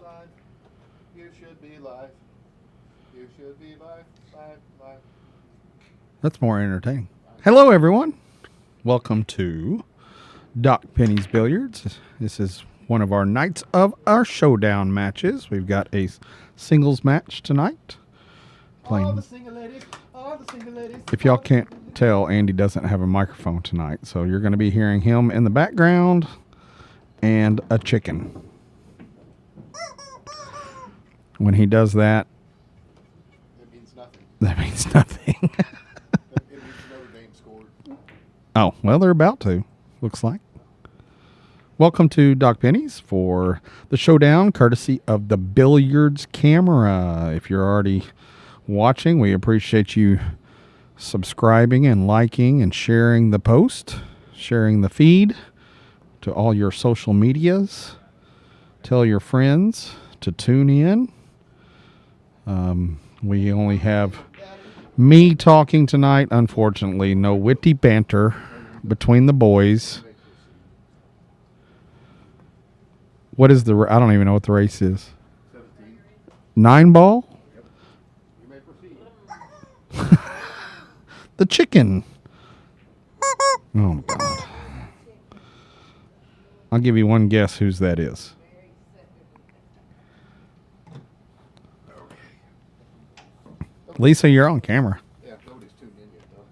live. You should be live. You should be live, live, live. That's more entertaining. Hello, everyone. Welcome to Doc Penny's Billiards. This is one of our nights of our showdown matches. We've got a singles match tonight. All the single ladies, all the single ladies. If y'all can't tell, Andy doesn't have a microphone tonight, so you're going to be hearing him in the background and a chicken. When he does that, It means nothing. that means nothing. It means Notre Dame scored. Oh, well, they're about to, looks like. Welcome to Doc Penny's for the showdown, courtesy of the Billiards camera. If you're already watching, we appreciate you subscribing and liking and sharing the post, sharing the feed to all your social medias. Tell your friends to tune in. We only have me talking tonight. Unfortunately, no witty banter between the boys. What is the? I don't even know what the race is. 17. 9 ball. You may proceed. The chicken. Oh God! I'll give you one guess whose that is. Lisa, you're on camera. Yeah, nobody's tuned in yet, though.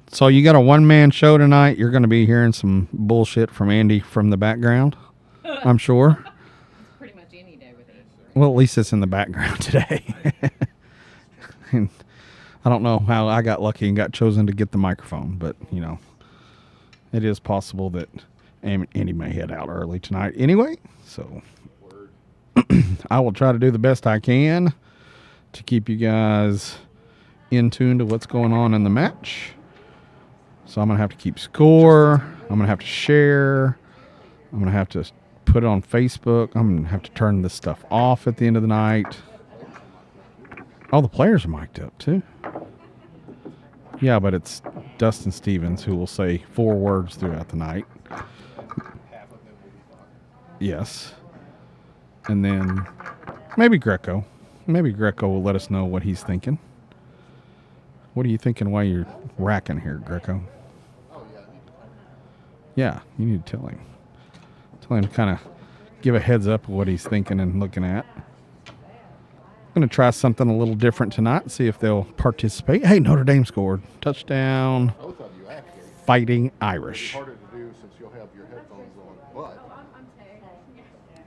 So you got a one-man show tonight. You're going to be hearing some bullshit from Andy from the background, I'm sure. Pretty much any day with it. Well, at least it's in the background today. And I don't know how I got lucky and got chosen to get the microphone, but, you know, it is possible that Andy may head out early tonight anyway. So I will try to do the best I can to keep you guys in tune to what's going on in the match. So I'm going to have to keep score. I'm going to have to share. I'm going to have to put it on Facebook. I'm going to have to turn this stuff off at the end of the night. All the players are mic'd up too. Yeah, but it's Dustin Stevens who will say 4 words throughout the night. Half of them will be talking. Yes. And then maybe Greco. Maybe Greco will let us know what he's thinking. What are you thinking while you're racking here, Greco? Oh, yeah, I need to tell you. Yeah, you need to tell him. Tell him to kind of give a heads up of what he's thinking and looking at. I'm going to try something a little different tonight and see if they'll participate. Hey, Notre Dame scored. Touchdown. Both of you, actually. Fighting It's Irish. harder to do since you'll have your headphones on, but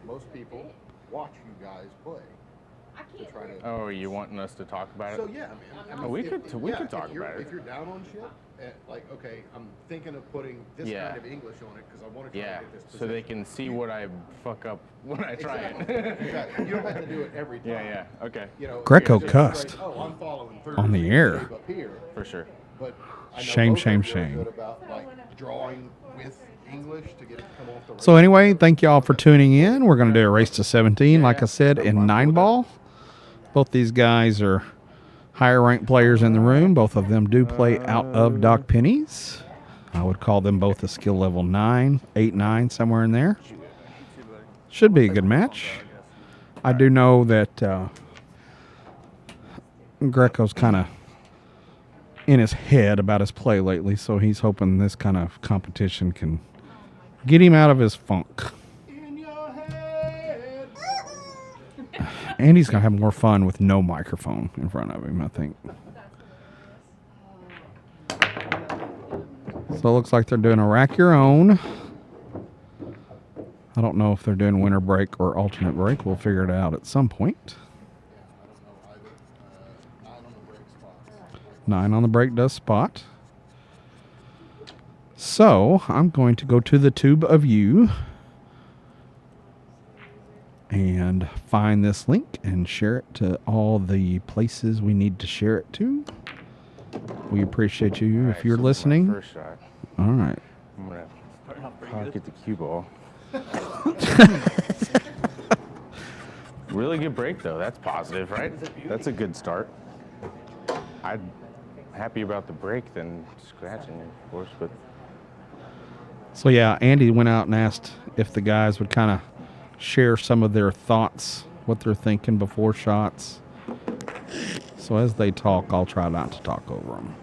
most people watch you guys play to try to. Oh, you wanting us to talk about it? So yeah, man. I mean, we could talk if you're, about it. If you're down on shit, like okay, I'm thinking of putting this Yeah. kind of English on it because I want to try Yeah, to get this. so they can see what I fuck up when I try Exactly. it. Exactly. You don't have to do it every time. Yeah, okay, You know, Greco just cussed straight, oh, I'm following through on the air. up here, for sure. but I know Shame, both shame, of you are shame. good about like drawing with English to get it to come off the. So anyway, thank you all for tuning in. We're going to do a race to 17, like I said, in 9 ball. Both these guys are higher ranked players in the room. Both of them do play out of Doc Penny's. I would call them both a skill level 9, 8, 9, somewhere in there. Should be a good match. I do know that Greco's kind of in his head about his play lately, so he's hoping this kind of competition can get him out of his funk. In your head. Andy's going to have more fun with no microphone in front of him, I think. So it looks like they're doing a rack your own. I don't know if they're doing winter break or alternate break. We'll figure it out at some point. I don't know either. 9 on the break spots. 9 on the break does spot. So I'm going to go to the tube of you and find this link and share it to all the places we need to share it to. We appreciate you All if right, you're so my listening. First shot. All right. I'm gonna pocket the cue ball. Really good break though. That's positive, right? That's a good start. I'm happy about the break than scratching it, of course, but So yeah, Andy went out and asked if the guys would kind of share some of their thoughts, what they're thinking before shots. So as they talk, I'll try not to talk over them.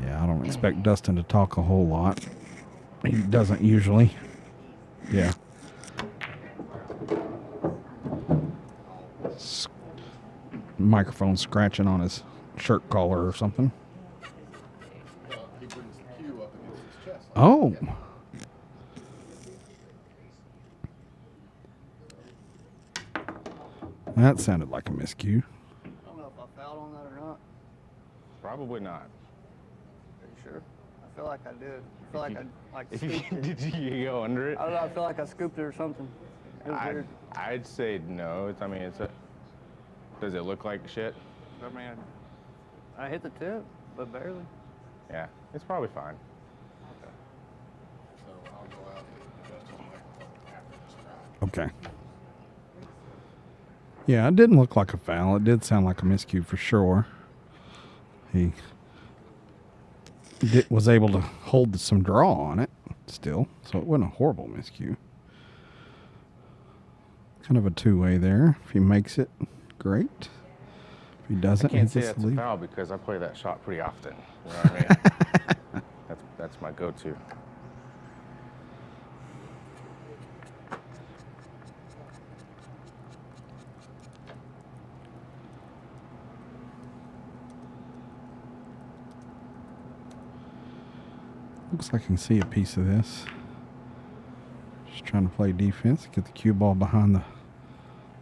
Yeah, I don't expect Dustin to talk a whole lot. He doesn't usually. Yeah. Microphone scratching on his shirt collar or something. He brings the cue up against his chest. Oh. That sounded like a miscue. I don't know if I fouled on that or not. Probably not. Are you sure? I feel like I did. I feel like I If scooped it. did you go under it? I don't know. I feel like I scooped it or something. It was weird. I'd say no. I mean, it's a. Does it look like shit? I mean, I hit the tip, but barely. Yeah, it's probably fine. So I'll go out and adjust his microphone after this try. Okay. Yeah, it didn't look like a foul. It did sound like a miscue for sure. He was able to hold some draw on it still, so it wasn't a horrible miscue. Kind of a two-way there. If he makes it, great. If he doesn't, I can't he say gets that's to a leave. foul because I play that shot pretty often. You know what I mean? That's my go-to. Looks like I can see a piece of this. Just trying to play defense, get the cue ball behind the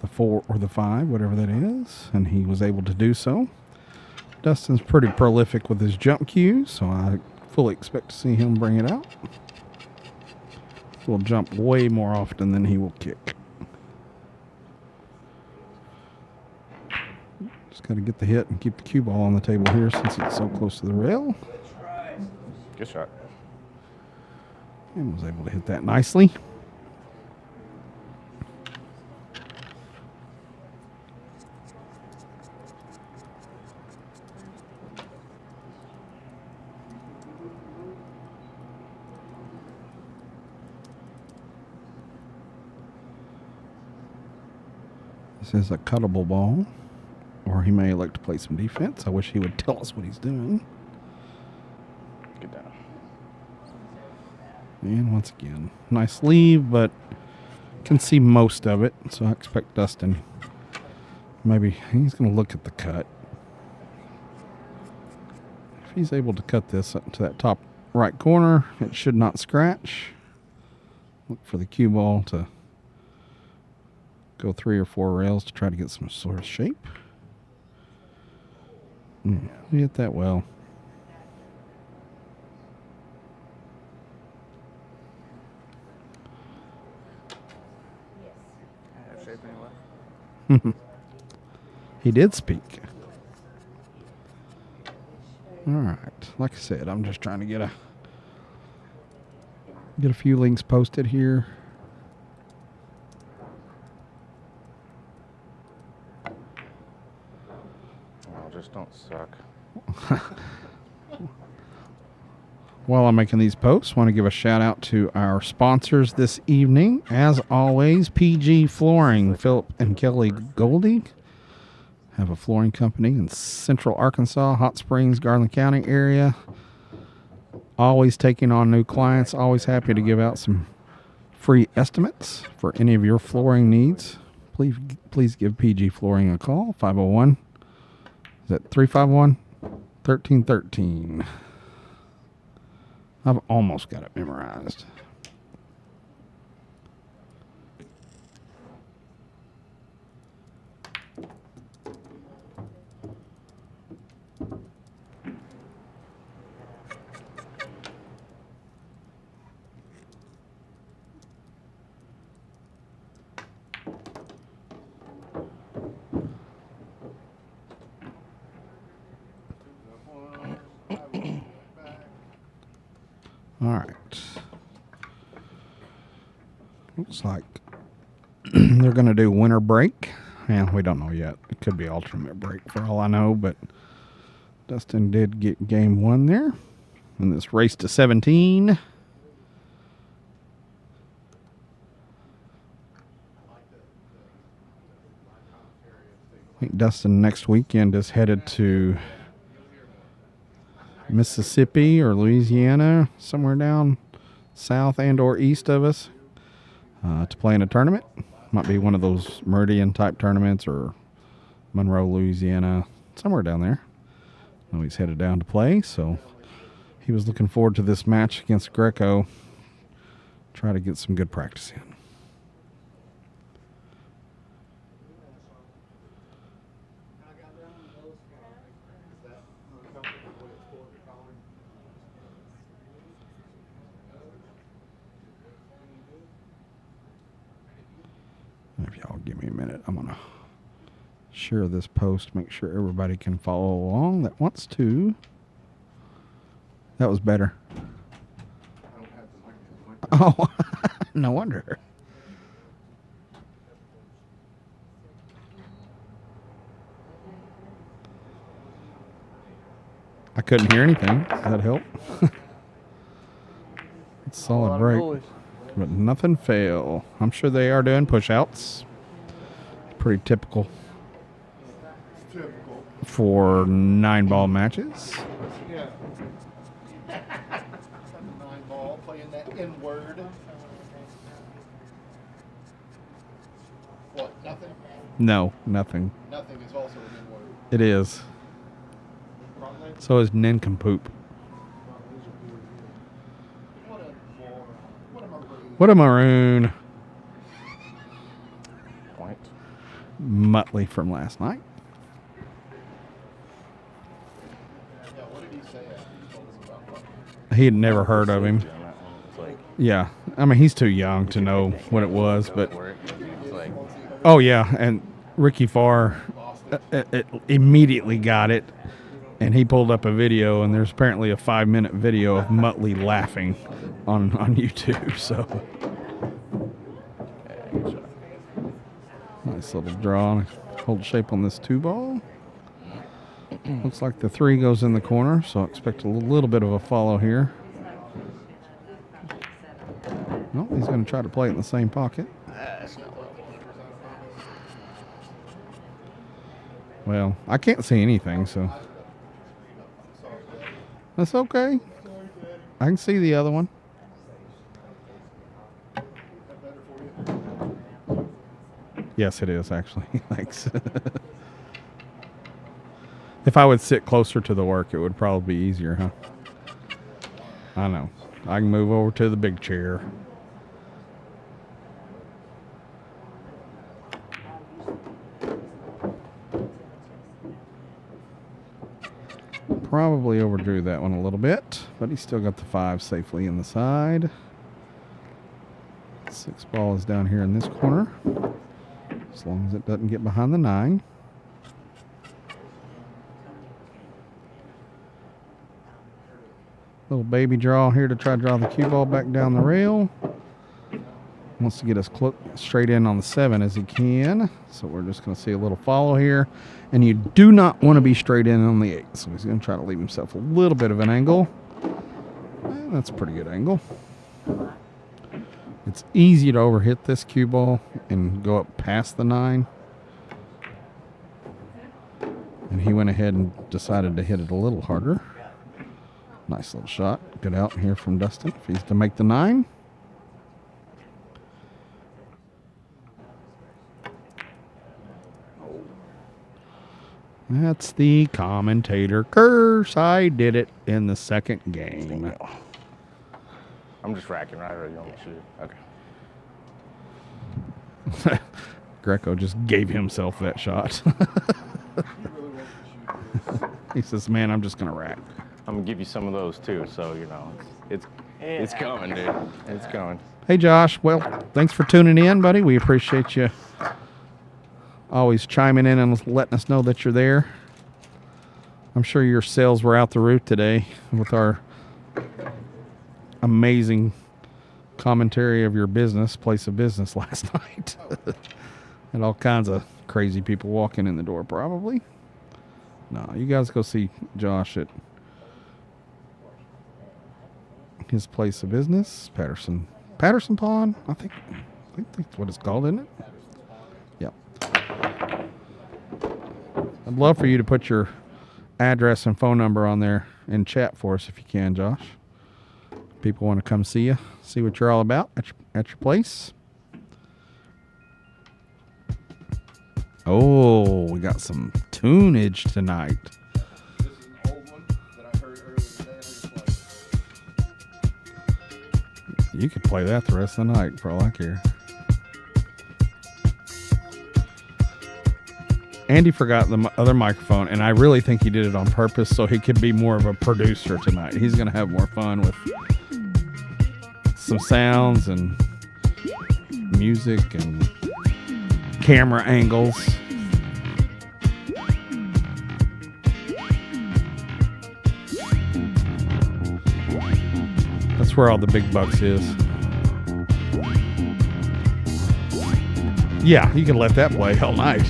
4 or the 5, whatever that is, and he was able to do so. Dustin's pretty prolific with his jump cues, so I fully expect to see him bring it out. He'll jump way more often than he will kick. Just got to get the hit and keep the cue ball on the table here since it's so close to the rail. Good shot. And was able to hit that nicely. This is a cuttable ball, or he may like to play some defense. I wish he would tell us what he's doing. Get down. And once again, nice leave, but can see most of it. So I expect Dustin, maybe he's going to look at the cut. If he's able to cut this up to that top right corner, it should not scratch. Look for the cue ball to go 3 or 4 rails to try to get some sort of shape. We hit that well. I have shape anyway. He did speak. All right. Like I said, I'm just trying to get a few links posted here. Oh, just don't suck. While I'm making these posts, want to give a shout out to our sponsors this evening. As always, PG Flooring, Philip and Kelly Goldie have a flooring company in Central Arkansas, Hot Springs, Garland County area. Always taking on new clients. Always happy to give out some free estimates for any of your flooring needs. Please give PG Flooring a call. 501. Is that 351-1313? I've almost got it memorized. All right. Looks like they're going to do winter break. Yeah, we don't know yet. It could be alternate break for all I know, but Dustin did get game 1 there. And this race to 17. I think Dustin next weekend is headed to Mississippi or Louisiana, somewhere down south and or east of us, to play in a tournament. Might be one of those Meridian type tournaments or Monroe, Louisiana, somewhere down there. No, he's headed down to play, so he was looking forward to this match against Greco. Try to get some good practice in. If y'all give me a minute, I'm going to share this post, make sure everybody can follow along that wants to. That was better. Oh, no wonder. I couldn't hear anything. Does that help? It's solid break. But nothing fail. I'm sure they are doing push-outs. Pretty typical for 9-ball matches. Yeah. 9-ball, playing that inward. What, nothing? No, nothing. Nothing is also an inward. It is. So is nincompoop. What a maroon. Point. Muttley from last night. Yeah, what did he say after you told us about Buck? He had never heard of him. It's like, Yeah. I mean, he's too young to know what it was, but it's like, oh yeah, and Ricky Farr immediately got it, and he pulled up a video, and there's apparently a 5-minute video of Muttley laughing on YouTube. So nice little draw, hold shape on this 2-ball. Looks like the 3 goes in the corner, so expect a little bit of a follow here. No, he's going to try to play it in the same pocket. Well, I can't see anything, so that's okay. I can see the other one. Yes, it is, actually. Thanks. If I would sit closer to the work, it would probably be easier, huh? I know. I can move over to the big chair. Probably overdrew that one a little bit, but he still got the 5 safely in the side. 6-ball is down here in this corner, as long as it doesn't get behind the 9. Little baby draw here to try to draw the cue ball back down the rail. Wants to get us straight in on the 7 as he can. So we're just going to see a little follow here. And you do not want to be straight in on the 8. So he's going to try to leave himself a little bit of an angle. And that's a pretty good angle. It's easy to overhit this cue ball and go up past the 9. And he went ahead and decided to hit it a little harder. Nice little shot. Good out here from Dustin if he's to make the 9. That's the commentator curse. I did it in the second game. I'm just racking, right? Or you want me to shoot? Okay. Greco just gave himself that shot. He says, man, I'm just going to rack. I'm going to give you some of those too, so, you know, it's coming, dude. It's coming. Hey, Josh. Well, thanks for tuning in, buddy. We appreciate you always chiming in and letting us know that you're there. I'm sure your sales were out the roof today with our amazing commentary of your business, place of business last night. And all kinds of crazy people walking in the door, probably. No, you guys go see Josh at his place of business, Patterson Pond. I think that's what it's called, isn't it? Yep. I'd love for you to put your address and phone number on there in chat for us if you can, Josh. People want to come see you, see what you're all about at your place. Oh, we got some tunage tonight. This is an old one that I heard earlier today. You could play that the rest of the night for all I care. Andy forgot the other microphone, and I really think he did it on purpose so he could be more of a producer tonight. He's going to have more fun with some sounds and music and camera angles. That's where all the big bucks is. Yeah, you can let that play all night.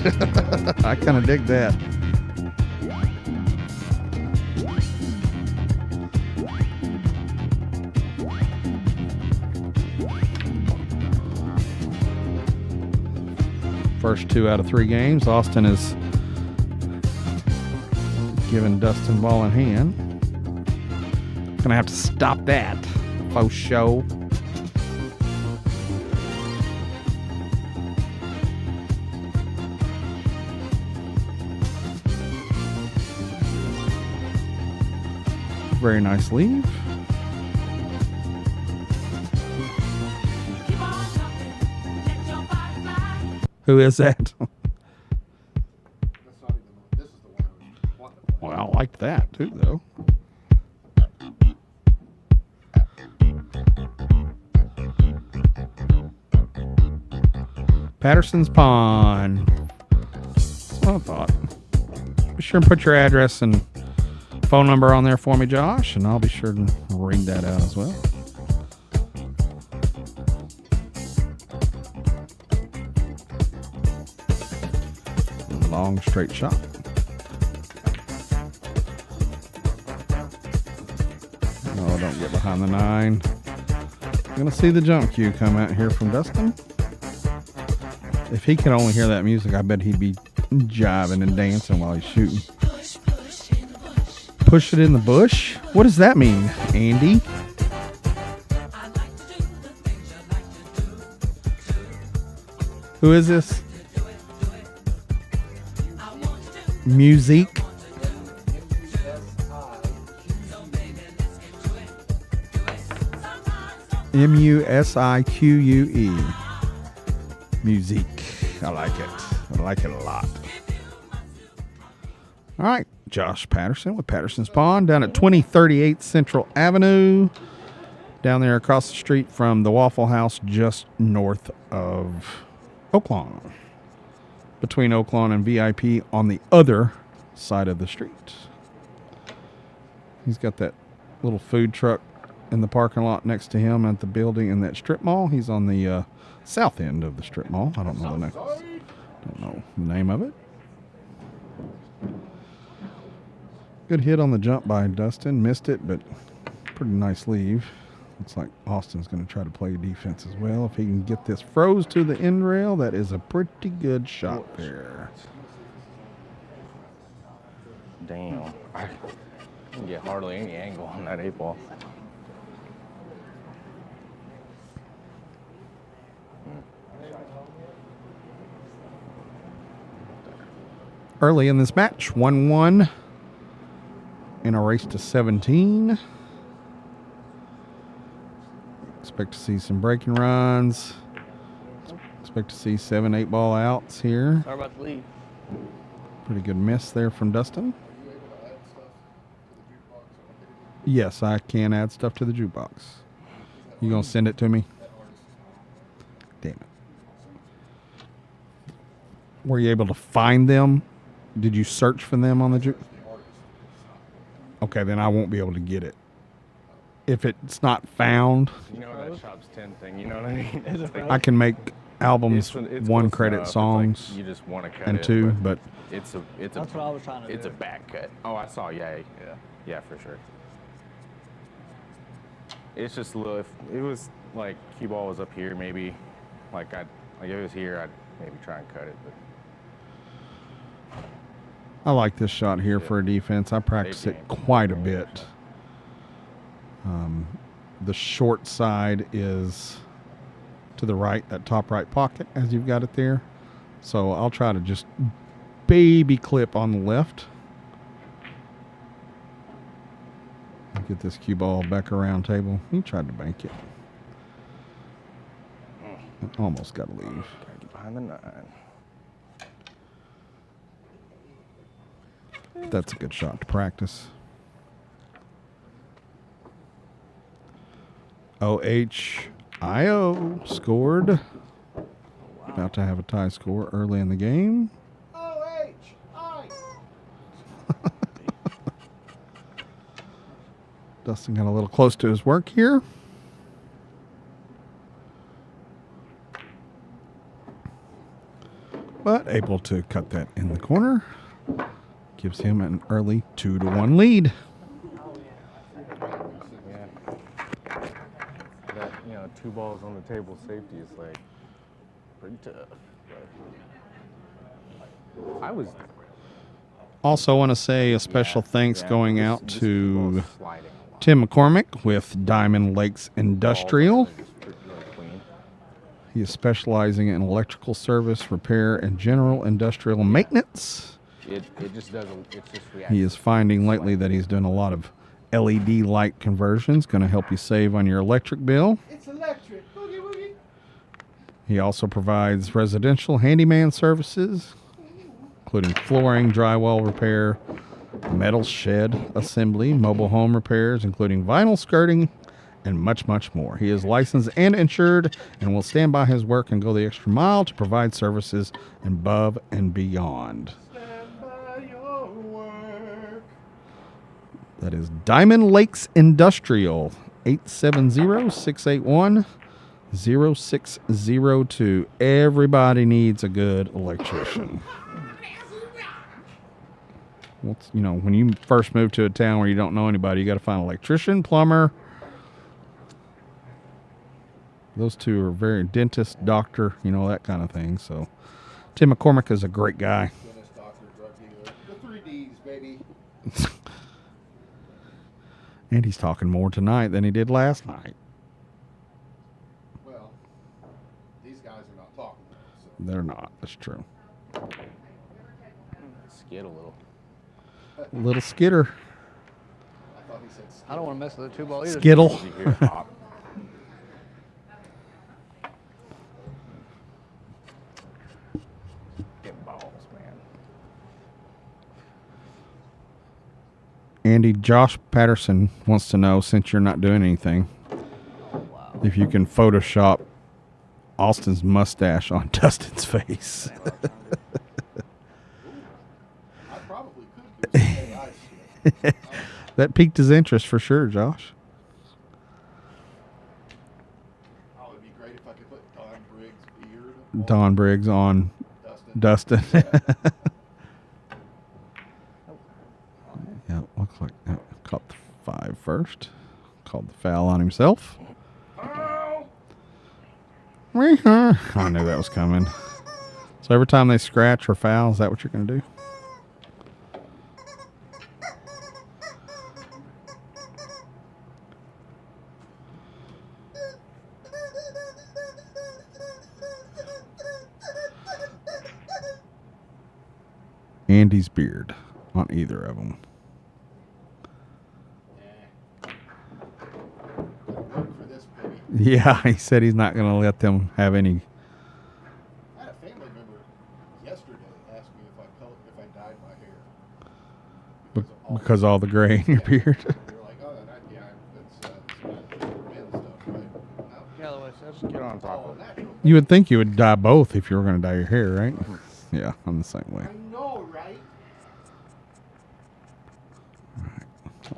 I kind of dig that. First 2 out of 3 games, Austen is giving Dustin ball in hand. Gonna have to stop that. Faux show. Very nice leave. Who is that? That's not even. This is the one. Well, I liked that too, though. Patterson's Pond. That's what I thought. Be sure and put your address and phone number on there for me, Josh, and I'll be sure to read that out as well. Long straight shot. Oh, don't get behind the 9. I'm gonna see the jump cue come out here from Dustin. If he could only hear that music, I bet he'd be jiving and dancing while he's shooting. Push it in the bush? What does that mean, Andy? Who is this? Musique. Musique. Musique. I like it. I like it a lot. All right. Josh Patterson with Patterson's Pond down at 2038 Central Avenue. Down there across the street from the Waffle House just north of Oaklawn. Between Oaklawn and VIP on the other side of the street. He's got that little food truck in the parking lot next to him at the building in that strip mall. He's on the south end of the strip mall. I don't know the name of it. Good hit on the jump by Dustin. Missed it, but pretty nice leave. Looks like Austin's going to try to play defense as well. If he can get this froze to the end rail, that is a pretty good shot there. Damn. I didn't get hardly any angle on that 8 ball. Early in this match, 1-1 in a race to 17. Expect to see some breaking runs. Expect to see 7-8 ball outs here. Sorry about the lead. Pretty good miss there from Dustin. Yes, I can add stuff to the jukebox. You gonna send it to me? Damn it. Were you able to find them? Did you search for them on the juke? Okay, then I won't be able to get it. If it's not found, You know that shop's 10 thing, you know what I mean? Is it I can make albums, it's one close credit enough. It's songs, like you just want to cut and it, two, but it's That's what I was trying to do. it's a back cut. Oh, I saw. Yeah, for sure. It's just a little. If it was like cue ball was up here, maybe like if it was here, I'd maybe try and cut it. But I like this shot here for a defense. I practice it quite a bit. The short side is to the right, that top right pocket, as you've got it there. So I'll try to just baby clip on the left. Get this cue ball back around table. He tried to bank it. Almost got to leave. gotta get behind the 9. That's a good shot to practice. OHIO scored. About to have a tie score early in the game. Dustin got a little close to his work here. But able to cut that in the corner. Gives him an early 2-1 lead. Yeah. That 2 balls on the table safety is like pretty tough. But I was Also want to say a special thanks going this- out this to ball's sliding a lot. Tim McCormick with Diamond Lakes Industrial. Balls are just really clean. He is specializing in electrical service, repair, and general industrial maintenance. It just doesn't. It's just reacting. He is finding lately that he's doing a lot of LED light conversions, going to help you save on your electric bill. It's electric. Boogie woogie. He also provides residential handyman services, including flooring, drywall repair, metal shed assembly, mobile home repairs, including vinyl skirting, and much, much more. He is licensed and insured and will stand by his work and go the extra mile to provide services above and beyond. Stand by your work. That is Diamond Lakes Industrial, 870-681-0602. Everybody needs a good electrician. When you first move to a town where you don't know anybody, you got to find an electrician, plumber. Those two are very dentist, doctor, that kind of thing. So Tim McCormick is a great guy. Dentist, doctor, drug dealer. The 3 Ds, baby. And he's talking more tonight than he did last night. Well, these guys are not talking about it, so. They're not. That's true. Skid a little. Little skitter. I thought he said I don't want to mess with the 2 ball either. Skittle. You hear it pop. Get balls, man. Andy, Josh Patterson wants to know, since you're not doing anything, if you can Photoshop Austen's mustache on Dustin's face. I probably could do some AI shit. That piqued his interest for sure, Josh. Oh, it'd be great if I could put Don Briggs' beard Don Briggs on Dustin. Dustin. Yeah, looks like that caught the 5 first. Called the foul on himself. I knew that was coming. So every time they scratch or foul, is that what you're going to do? Andy's beard on either of them. Work for this baby. Yeah, he said he's not going to let them have any. I had a family member yesterday ask me if I dyed my hair. Because all the gray in your beard. They're like, oh, yeah, that's men stuff, right? No. Yeah, the way it says. Just get on top All of it. natural. You would think you would dye both if you were going to dye your hair, right? Yeah, I'm the same way. I know, right?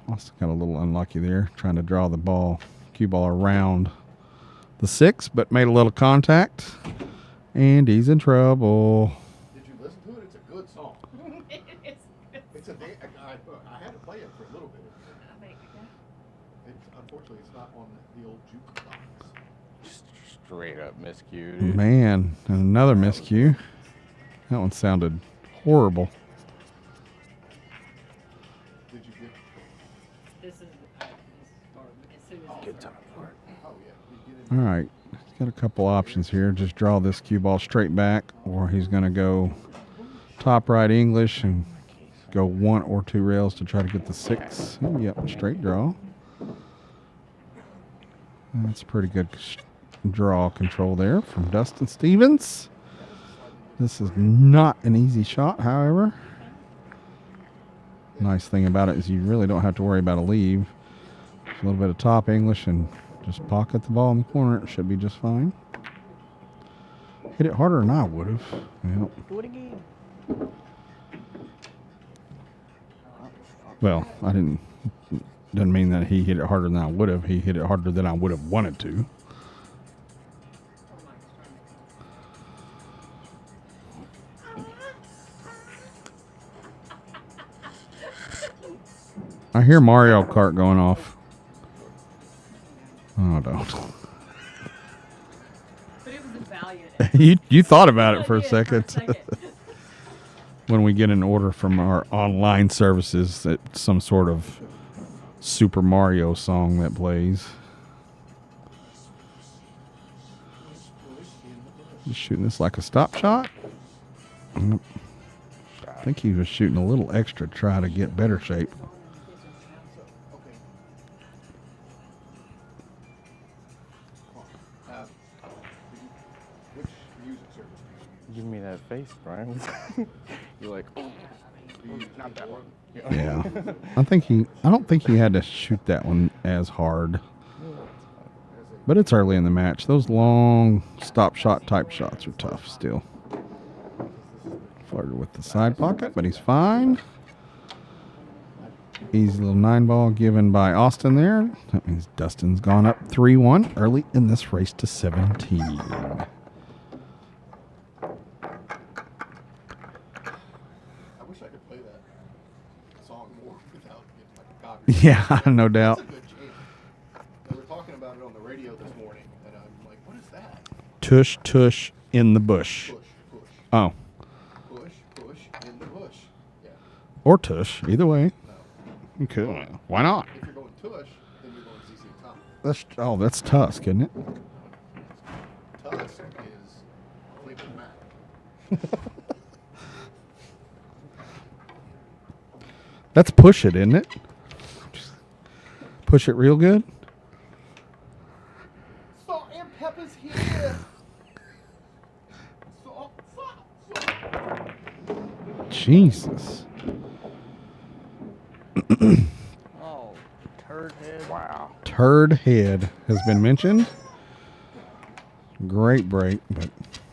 Also got a little unlucky there, trying to draw the cue ball around the 6, but made a little contact. And he's in trouble. Did you listen to it? It's a good song. It's a. I had to play it for a little bit. Unfortunately, it's not on the old jukebox. Straight up miscue, dude. Man, another miscue. That one sounded horrible. Did you get? This is as soon as Good time for it. Oh yeah. You get in All right. He's got a couple options here. Just draw this cue ball straight back, or he's going to go top right English and go 1 or 2 rails to try to get the 6. Yep, straight draw. That's pretty good draw control there from Dustin Stevens. This is not an easy shot, however. Nice thing about it is you really don't have to worry about a leave. Just a little bit of top English and just pocket the ball in the corner. It should be just fine. Hit it harder than I would have. Yep. Do it again. Well, I didn't. Doesn't mean that he hit it harder than I would have. He hit it harder than I would have wanted to. I hear Mario Kart going off. Oh, I don't. But it was a valiant. you thought about it for a I did, second. When we get an order from our online services, it's some sort of Super Mario song that plays. Just shooting this like a stop shot. I think he was shooting a little extra to try to get better shape. which music service do you use? Give me that face, Brian. You're like, not that one. Yeah. I don't think he had to shoot that one as hard. But it's early in the match. Those long stop shot type shots are tough still. Flirted with the side pocket, but he's fine. Easy little 9-ball given by Austen there. That means Dustin's gone up 3-1 early in this race to 17. I wish I could play that song more without getting like a copy. Yeah, no doubt. That's a good jam. They were talking about it on the radio this morning, and I'm like, what is that? Tush, tush in the bush. Push, push, Oh, push, push in the bush. Yeah. or tush, either way. No. Okay, why not? If you're going tush, then you're going ZZ Top. That's Tusk, isn't it? Tusk is Fleetwood Mac. That's push it, isn't it? Push it real good. Salt and pepper's here. Salt, salt, salt. Jesus. Oh, turd head. wow. Turd head has been mentioned. Great break, but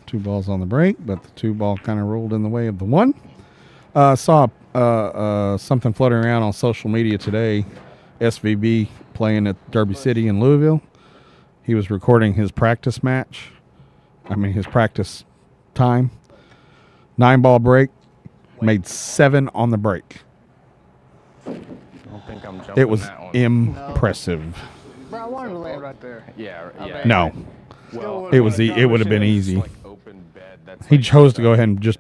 2 balls on the break, but the 2 ball kind of rolled in the way of the 1. Saw something floating around on social media today. SVB playing at Derby City in Louisville. He was recording his practice match. His practice time. 9-ball break. Made 7 on the break. I don't think I'm jumping It was that one. impressive. Bro, I wanted to land right there. Yeah, I yeah. mean- No, Well, it was it would have been easy. He chose to go ahead and just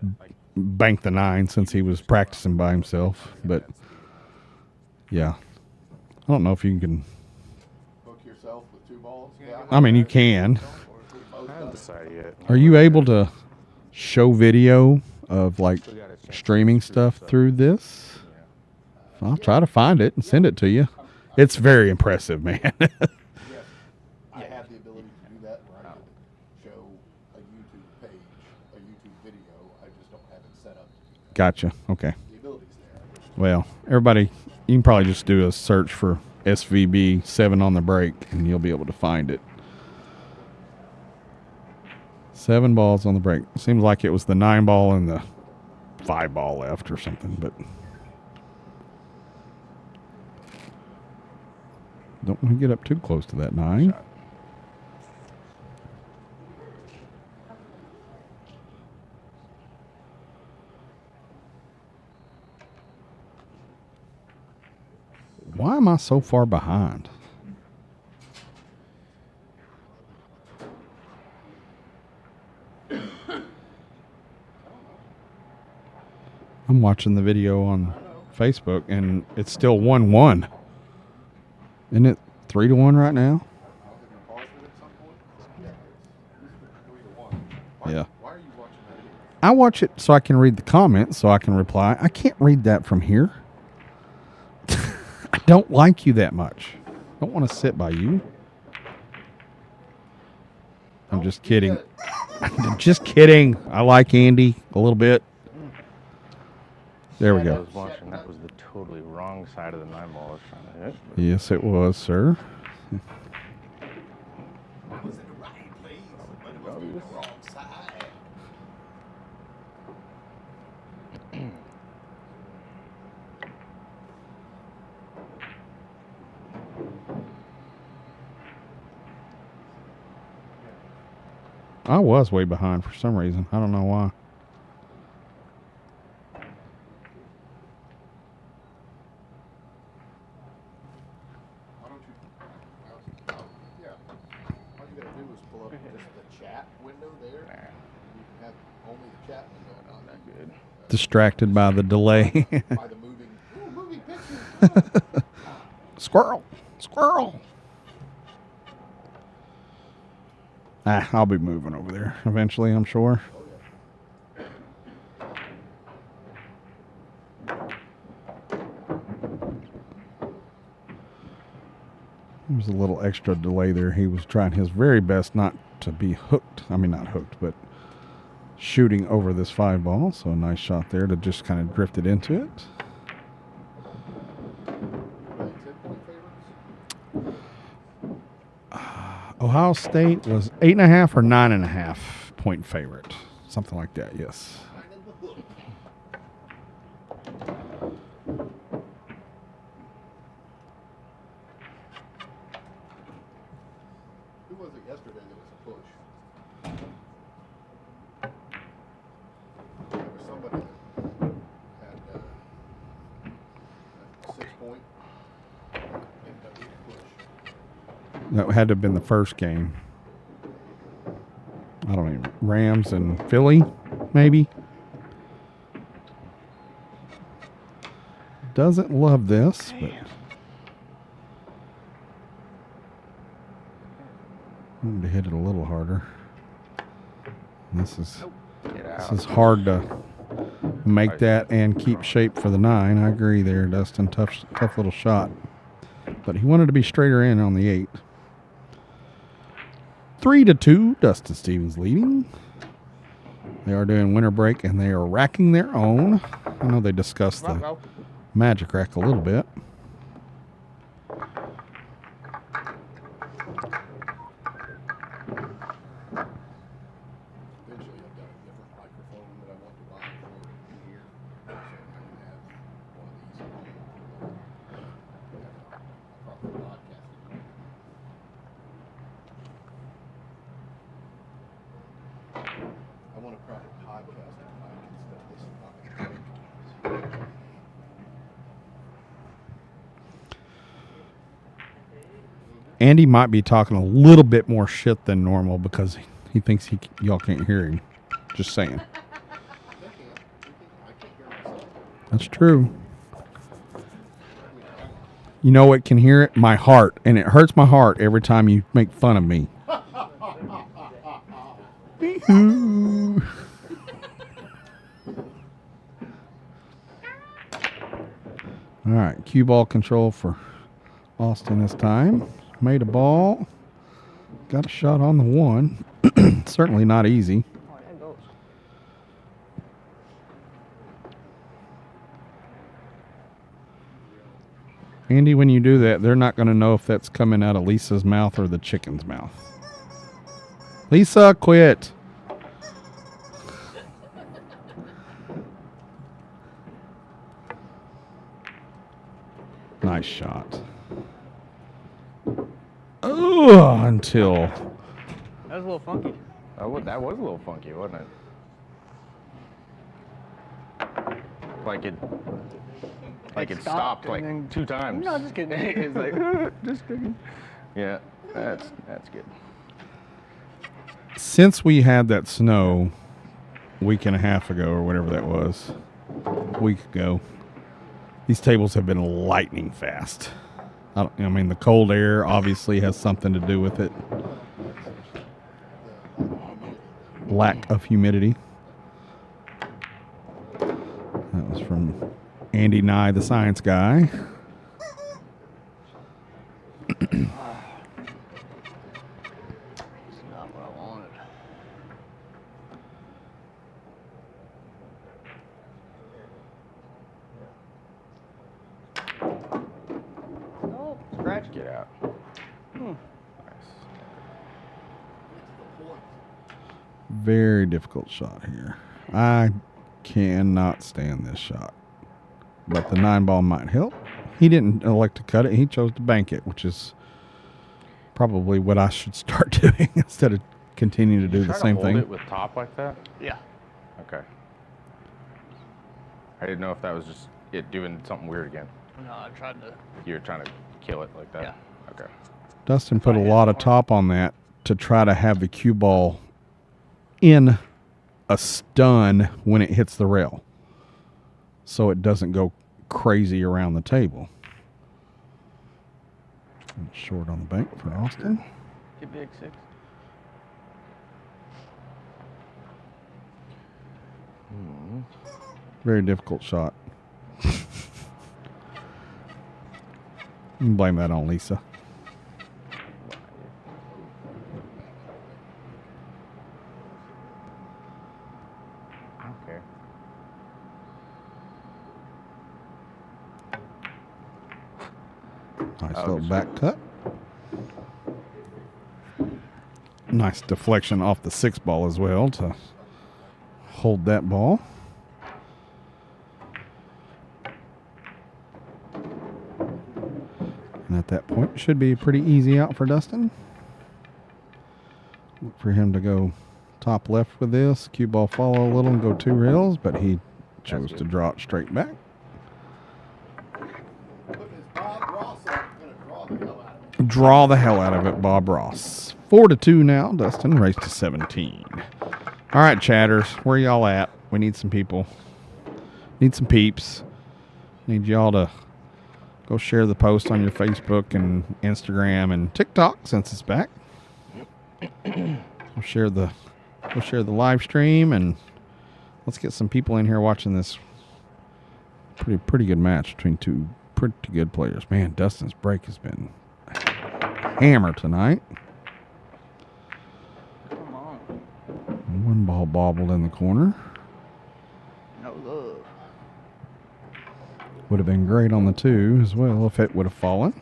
bank the 9 since he was practicing by himself. But yeah, I don't know if you can. Hook yourself with 2 balls. I mean, you can. I haven't decided yet. Are you able to show video of like streaming stuff through this? I'll try to find it and send it to you. It's very impressive, man. Yes, I have the ability to do that where I can show a YouTube page, a YouTube video. I just don't have it set up. Gotcha. Okay. The ability's there. Well, everybody, you can probably just do a search for SVB 7 on the break and you'll be able to find it. 7 balls on the break. Seems like it was the 9-ball and the 5-ball left or something, but don't want to get up too close to that 9. Why am I so far behind? I'm watching the video on Facebook, and it's still 1-1. Isn't it 3-1 right now? Yeah. Why are you watching that video? I watch it so I can read the comments, so I can reply. I can't read that from here. I don't like you that much. I don't want to sit by you. I'm just kidding. I'm just kidding. I like Andy a little bit. There we I go. was watching. That was the totally wrong side of the 9-ball I was trying to hit. Yes, it was, sir. I was in the right place, but it was on the wrong side. I was way behind for some reason. I don't know why. Why don't you? Yeah. All you gotta do is pull up just the chat window there. You can have only the chat window on that. Good. Distracted by the delay. By the moving pictures. Squirrel. Squirrel. I'll be moving over there eventually, I'm sure. There's a little extra delay there. He was trying his very best not to be hooked. I mean, not hooked, but shooting over this 5-ball. So a nice shot there to just kind of drift it into it. Ohio State was 8.5 or 9.5 point favorite. Something like that, yes. Who was it yesterday that was a push? There was somebody that had 6 point and that was a push. That had to have been the first game. I don't even. Rams and Philly, maybe. Doesn't love this, but I need to hit it a little harder. This is hard to make that and keep shape for the 9. I agree there, Dustin. Tough little shot. But he wanted to be straighter in on the 8. 3-2, Dustin Stevens leading. They are doing winter break, and they are racking their own. I know they discussed the magic rack a little bit. Eventually, I've got a different microphone that I want to buy for here. So I can have one of these proper podcasting. I want a proper podcasting mic instead of this fucking mic. Andy might be talking a little bit more shit than normal because he thinks y'all can't hear him. Just saying. That's true. You know what can hear it? My heart. And it hurts my heart every time you make fun of me. Bee-hoo. All right, cue ball control for Austen this time. Made a ball. Got a shot on the 1. Certainly not easy. Oh, there goes. Andy, when you do that, they're not going to know if that's coming out of Lisa's mouth or the chicken's mouth. Lisa, quit. Nice shot. Oh, until That was a little funky. That was a little funky, wasn't it? like it It stopped and like then- 2 times. No, just kidding. It's like just kidding. Yeah, that's good. Since we had that snow week and a half ago or whatever that was, a week ago, these tables have been lightning fast. I mean, the cold air obviously has something to do with it. Lack of humidity. That was from Andy Nye, the science guy. It's not what I wanted. Oh, scratch. Get out. Nice. Very difficult shot here. I cannot stand this shot. But the 9-ball might help. He didn't elect to cut it. He chose to bank it, which is probably what I should start doing instead of continuing to do the Try same to hold thing. it with top like that? Yeah. Okay. I didn't know if that was just it doing something weird again. No, I tried to. You were trying to kill it like that? Yeah. Okay. Dustin put a I hit lot of hard. top on that to try to have the cue ball in a stun when it hits the rail, so it doesn't go crazy around the table. Short on the bank for Austen. Get big 6. Very difficult shot. You can blame that on Lisa. I don't care. Nice Oh, little good back cut. Nice deflection off the 6-ball as well to hold that ball. And at that point, should be a pretty easy out for Dustin. Look for him to go top left with this. Cue ball follow a little and go 2 rails, but he chose to draw it straight back. Putting his Bob Ross up, gonna draw the hell out of it. Draw the hell out of it, Bob Ross. 4-2 now. Dustin raised to 17. All right, chatters, where y'all at? We need some people. Need some peeps. Need y'all to go share the post on your Facebook and Instagram and TikTok since it's back. We'll share the live stream and let's get some people in here watching this pretty good match between two pretty good players. Man, Dustin's break has been hammer tonight. Come on. 1 ball bobbled in the corner. No love. Would have been great on the 2 as well if it would have fallen. Yeah,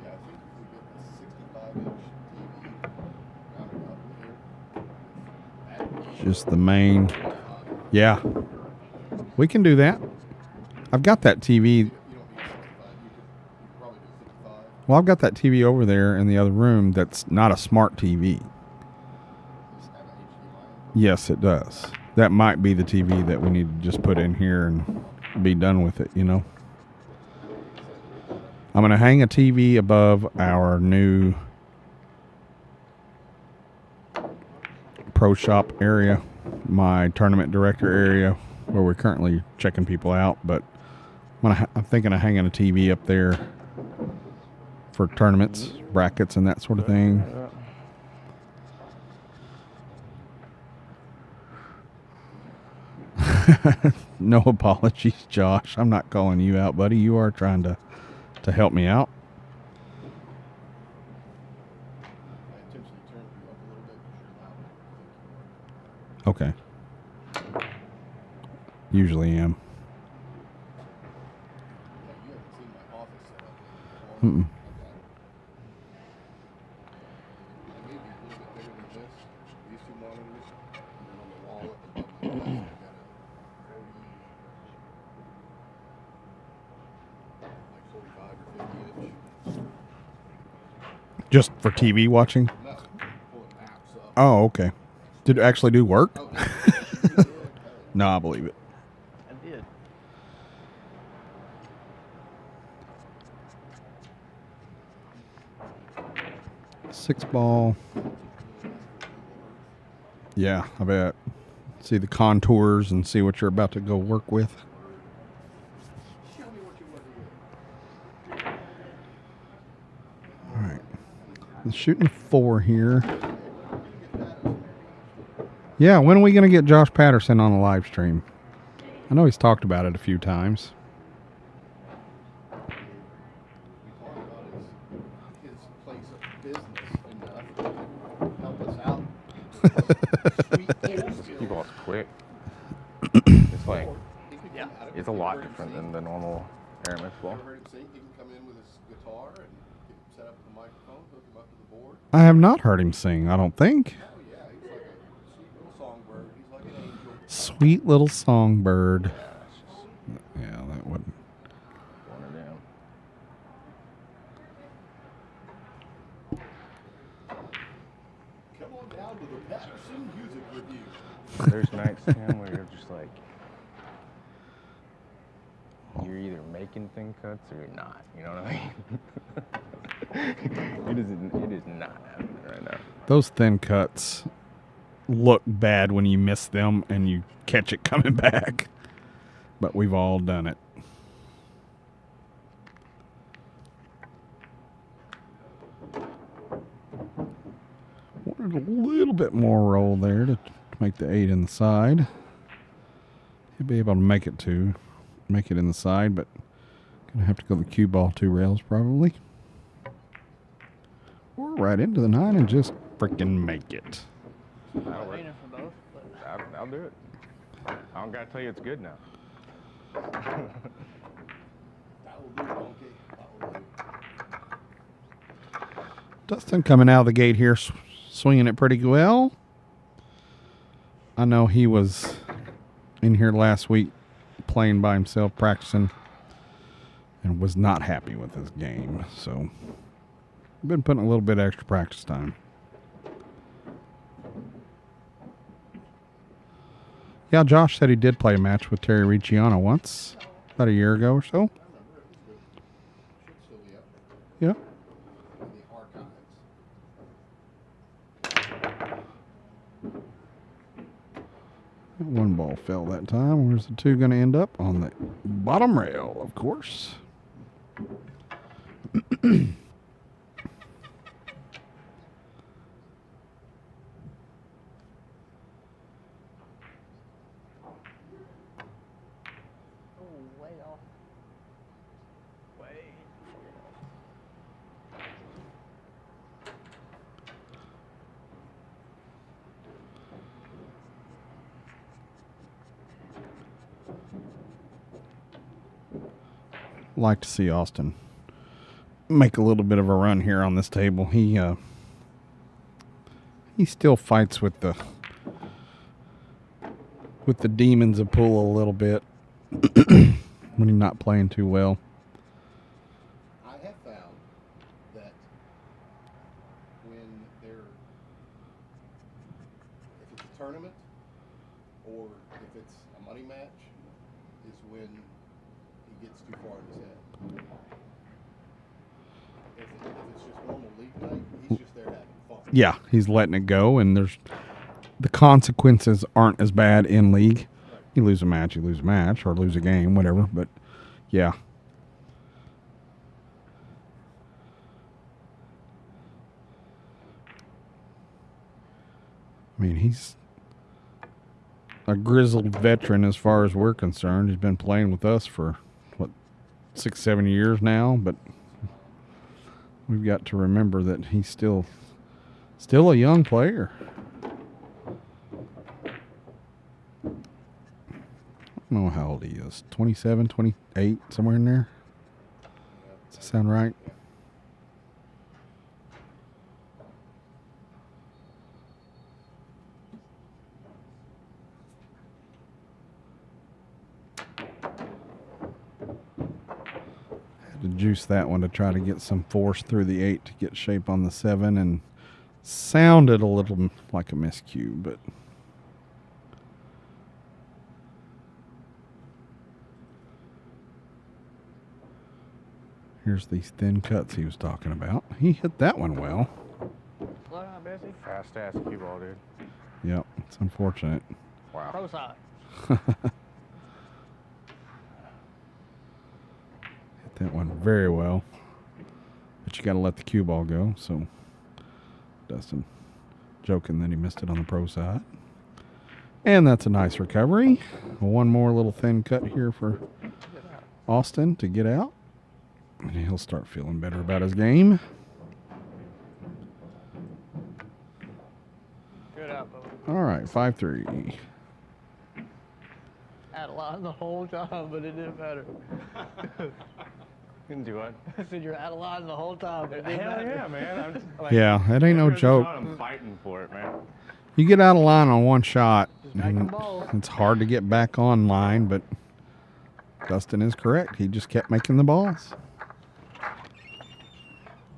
I think if we get the 65-inch TV mounted up here, Just the main. Yeah. We can do that. I've got that TV. you don't need 65. You could probably do 55. Well, I've got that TV over there in the other room that's not a smart TV. Just have an HD line. Yes, it does. That might be the TV that we need to just put in here and be done with it, you know. I'm going to hang a TV above our new pro shop area, my tournament director area, where we're currently checking people out. But I'm thinking of hanging a TV up there for tournaments, brackets, and that sort of thing. No apologies, Josh. I'm not calling you out, buddy. You are trying to help me out. I intentionally turned you up a little bit because you're loud. Okay. Usually am. Yeah, you haven't seen my office setup. Mm-mm. Okay. It may be a little bit bigger than this. These 2 monitors, and then on the wall above my desk, I've got a 40, like 45 or 50 inch Just for TV watching? No, pulling maps up. Oh, okay. Did it actually do work? Oh, yeah. You did, No, I believe it. I did. Six ball. Yeah, I bet. See the contours and see what you're about to go work with. Show me what you want to do. All right. I'm shooting 4 here. Yeah, when are we going to get Josh Patterson on a live stream? I know he's talked about it a few times. We talked about his place of business enough to help us out. Sweet Cue ball's quick. It's like, Yeah. it's a lot different than the normal air mix ball. Ever heard him sing? He can come in with his guitar and get set up the microphone, hook him up to the board. I have not heard him sing, I don't think. Oh yeah, he's like a sweet little songbird. He's like an angel. Sweet little songbird. Yeah, that would. One of them. Come on down to the Patterson Music Review. There's nights, Tim, where you're just like, you're either making thin cuts or you're not. You know what I mean? It is not happening right now. Those thin cuts look bad when you miss them and you catch it coming back. But we've all done it. Wanted a little bit more roll there to make the 8 in the side. He'll be able to make it in the side, but gonna have to go the cue ball 2 rails probably. Or right into the 9 and just freaking make it. That'll I'm work. aiming for both, but I'll do it. I don't gotta tell you it's good now. That will do, donkey. That will do. Dustin coming out of the gate here, swinging it pretty well. I know he was in here last week playing by himself, practicing, and was not happy with his game. So, been putting a little bit of extra practice time. Yeah, Josh said he did play a match with Terry Ricciano once, about a year ago or so. I remember it was good. Should still be up Yeah. in the archives. One ball fell that time. Where's the 2 going to end up? On the bottom rail, of course. oh, way off. Way. Like to see Austen make a little bit of a run here on this table. He still fights with the demons of pool a little bit when he's not playing too well. I have found that when they're, if it's a tournament or if it's a money match, is when he gets too far in his head. If it's just normal league night, he's just there having fun. Yeah, he's letting it go, and the consequences aren't as bad in league. You lose a match, or lose a game, whatever. But yeah. I mean, he's a grizzled veteran as far as we're concerned. He's been playing with us for, 6-7 years now, but we've got to remember that he's still a young player. I don't know how old he is. 27, 28, somewhere in there. Does that sound right? Had to juice that one to try to get some force through the 8 to get shape on the 7, and sounded a little like a miscue, but here's these thin cuts he was talking about. He hit that one well. Slow down, Bessie. Fast ass cue ball, dude. Yep, it's unfortunate. Wow. Pro side. Hit that one very well. But you got to let the cue ball go. So Dustin joking that he missed it on the pro side. And that's a nice recovery. One more little thin cut here for Austen to get out. And he'll start feeling better about his game. Good out, Bo. All right, 5-3. Had a line the whole time, but it didn't matter. You can do what? I said you're out of line the whole time, but it didn't Hell matter. yeah, man. I'm just, like, Yeah, it ain't no every joke. shot I'm fighting for it, man. You get out of line on one shot, Just make 'em and balls. it's hard to get back on line, but Dustin is correct. He just kept making the balls.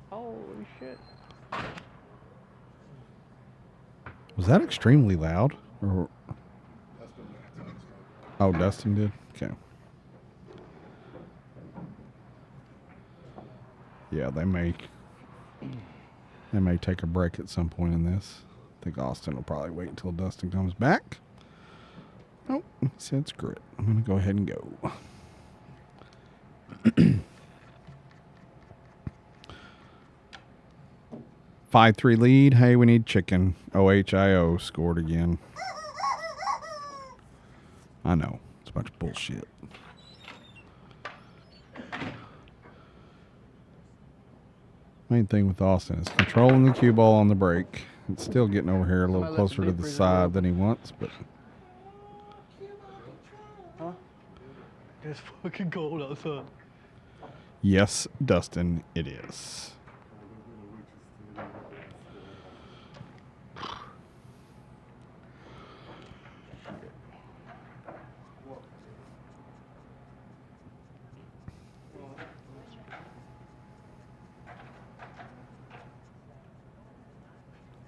Holy shit. Was that extremely loud? Or oh, Dustin did? Okay. Yeah, they may take a break at some point in this. I think Austen will probably wait until Dustin comes back. Nope, he said screw it. I'm going to go ahead and go. (5-3) lead. Hey, we need chicken. OHIO scored again. I know. It's a bunch of bullshit. Main thing with Austen is controlling the cue ball on the break. It's still getting over here a little Somebody let closer the to deep the freezer side go. than he wants, but Huh? It's fucking cold outside. yes, Dustin, it is.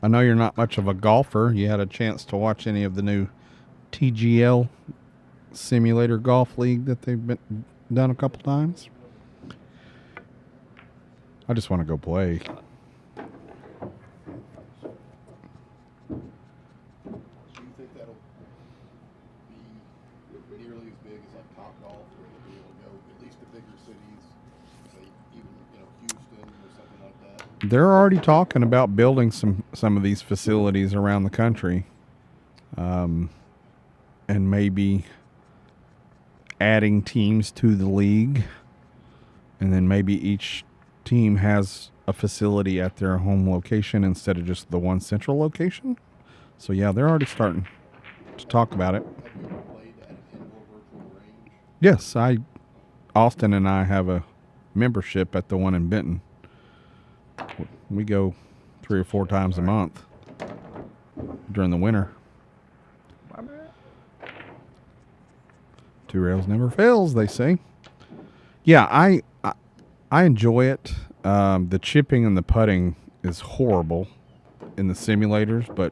I know you're not much of a golfer. You had a chance to watch any of the new TGL simulator golf league that they've been done a couple times? I just want to go play. Do you think that'll be nearly as big as like Top Golf, where they'll be able to go at least to bigger cities, say even Houston or something like that? They're already talking about building some of these facilities around the country, and maybe adding teams to the league, and then maybe each team has a facility at their home location instead of just the one central location. So yeah, they're already starting to talk about it. Have you ever played at an indoor virtual range? Yes, Austen and I have a membership at the one in Benton. We go 3 or 4 times a month during the winter. My bad. 2 rails never fails, they say. Yeah, I enjoy it. The chipping and the putting is horrible in the simulators, but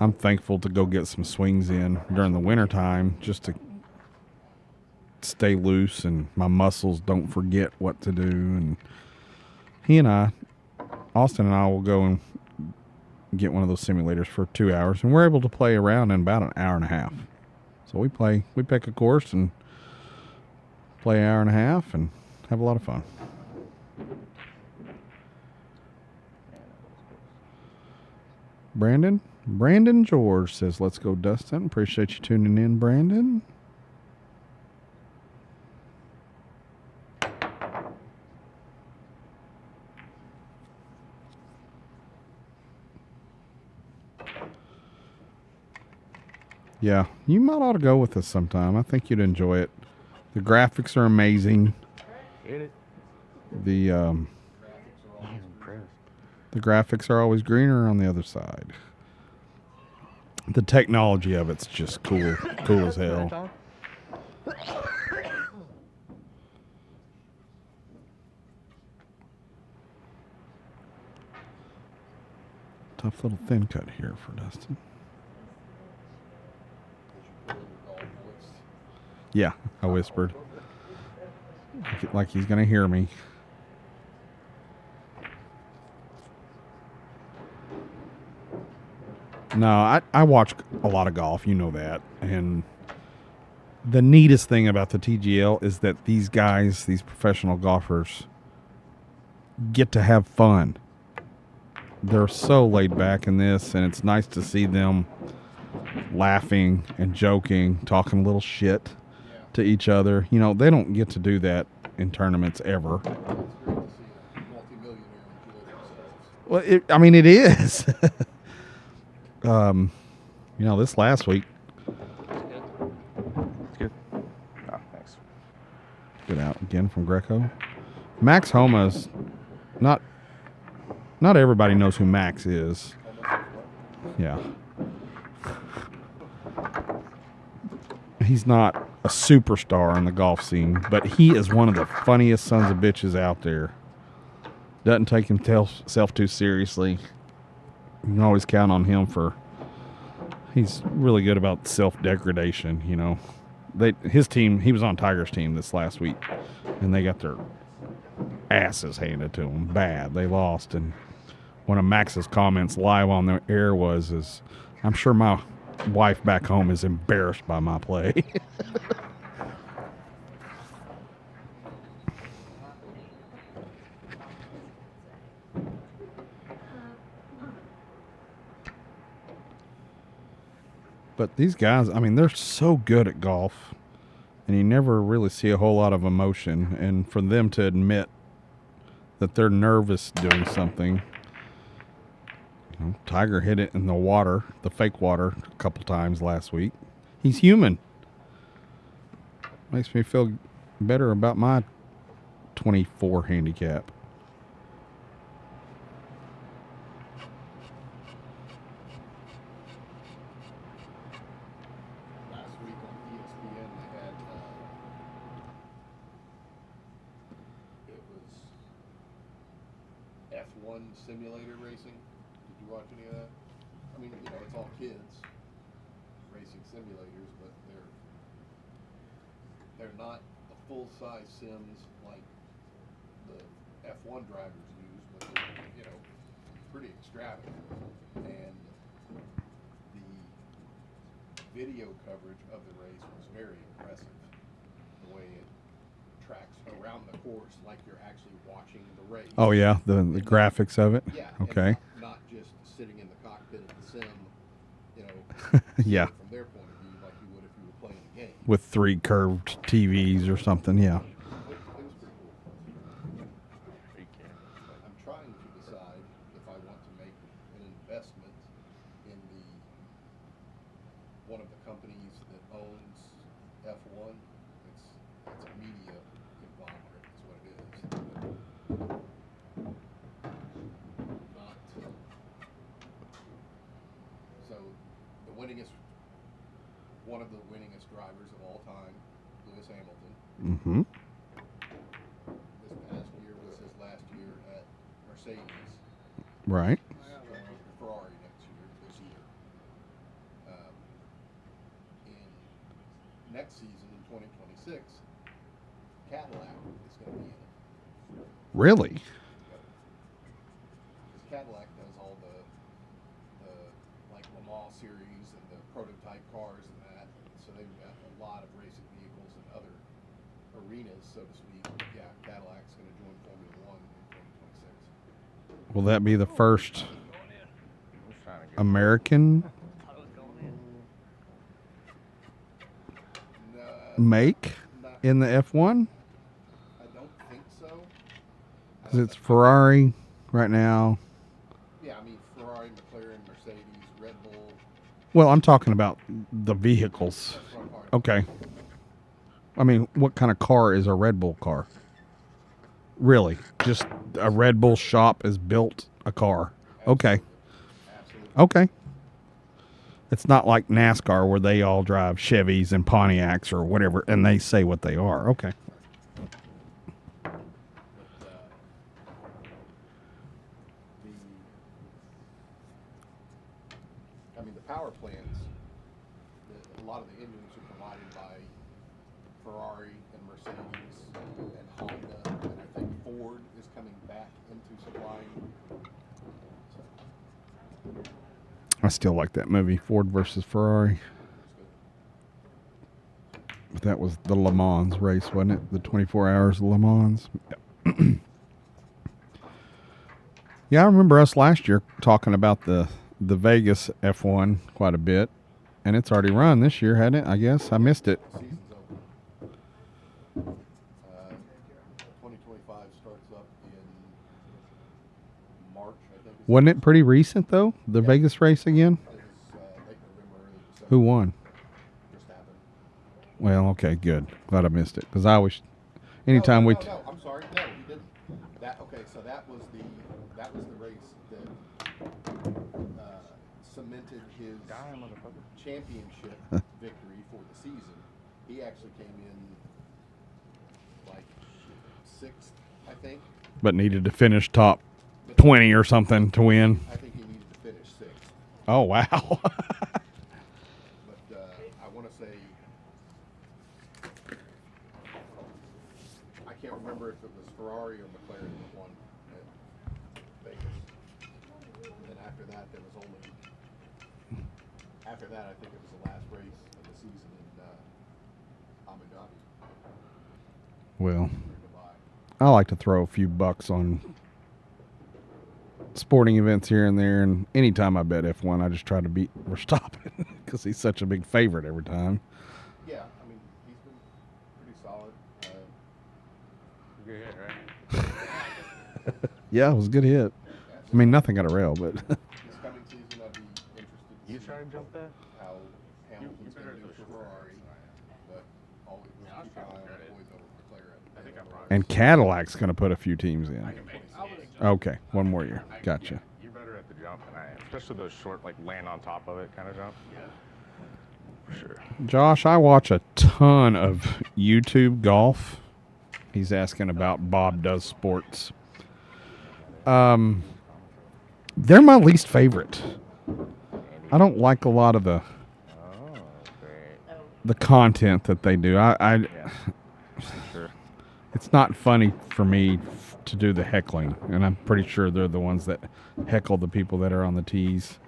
I'm thankful to go get some swings in during the winter time just to stay loose and my muscles don't forget what to do. And Austen and I will go and get one of those simulators for 2 hours, and we're able to play around in about an hour and a half. So we pick a course and play an hour and a half and have a lot of fun. Brandon George says, let's go, Dustin. Appreciate you tuning in, Brandon. Yeah, you might ought to go with us sometime. I think you'd enjoy it. The graphics are amazing. Hit it. The He's impressed. the graphics are always greener on the other side. The technology of it's just cool as hell. Tough little thin cut here for Dustin. Did you put in your golf voice? Yeah, I whispered. Like he's going to hear me. No, I watch a lot of golf. You know that. And the neatest thing about the TGL is that these guys, these professional golfers, get to have fun. They're so laid back in this, and it's nice to see them laughing and joking, talking a little shit to each other. You know, they don't get to do that in tournaments ever. It's great to see a multimillionaire enjoy themselves. Well, I mean, it is. You know, this last week. It's good. Oh, thanks. Good out again from Greco. Max Homa's not everybody knows who Max is. Yeah. He's not a superstar in the golf scene, but he is one of the funniest sons of bitches out there. Doesn't take himself too seriously. You can always count on him for. He's really good about self-degradation, you know. His team, he was on Tiger's team this last week, and they got their asses handed to them bad. They lost, and one of Max's comments live on the air is, I'm sure my wife back home is embarrassed by my play. But these guys, I mean, they're so good at golf, and you never really see a whole lot of emotion. And for them to admit that they're nervous doing something, you know, Tiger hit it in the water, the fake water, a couple times last week. He's human. Makes me feel better about my 24 handicap. Last week on ESPN, they had it was F1 simulator racing. Did you watch any of that? I mean, you know, it's all kids racing simulators, but they're not the full-size sims like the F1 drivers use, but they're, you know, pretty extravagant. And the video coverage of the race was very impressive. The way it tracks around the course like you're actually watching the race. Oh, yeah, the graphics of it? Yeah. Okay. And not just sitting in the cockpit of the sim, you know, Yeah. from their point of view like you would if you were playing a game. With 3 curved TVs or something, yeah. It was pretty cool. I'm trying to decide if I want to make an investment in one of the companies that owns F1. It's a media conglomerate, is what it is. Not so one of the winningest drivers of all time, Lewis Hamilton. Mm-hmm. This past year was his last year at Mercedes. Right. Ferrari this year. In next season in 2026, Cadillac is going to be in it. Really? Because Cadillac does all the like Le Mans series and the prototype cars and that. So they've got a lot of racing vehicles and other arenas, so to speak. Yeah, Cadillac's going to join Formula One in 2026. Will that be the first American make in the F1? I don't think so. Because it's Ferrari right now. Yeah, I mean Ferrari, McLaren, Mercedes, Red Bull. Well, I'm talking about the vehicles. Okay. I mean, what kind of car is a Red Bull car? Really? Just a Red Bull shop has built a car. Okay. Absolutely. Okay. It's not like NASCAR where they all drive Chevys and Pontiacs or whatever, and they say what they are. Okay. But, I mean, the power plants, a lot of the engines are provided by Ferrari and Mercedes and Honda, and I think Ford is coming back into supplying. I still like that movie, Ford versus Ferrari. But that was the Le Mans race, wasn't it? The 24 hours of Le Mans. Yeah, I remember us last year talking about the Vegas F1 quite a bit. And it's already run this year, hadn't it? I guess. I missed it. The season's over. 2025 starts up in March, I think. Wasn't it pretty recent, though? The Vegas race again? It was late November, early December. Who won? Just happened. Well, okay, good. Glad I missed it. Because I always, anytime no, we... no, I'm sorry. No, he didn't. Okay, so that was the race that cemented his championship victory for the season. He actually came in like 6th, I think. But needed to finish top 20 or something to win. I think he needed to finish 6th. Oh, wow. But I want to say, I can't remember if it was Ferrari or McLaren that won at Vegas. And then after that, there was only, after that, I think it was the last race of the season in Abu Dhabi. Well, or Dubai. I like to throw a few bucks on sporting events here and there, and anytime I bet F1, I just try to beat Verstappen because he's such a big favorite every time. Yeah, I mean, he's been pretty solid. Good hit, right? Yeah, it was a good hit. I mean, nothing got a rail, but This coming season, I'd be interested to You see try to jump that? how Hamilton's better going to at do those for short Ferrari, but always keep an eye on the boys over McLaren. I think I'm right. and Cadillac's going to put a few teams in. Okay, one more year. Gotcha. You're better at the jump than I am, especially those short, like land on top of it kind of jump. Yeah. For sure. Josh, I watch a ton of YouTube golf. He's asking about Bob Does Sports. They're my least favorite. I don't like a lot of Oh, great. the content that they do. Yeah. Sure. It's not funny for me to do the heckling, and I'm pretty sure they're the ones that heckle the people that are on the tees.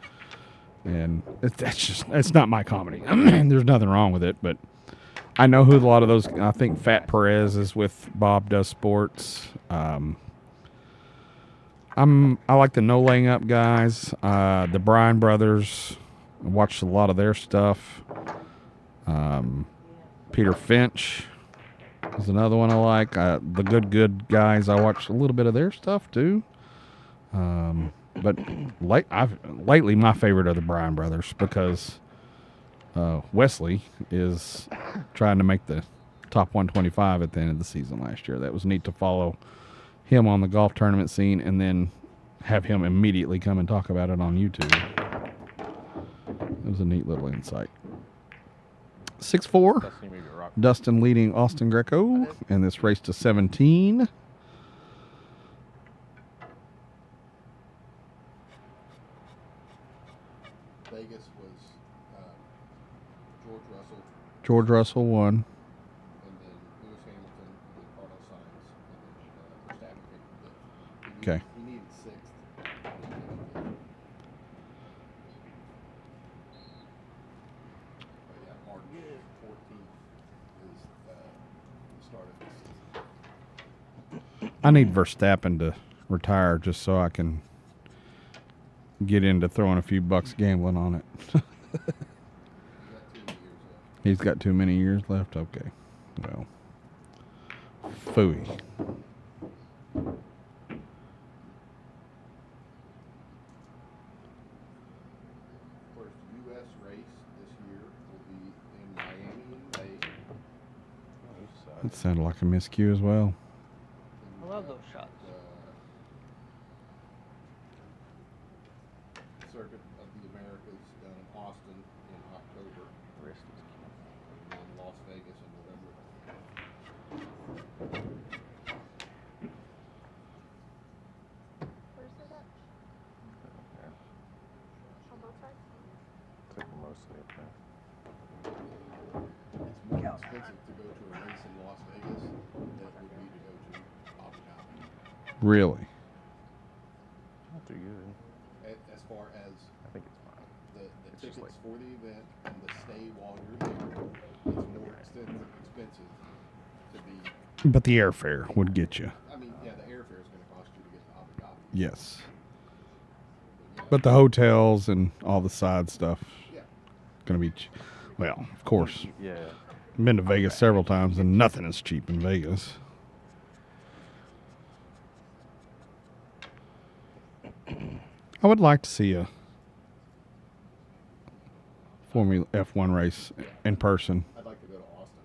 And it's not my comedy. There's nothing wrong with it, but I know who a lot of those. I think Fat Perez is with Bob Does Sports. I like the No Laying Up guys, the Bryan brothers. I watched a lot of their stuff. Peter Finch is another one I like. The Good guys, I watch a little bit of their stuff too. But lately, my favorite are the Bryan brothers because Wesley is trying to make the top 125 at the end of the season last year. That was neat to follow him on the golf tournament scene and then have him immediately come and talk about it on YouTube. It was a neat little insight. 6-4. Dustin, you maybe rock. Dustin leading Austen Greco in this race to 17. Vegas was George Russell, George Russell won. and then Lewis Hamilton, and then Carlos Sainz, and then Verstappen picked the fifth. Okay. He needed 6th. But yeah, March 14th is the start of the season. I need Verstappen to retire just so I can get into throwing a few bucks gambling on it. He's got 2 years left. He's got too many years left? Okay. Well, phooey. First U.S. race this year will be in Miami in May. That sounded like a miscue as well. I love those shots. Circuit of the Americas down in Austen in October, and then Las Vegas in November. Where's it at? On both sides? Las Vegas, that would be to go to Abu Dhabi. Really? Not too good. As far as I think it's fine. the It's just tickets like- for the event and the stay while you're there, it's more expensive to be. But the airfare would get you. I mean, yeah, the airfare is going to cost you to get to Abu Dhabi. Yes. But, But the hotels and all the side stuff yeah, going to be, well, of course. Yeah. I've been to Vegas several times, and nothing is cheap in Vegas. I would like to see a Formula F1 race in person. I'd like to go to Austin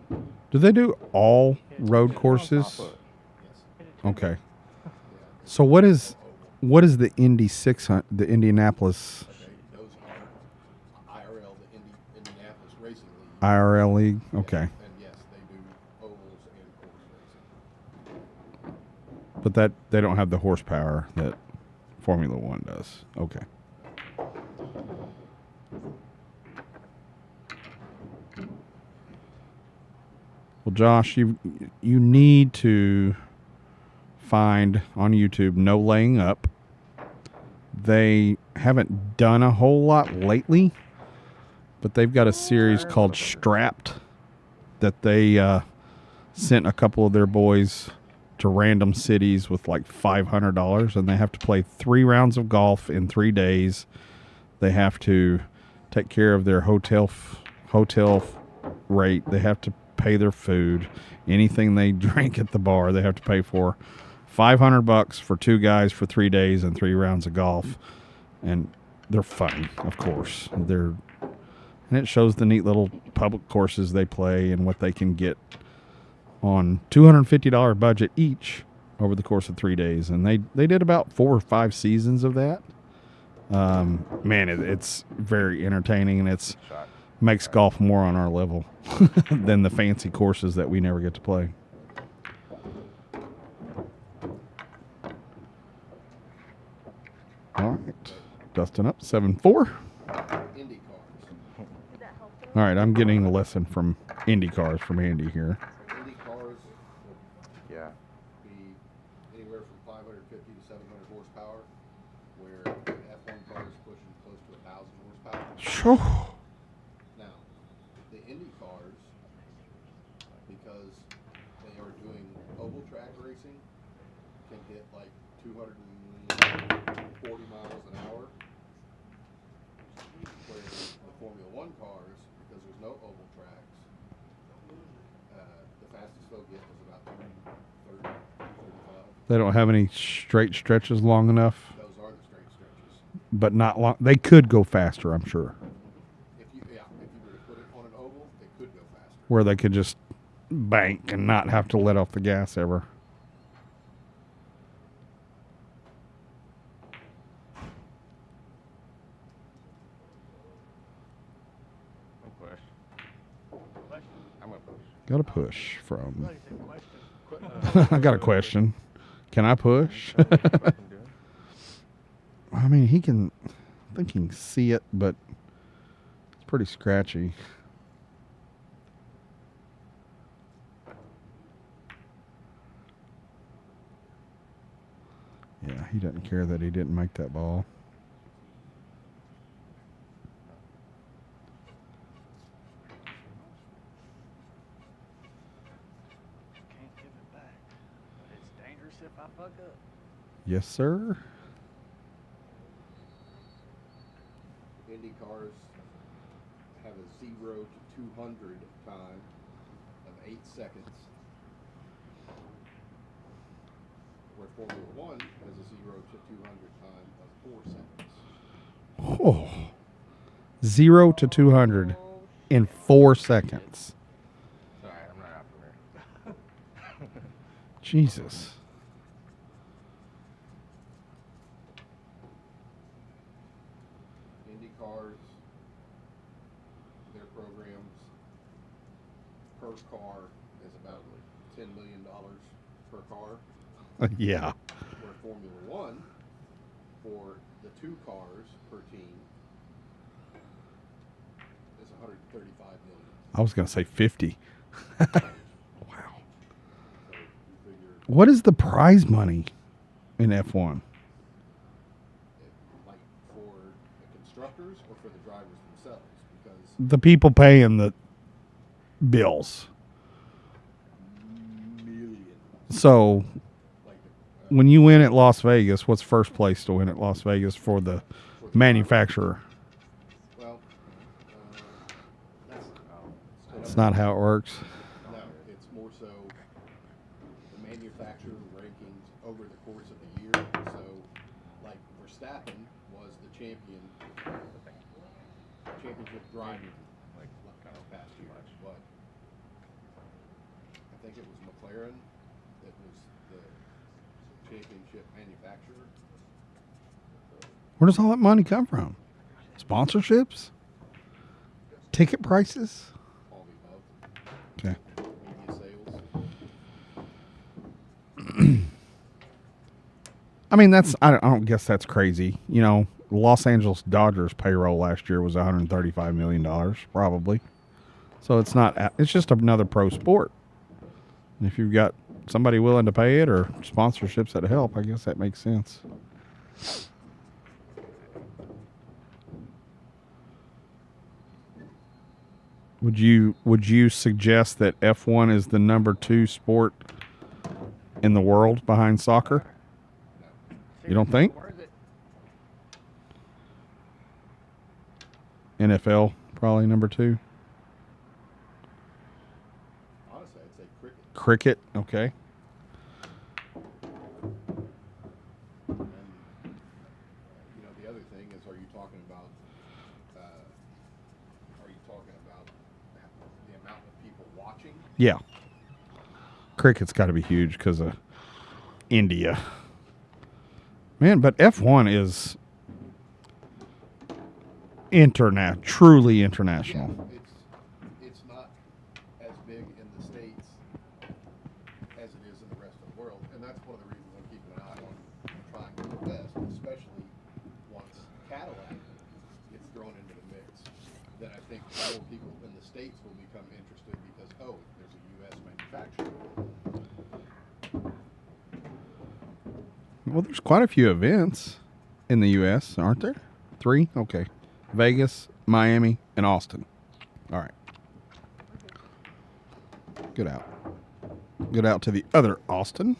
for it. Do they do all road Put it on courses? top of it. Yes. Okay. Yeah. So what is the Indy 600, the Indianapolis Okay, those are IRL, the Indianapolis Racing League. IRL League? Okay. And yes, they do ovals and course racing. But that they don't have the horsepower that Formula One does. Okay. Well, Josh, you need to find on YouTube No Laying Up. They haven't done a whole lot lately, but they've got a series called Strapped that they sent a couple of their boys to random cities with like $500, and they have to play 3 rounds of golf in 3 days. They have to take care of their hotel rate. They have to pay their food. Anything they drink at the bar, they have to pay for. $500 for 2 guys for 3 days and 3 rounds of golf, and they're fun, of course. And it shows the neat little public courses they play and what they can get on $250 budget each over the course of 3 days. And they did about 4 or 5 seasons of that. Man, it's very entertaining, and it's Shot. makes golf more on our level than the fancy courses that we never get to play. All right, Dustin up 7-4. Indy cars. All right, I'm getting a lesson from Indy cars from Andy here. Indy cars will Yeah. be anywhere from 550 to 700 horsepower, where the F1 car is pushing close to 1,000 horsepower. Phew. Now, the Indy cars, because they are doing oval track racing, can hit like 240 miles an hour. Whereas the Formula One cars, because there's no oval tracks, the fastest they'll get is about 330, 335. They don't have any straight stretches long enough, Those are the straight stretches. but not long. They could go faster, I'm sure, If you were to put it on an oval, it could go faster. where they could just bank and not have to let off the gas ever. No push. I'm gonna push. Got a push from. Somebody said question. I got a question. Can I push? What I can do. I mean, he can. I think he can see it, but it's pretty scratchy. Yeah, he doesn't care that he didn't make that ball. Can't give it back. But it's dangerous if I fuck up. Yes, sir. Indy cars have a 0 to 200 time of 8 seconds, where Formula One has a 0 to 200 time of 4 seconds. Oh. 0 to 200 in 4 seconds. All right, I'm not out from here. Jesus. Indy cars, their programs per car is about $10 million per car. Yeah. Where Formula One, for the 2 cars per team, is is 135 million. I was going to say 50. Wow. So you figure, What is the prize money in F1? like for the constructors or for the drivers themselves, because The people paying the bills. millions. So Like when you win at Las Vegas, what's first place to win at Las Vegas for the manufacturer? well, that's It's not how it works. no, it's more so the manufacturer rankings over the course of the year. So, like Verstappen was the championship driver, like past year, but I think it was McLaren that was the championship manufacturer. Where does all that money come from? Sponsorships? Ticket prices? All the above, Okay. media sales. I mean, I don't guess that's crazy. You know, Los Angeles Dodgers payroll last year was $135 million, probably. So it's just another pro sport. And if you've got somebody willing to pay it or sponsorships that help, I guess that makes sense. Would you suggest that F1 is the number 2 sport in the world behind soccer? You don't think? Worth it. NFL probably number 2. Honestly, I'd say cricket. Cricket, okay. And the other thing is, are you talking about the amount of people watching? Yeah. Cricket's got to be huge because of India. Man, but F1 is truly international. Yeah, it's not as big in the States as it is in the rest of the world, and that's one of the reasons I'm keeping an eye on trying to invest, especially once Cadillac gets thrown into the mix. Then I think more people in the States will become interested because, oh, there's a U.S. manufacturer. Well, there's quite a few events in the U.S., aren't there? 3? Okay. Vegas, Miami, and Austen. All right. Good out. Good out to the other Austen.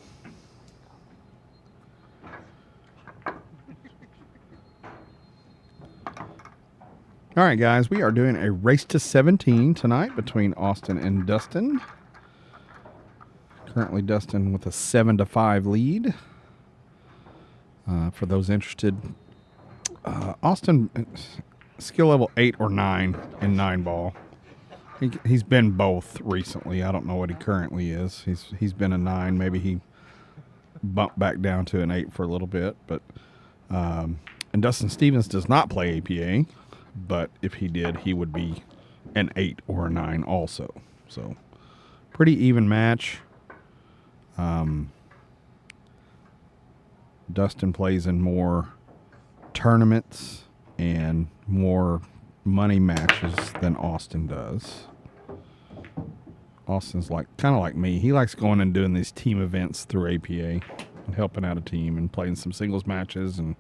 All right, guys. We are doing a race to 17 tonight between Austen and Dustin. Currently, Dustin with a 7-5 lead. For those interested, Austen, skill level 8 or 9 in 9-ball. He's been both recently. I don't know what he currently is. He's been a 9. Maybe he bumped back down to an 8 for a little bit. But and Dustin Stevens does not play APA, but if he did, he would be an 8 or a 9 also. So pretty even match. Dustin plays in more tournaments and more money matches than Austen does. Austin's kind of like me. He likes going and doing these team events through APA and helping out a team and playing some singles matches and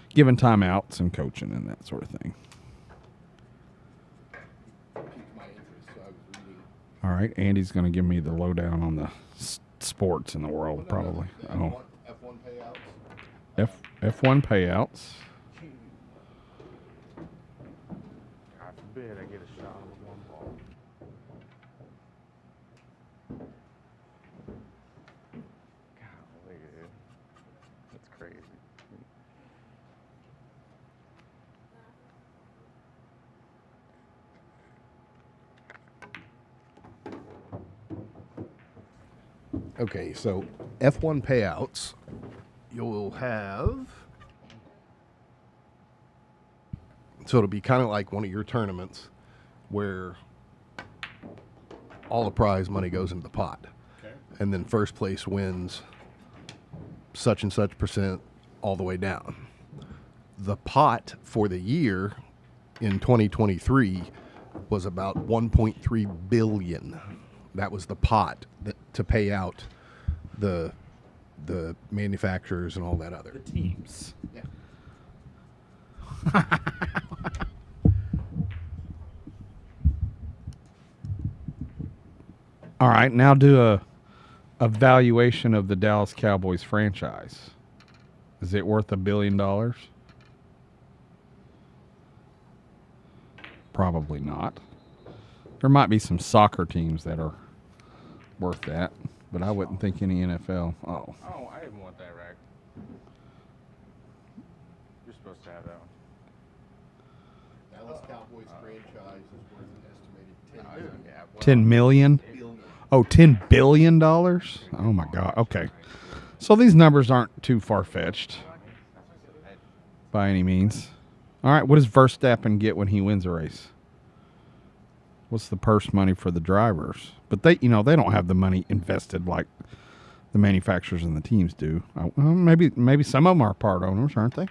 giving timeouts and coaching and that sort of thing. Piqued my interest, so I was reading. All right, Andy's going to give me the lowdown on the sports in the world, probably. The Oh, F1 payouts. F1 payouts. God forbid I get a shot with one ball. Golly, dude. That's crazy. Okay, so F1 payouts, you'll have. So it'll be kind of like one of your tournaments where all the prize money goes into the pot. Okay. And then first place wins such and such percent all the way down. The pot for the year in 2023 was about 1.3 billion. That was the pot to pay out the manufacturers and all that other. The teams. Yeah. All right, now do a valuation of the Dallas Cowboys franchise. Is it worth $1 billion? Probably not. There might be some soccer teams that are worth that, but I wouldn't think any NFL. Oh, Oh, I didn't want that rack. You're supposed to have that one. Dallas Cowboys franchise is worth an estimated Oh, $10 yeah, well, 10 million? billion. Oh, $10 billion? Oh my God. Okay. So these numbers aren't too far-fetched by any means. All right, what does Verstappen get when he wins a race? What's the purse money for the drivers? But they don't have the money invested like the manufacturers and the teams do. Well, maybe some of them are part owners, aren't they?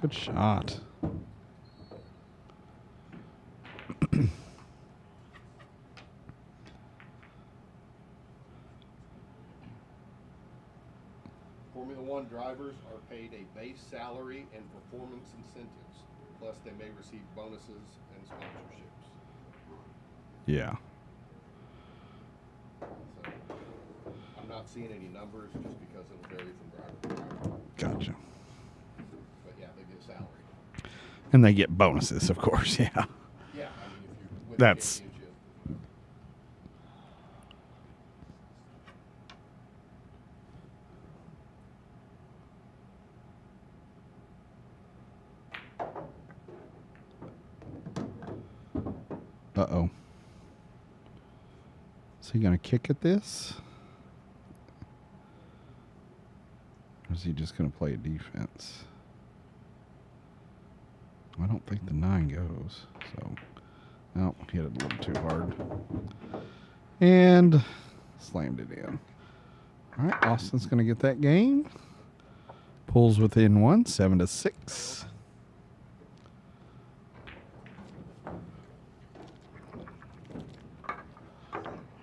Good shot. Formula One drivers are paid a base salary and performance incentives, plus they may receive bonuses and sponsorships. Yeah. So I'm not seeing any numbers just because it'll vary from driver to driver. Gotcha. But yeah, they get salary. And they get bonuses, of course. Yeah. Yeah, I mean if you win That's- the championship. Uh-oh. Is he going to kick at this? Or is he just going to play a defense? I don't think the 9 goes. So, no, hit it a little too hard. And slammed it in. All right, Austin's going to get that game. Pulls within 1, 7-6.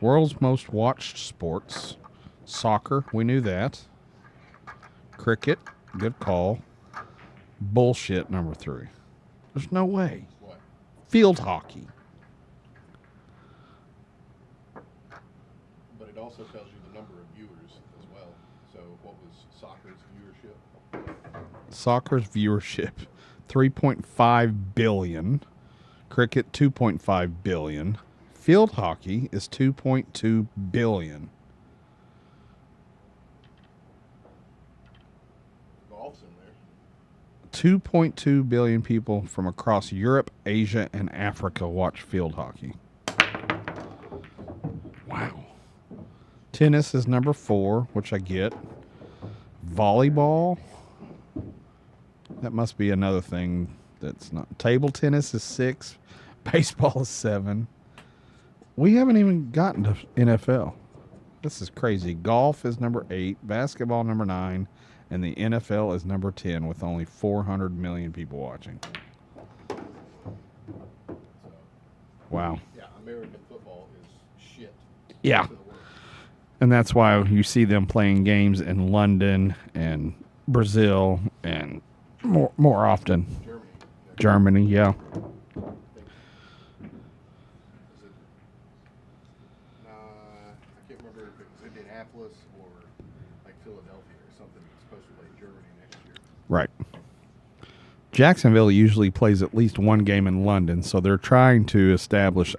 World's most watched sports. Soccer, we knew that. Cricket, good call. Bullshit, number 3. There's no way. What? Field hockey. But it also tells you the number of viewers as well. So what was soccer's viewership? Soccer's viewership, 3.5 billion. Cricket, 2.5 billion. Field hockey is 2.2 billion. Golf's in there. 2.2 billion people from across Europe, Asia, and Africa watch field hockey. Wow. Tennis is number 4, which I get. Volleyball. That must be another thing that's not. Table tennis is 6. Baseball is 7. We haven't even gotten to NFL. This is crazy. Golf is number 8. Basketball number 9. And the NFL is number 10 with only 400 million people watching. Wow. Yeah, American football is shit. Yeah. To the world. And that's why you see them playing games in London and Brazil and more often. Germany. Germany, yeah. I can't remember if it was Indianapolis or like Philadelphia or something. It's supposed to play Germany next year. Right. Jacksonville usually plays at least one game in London, so they're trying to establish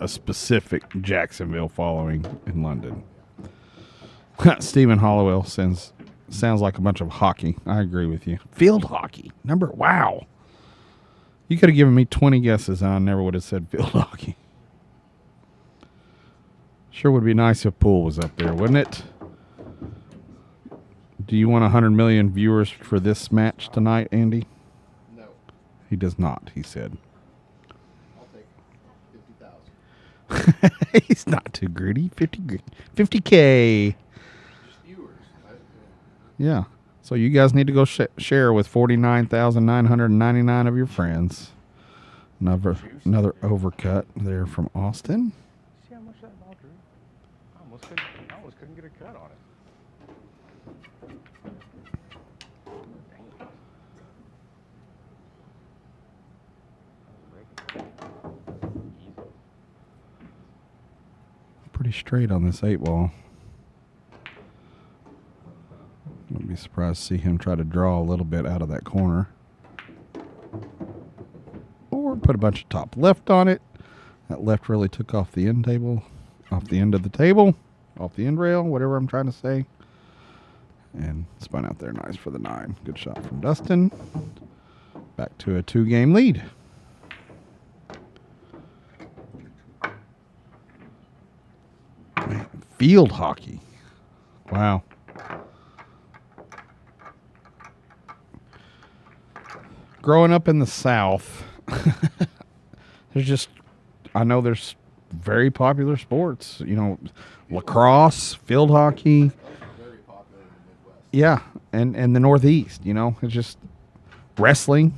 a specific Jacksonville following in London. Stephen Hollowell sounds like a bunch of hockey. I agree with you. Field hockey. Wow. You could have given me 20 guesses and I never would have said field hockey. Sure would be nice if Poole was up there, wouldn't it? Do you want 100 million viewers for this match tonight, Andy? No, He does not, he said. I'll take 50,000. He's not too greedy. 50K. Just viewers. Yeah. So you guys need to go share with 49,999 of your friends. Another overcut there from Austen. See how much that ball drew? I almost couldn't get a cut on it. Pretty straight on this 8-ball. Wouldn't be surprised to see him try to draw a little bit out of that corner. Or put a bunch of top left on it. That left really took off the end table, off the end of the table, off the end rail, whatever I'm trying to say. And spun out there nice for the 9. Good shot from Dustin. Back to a 2-game lead. Man, field hockey. Wow. Growing up in the South, I know there's very popular sports, lacrosse, field hockey. Very popular in the Midwest. Yeah, and the Northeast, it's just wrestling.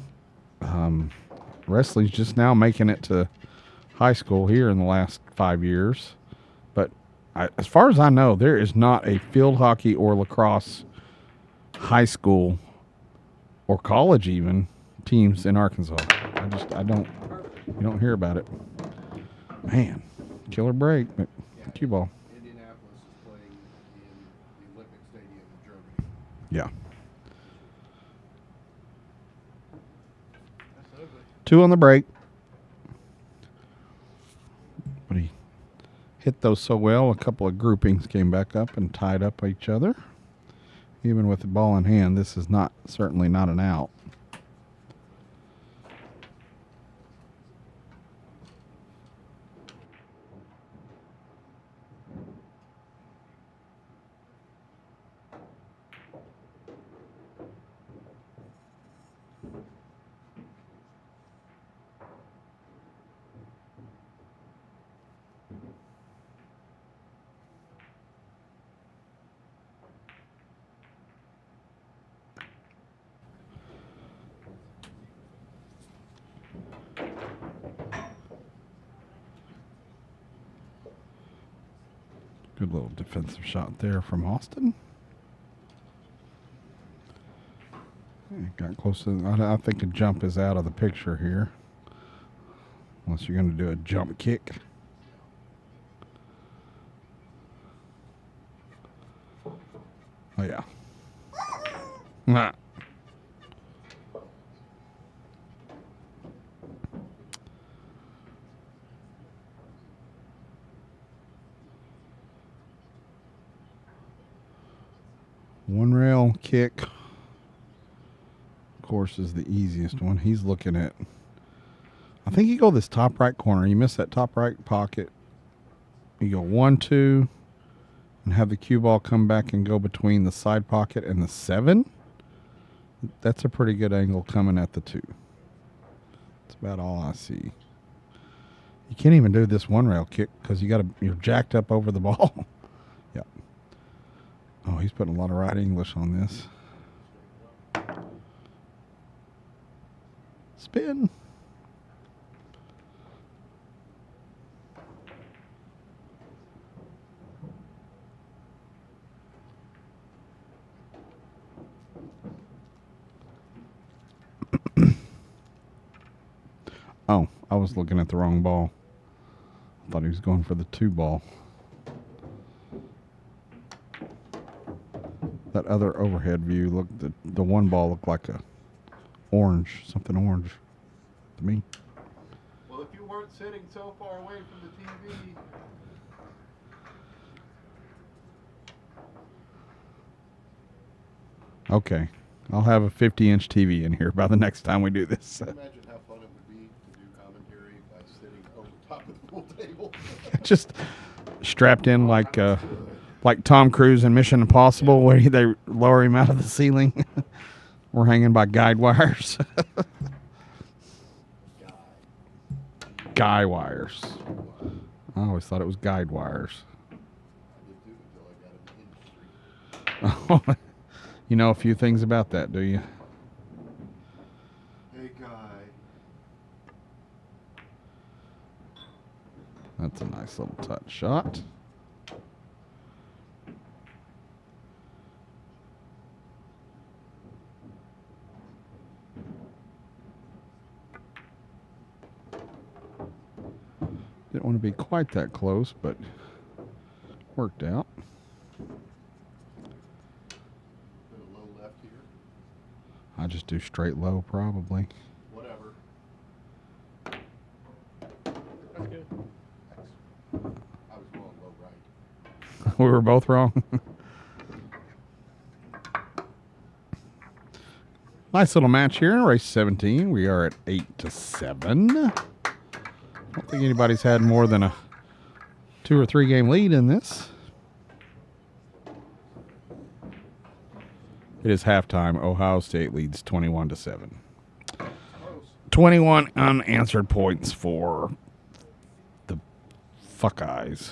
Wrestling's just now making it to high school here in the last 5 years. But as far as I know, there is not a field hockey or lacrosse high school or college even teams in Arkansas. You don't hear about it. Man, killer break, but cue ball. Indianapolis is playing in the Olympic Stadium in Germany. Yeah. That's ugly. 2 on the break. But he hit those so well, a couple of groupings came back up and tied up each other. Even with the ball in hand, this is certainly not an out. Good little defensive shot there from Austen. Got close to. I think a jump is out of the picture here, unless you're going to do a jump kick. Oh yeah. Nah. One rail kick, of course, is the easiest one. He's looking at, I think you go this top right corner. You miss that top right pocket. You go 1, 2, and have the cue ball come back and go between the side pocket and the 7. That's a pretty good angle coming at the 2. That's about all I see. You can't even do this one rail kick because you're jacked up over the ball. Yep. Oh, he's putting a lot of right English on this. Spin. Oh, I was looking at the wrong ball. I thought he was going for the 2 ball. That other overhead view looked, the 1 ball looked like a orange, something orange to me. Well, if you weren't sitting so far away from the TV. Okay, I'll have a 50-inch TV in here by the next time we do this. Imagine how fun it would be to do commentary by sitting over top of the pool table. Just strapped in like Tom Cruise in Mission Impossible, where they lower him out of the ceiling. We're hanging by guide wires. Guy wires. I always thought it was guide wires. I did too until I got in the industry. You know a few things about that, do you? Hey, Guy. That's a nice little touch shot. Didn't want to be quite that close, but worked out. Bit of low left here. I just do straight low, probably. Whatever. That's good. I was going low right. We were both wrong. Nice little match here in race 17. We are at 8-7. I don't think anybody's had more than a 2 or 3 game lead in this. It is halftime. Ohio State leads 21-7. 21 unanswered points for the Fuckeyes.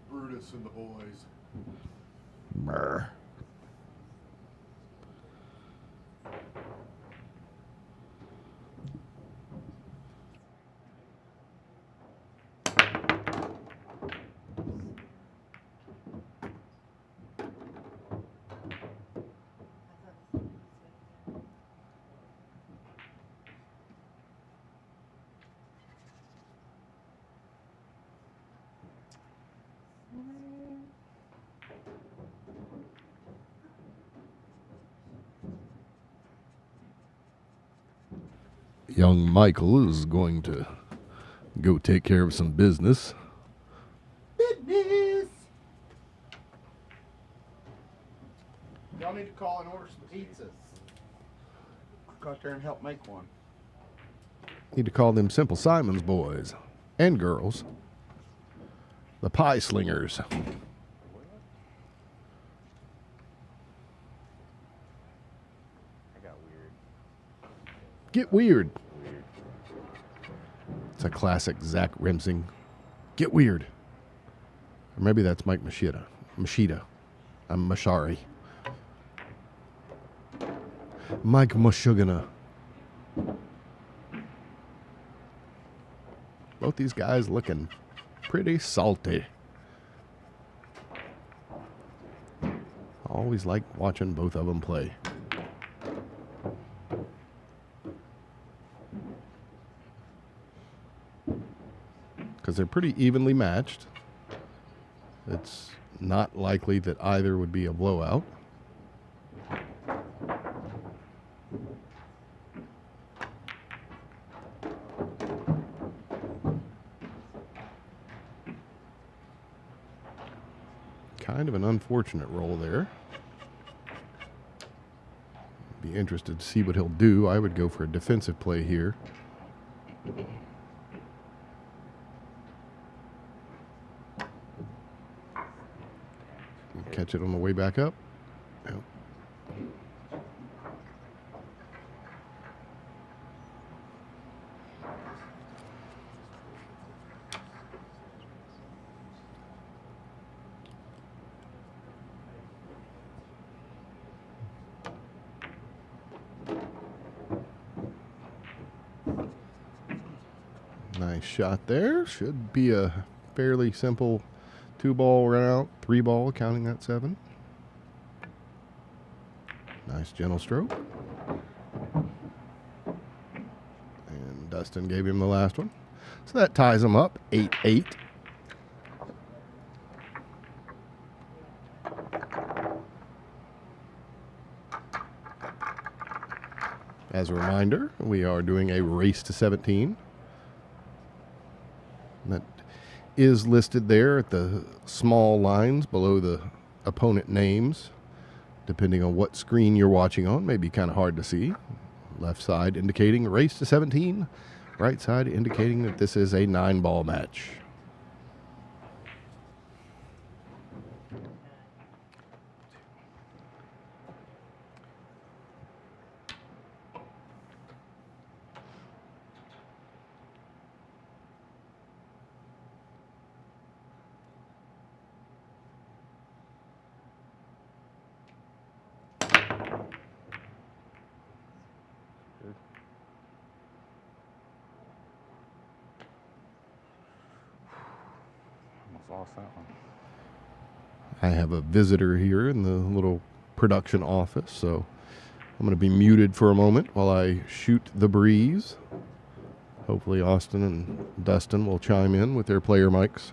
Brutus and the boys. Brr. Young Michael is going to go take care of some business. Business. Y'all need to call and order some pizzas. Go out there and help make one. Need to call them Simple Simons boys and girls. The Pie Slingers. I got weird. Get weird. It's a classic Zach Remsing. Get weird. Or maybe that's Mike Machida. I'm Mashari. Mike Mashugana. Both these guys looking pretty salty. Always like watching both of them play. Because they're pretty evenly matched. It's not likely that either would be a blowout. Kind of an unfortunate roll there. Be interested to see what he'll do. I would go for a defensive play here. Catch it on the way back up. Yep. Nice shot there. Should be a fairly simple 2-ball run out, 3-ball, counting that 7. Nice gentle stroke. And Dustin gave him the last one. So that ties him up, 8-8. As a reminder, we are doing a race to 17. That is listed there at the small lines below the opponent names, depending on what screen you're watching on. May be kind of hard to see. Left side indicating race to 17. Right side indicating that this is a 9-ball match. Just lost that one. I have a visitor here in the little production office, so I'm going to be muted for a moment while I shoot the breeze. Hopefully Austen and Dustin will chime in with their player mics.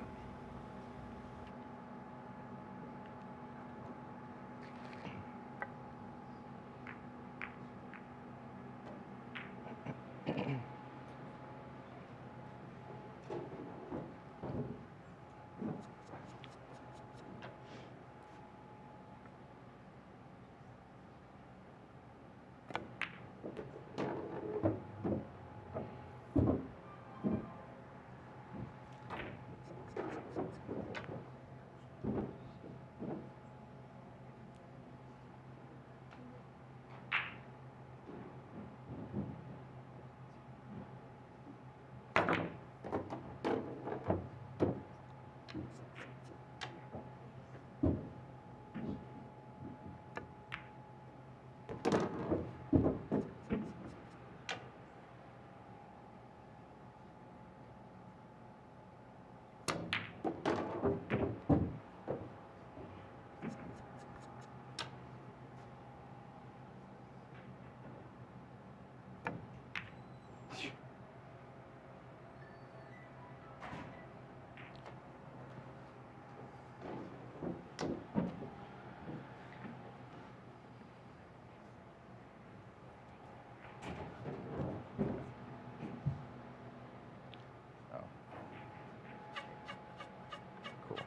Cool.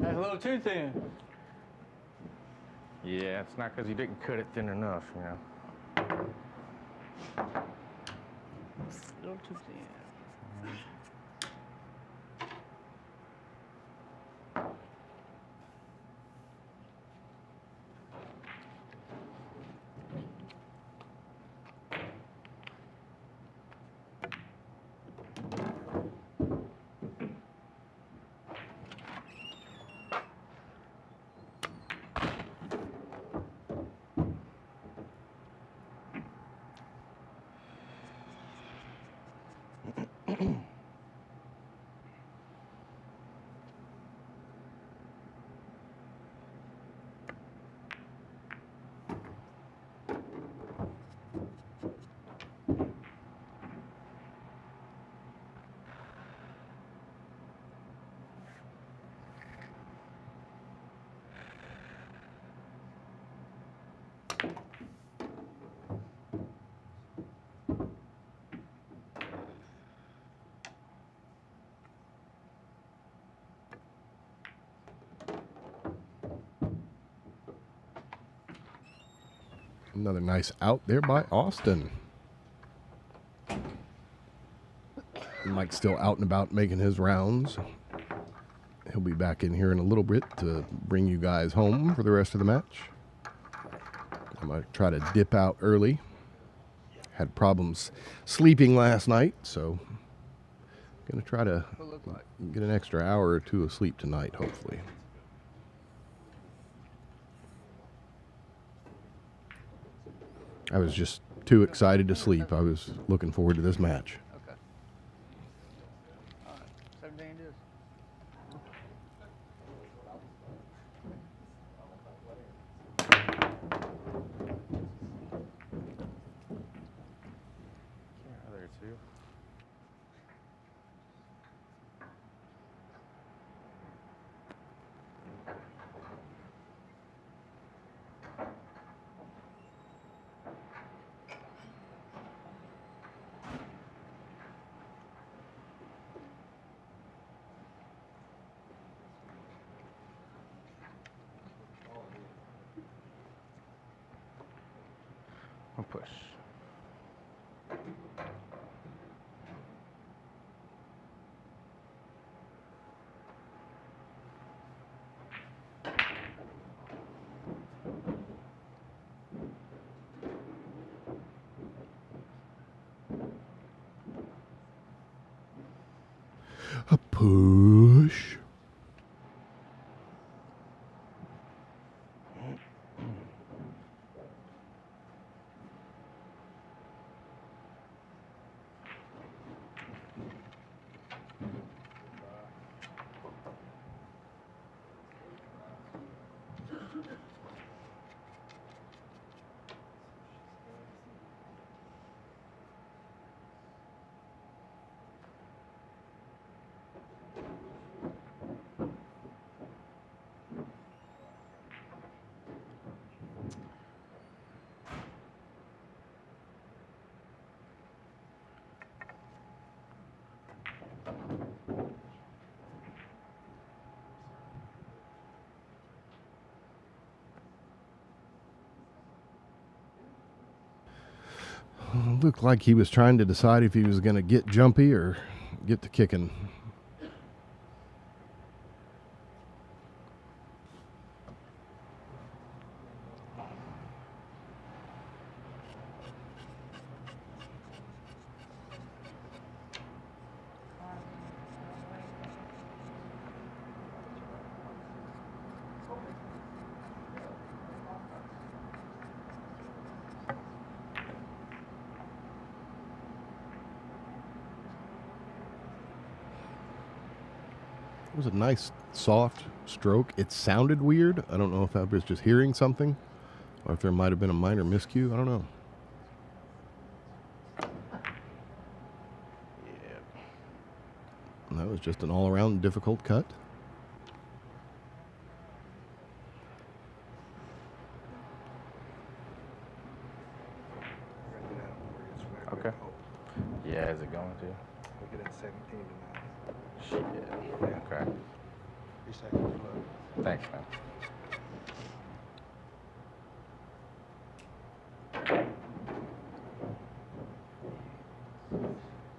That's a little too thin. Yeah, it's not because you didn't cut it thin enough, you know. A little too thin. Another nice out there by Austen. Mike's still out and about making his rounds. He'll be back in here in a little bit to bring you guys home for the rest of the match. I'm going to try to dip out early. Had problems sleeping last night, so going to try to get an extra hour or two of sleep tonight, hopefully. I was just too excited to sleep. I was looking forward to this match. Okay. All right. 17 it is. Yeah, there too. I'll push. A push. Looked like he was trying to decide if he was going to get jumpy or get to kicking. It was a nice, soft stroke. It sounded weird. I don't know if I was just hearing something or if there might have been a minor miscue. I don't know. Yeah. And that was just an all-around difficult cut. Okay. Yeah, is it going to? We get at 17 tonight. Shit. Okay. Be second float. Thanks, man.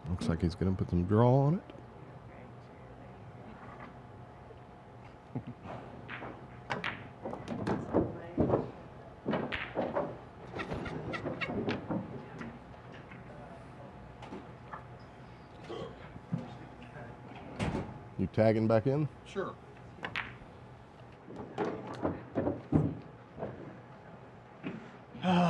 Looks like he's going to put some draw on it. You tagging back in? Sure. Thanks.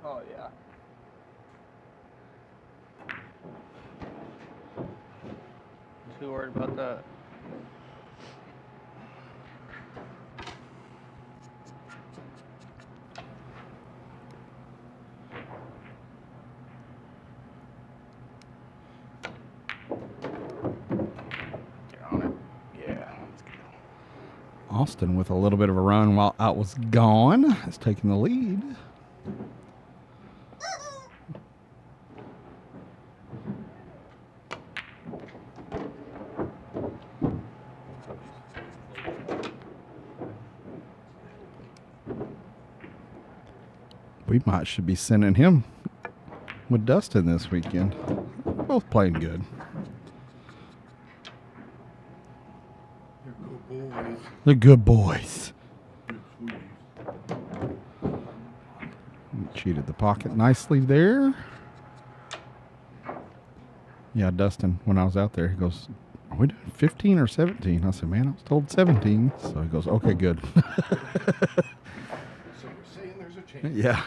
Oh, yeah. Too worried about that. Get on it. Yeah, let's go. Austen with a little bit of a run while Out was gone is taking the lead. We should be sending him with Dustin this weekend. Both playing good. They're good boys. They're good boys. Good sweeties. Cheated the pocket nicely there. Yeah, Dustin, when I was out there, he goes, "Are we doing 15 or 17?" I said, "Man, I was told 17." So he goes, "Okay, good." So we're saying there's a chance. Yeah.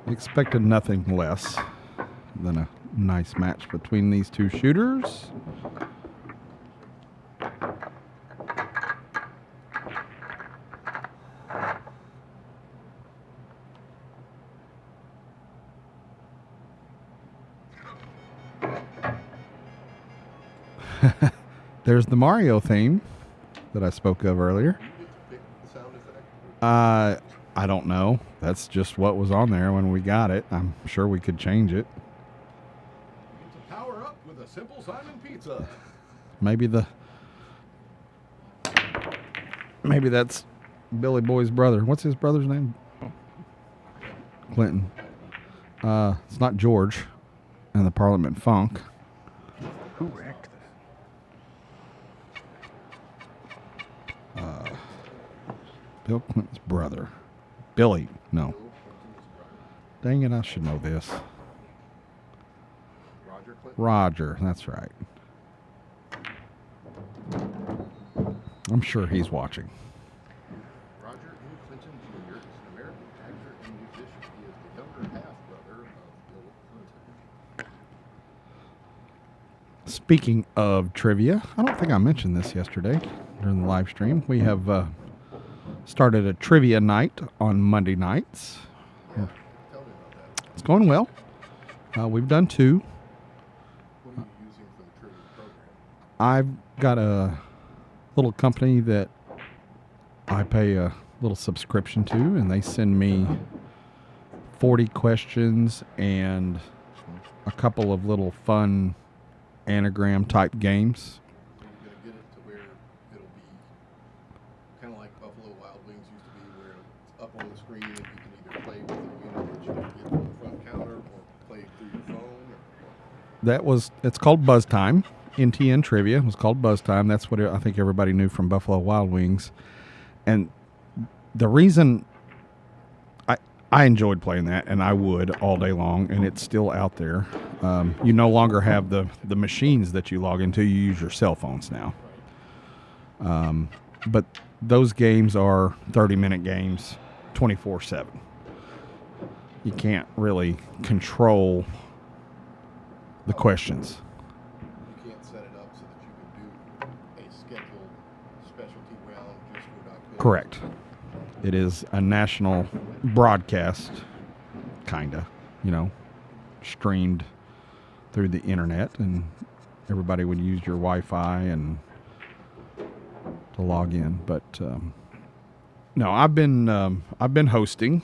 Expected nothing less than a nice match between these two shooters. There's the Mario theme that I spoke of earlier. You get to pick the sound effect. I don't know. That's just what was on there when we got it. I'm sure we could change it. You get to power up with a simple Simon pizza. Maybe that's Billy Boy's brother. What's his brother's name? Clinton. It's not George and the Parliament Funk. Who wrecked this? Bill Clinton's brother. Billy. No. Dang it, I should know this. Roger Clinton? Roger, that's right. I'm sure he's watching. Roger E. Clinton Jr. is an American actor and musician. He is the younger half-brother of Bill Clinton. Speaking of trivia, I don't think I mentioned this yesterday during the live stream. We have started a trivia night on Monday nights. Tell me about that. It's going well. We've done 2. What are you using for the trivia program? I've got a little company that I pay a little subscription to, and they send me 40 questions and a couple of little fun anagram type games. So you're going to get it to where it'll be kind of like Buffalo Wild Wings used to be, where it's up on the screen and you can either play with a unit that you can get from the front counter or play through your phone. It's called Buzz Time. NTN Trivia was called Buzz Time. That's what I think everybody knew from Buffalo Wild Wings. And the reason I enjoyed playing that, and I would all day long, and it's still out there. You no longer have the machines that you log into. You use your cell phones now. But those games are 30-minute games, 24/7. You can't really control the questions. You can't set it up so that you can do a scheduled specialty round just for Doc Bill. Correct. It is a national broadcast, kinda, streamed through the internet, and everybody would use your Wi-Fi and to log in. But no, I've been hosting.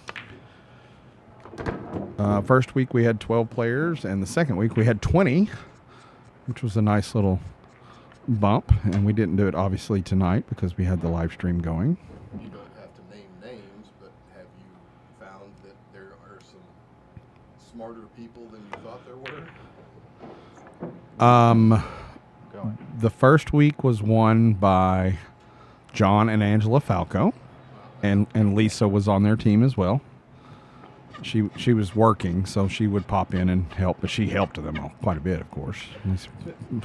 First week we had 12 players, and the second week we had 20, which was a nice little bump. And we didn't do it obviously tonight because we had the live stream going. You don't have to name names, but have you found that there are some smarter people than you thought there were? The first week was won by John and Angela Falco, and Lisa was on their team as well. She was working, so she would pop in and help, but she helped them all quite a bit, of course. She's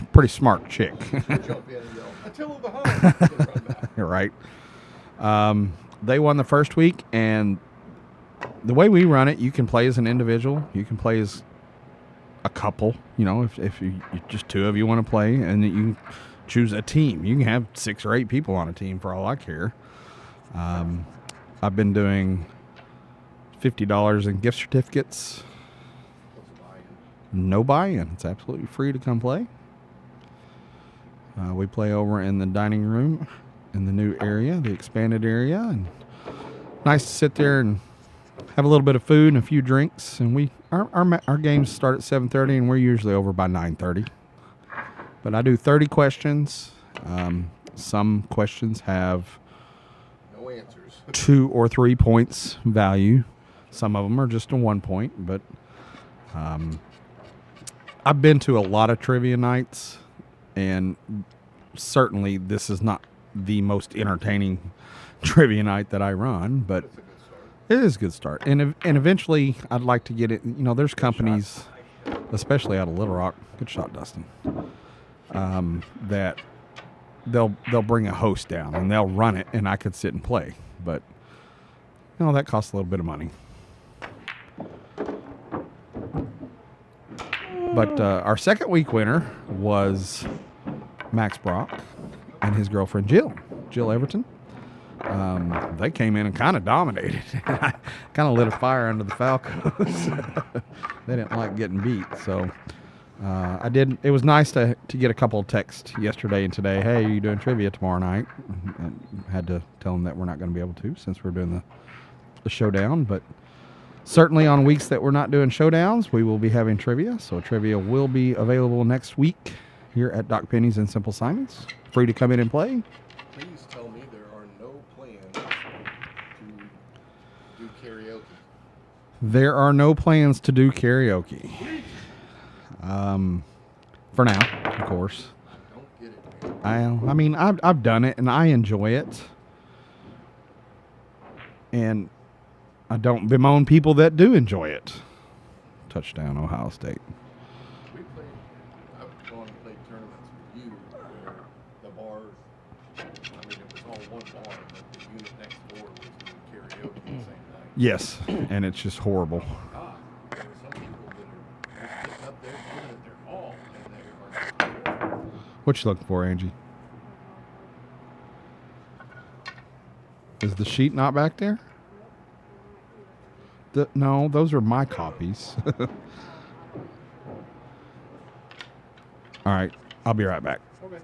a pretty smart chick. Jump in and yell, Attila the Hun! Run back. Right. They won the first week, and the way we run it, you can play as an individual. You can play as a couple, if you just 2 of you want to play, and you can choose a team. You can have 6 or 8 people on a team for all I care. I've been doing $50 in gift certificates. What's the buy-in? No buy-in. It's absolutely free to come play. We play over in the dining room in the new area, the expanded area, and nice to sit there and have a little bit of food and a few drinks. And our games start at 7:30, and we're usually over by 9:30. But I do 30 questions. Some questions have No answers. 2 or 3 points value. Some of them are just a 1 point. But I've been to a lot of trivia nights, and certainly this is not the most entertaining trivia night that I run, but That's a good start. it is a good start. And eventually I'd like to get it. There's companies, especially out of Little Rock, good shot, Dustin, that they'll bring a host down and they'll run it, and I could sit and play. But that costs a little bit of money. But our second week winner was Max Brock and his girlfriend Jill Everton. They came in and kind of dominated. Kind of lit a fire under the Falcons. They didn't like getting beat, so I did. It was nice to get a couple of texts yesterday and today. Hey, are you doing trivia tomorrow night? And had to tell them that we're not going to be able to since we're doing the showdown. But certainly on weeks that we're not doing showdowns, we will be having trivia. So trivia will be available next week here at Doc Penny's and Simple Simon's. Free to come in and play. Please tell me there are no plans do karaoke? There are no plans to do karaoke. For now, of course. Don't get it, man. I mean, I've done it and I enjoy it. And I don't bemoan people that do enjoy it. Touchdown, Ohio State. We played, I've gone and played tournaments with you where the bars, I mean, it was all one bar, but the unit next door was doing karaoke the same night. Yes, and it's just horrible. God, there are some people that are just getting up there giving it their all, and they are. What you looking for, Angie? Is the sheet not back there? No, those are my copies. All right, I'll be right back. Okay.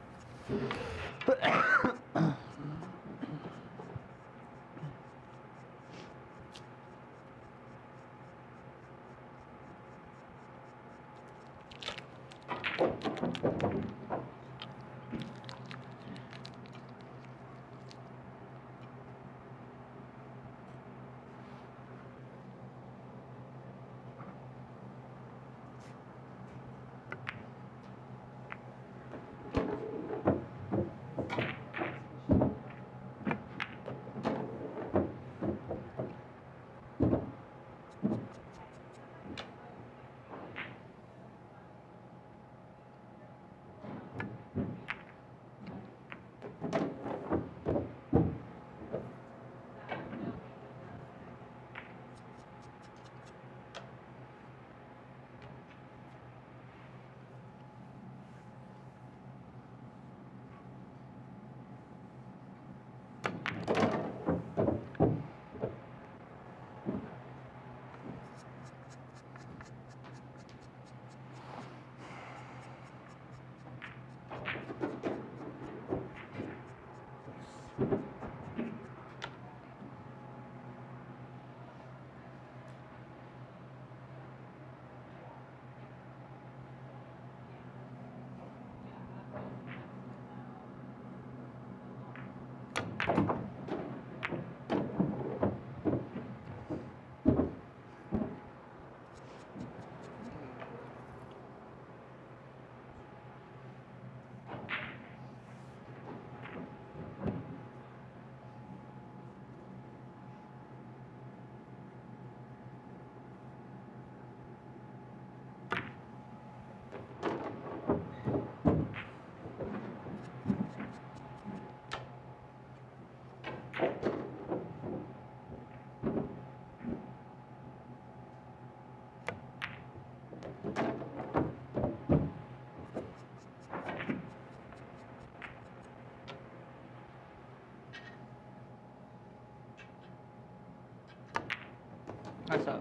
Nice up.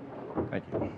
Thank you.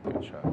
Good shot.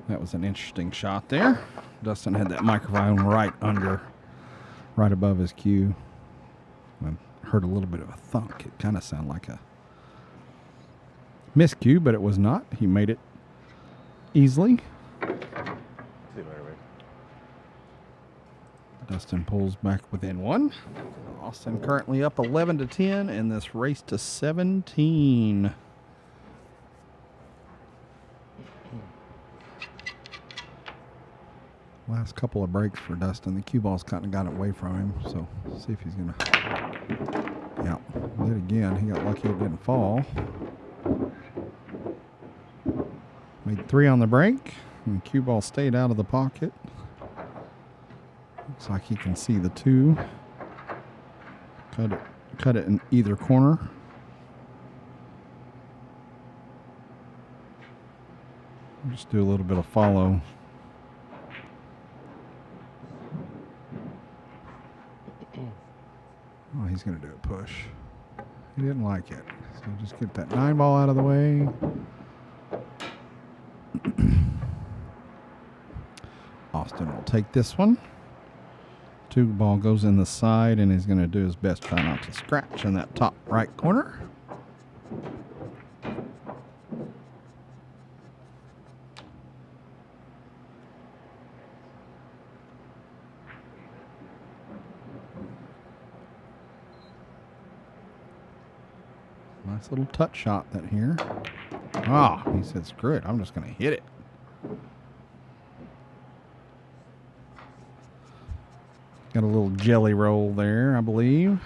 That was an interesting shot there. Dustin had that microphone right above his cue. I heard a little bit of a thunk. It kind of sounded like a miscue, but it was not. He made it easily. See you later, Rick. Dustin pulls back within one. Austen currently up 11-10 in this race to 17. Last couple of breaks for Dustin. The cue ball's kind of got away from him, so see if he's going to. Yeah, did again. He got lucky it didn't fall. Made 3 on the break, and the cue ball stayed out of the pocket. Looks like he can see the 2. Cut it in either corner. Just do a little bit of follow. Oh, he's going to do a push. He didn't like it. So just get that 9 ball out of the way. Austen will take this one. 2 ball goes in the side, and he's going to do his best try not to scratch in that top right corner. Nice little touch shot that here. Ah, he said, screw it, I'm just going to hit it. Got a little jelly roll there, I believe.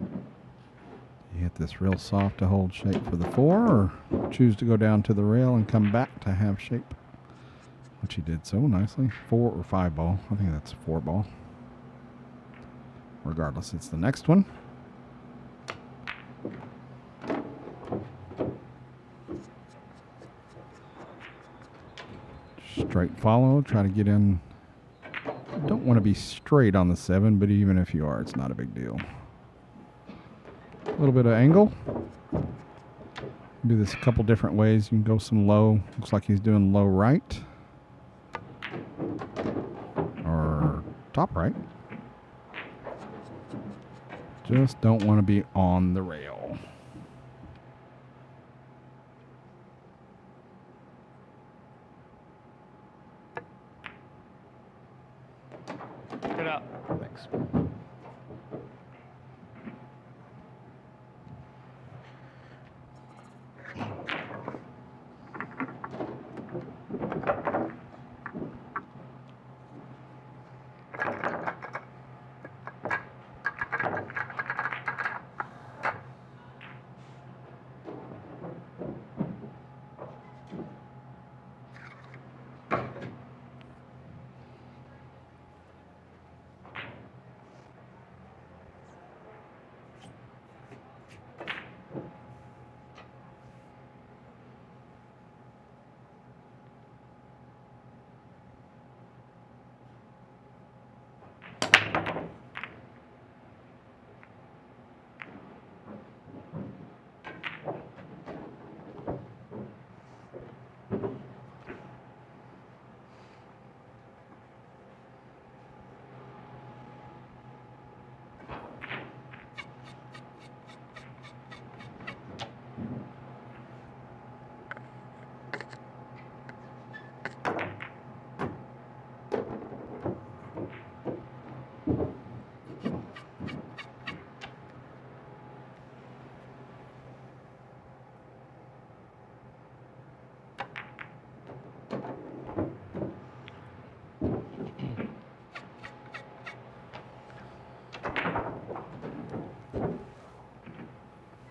You hit this real soft to hold shape for the 4, or choose to go down to the rail and come back to have shape which he did so nicely. 4 or 5 ball. I think that's 4 ball. Regardless, it's the next one. Straight follow. Try to get in. Don't want to be straight on the 7, but even if you are, it's not a big deal. A little bit of angle. Do this a couple different ways. You can go some low. Looks like he's doing low right. Or top right. Just don't want to be on the rail. Good up. Thanks.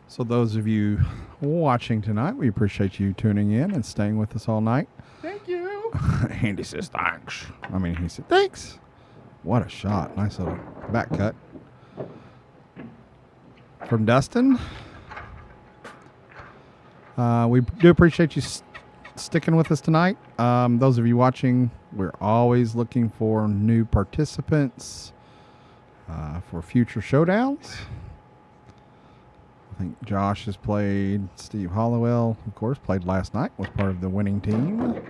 So those of you watching tonight, we appreciate you tuning in and staying with us all night. Thank you. Andy says thanks. I mean, he said thanks. What a shot. Nice little back cut. From Dustin. We do appreciate you sticking with us tonight. Those of you watching, we're always looking for new participants for future showdowns. I think Josh has played. Steve Hollowell, of course, played last night, was part of the winning team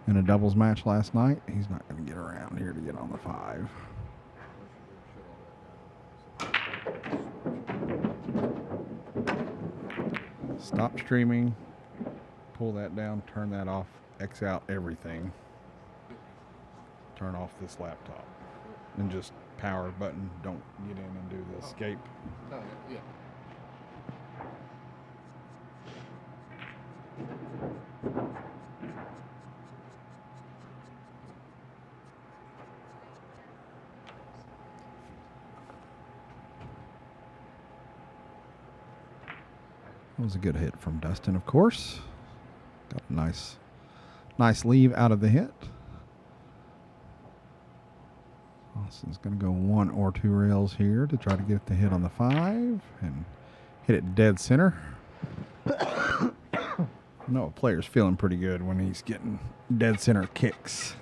in a doubles match last night. He's not going to get around here to get on the 5. Stop streaming. Pull that down. Turn that off. X out everything. Turn off this laptop. And just power button. Don't get in and do the escape. Oh, yeah. That was a good hit from Dustin, of course. Got a nice leave out of the hit. Austin's going to go 1 or 2 rails here to try to get the hit on the 5 and hit it dead center. I know a player's feeling pretty good when he's getting dead center kicks.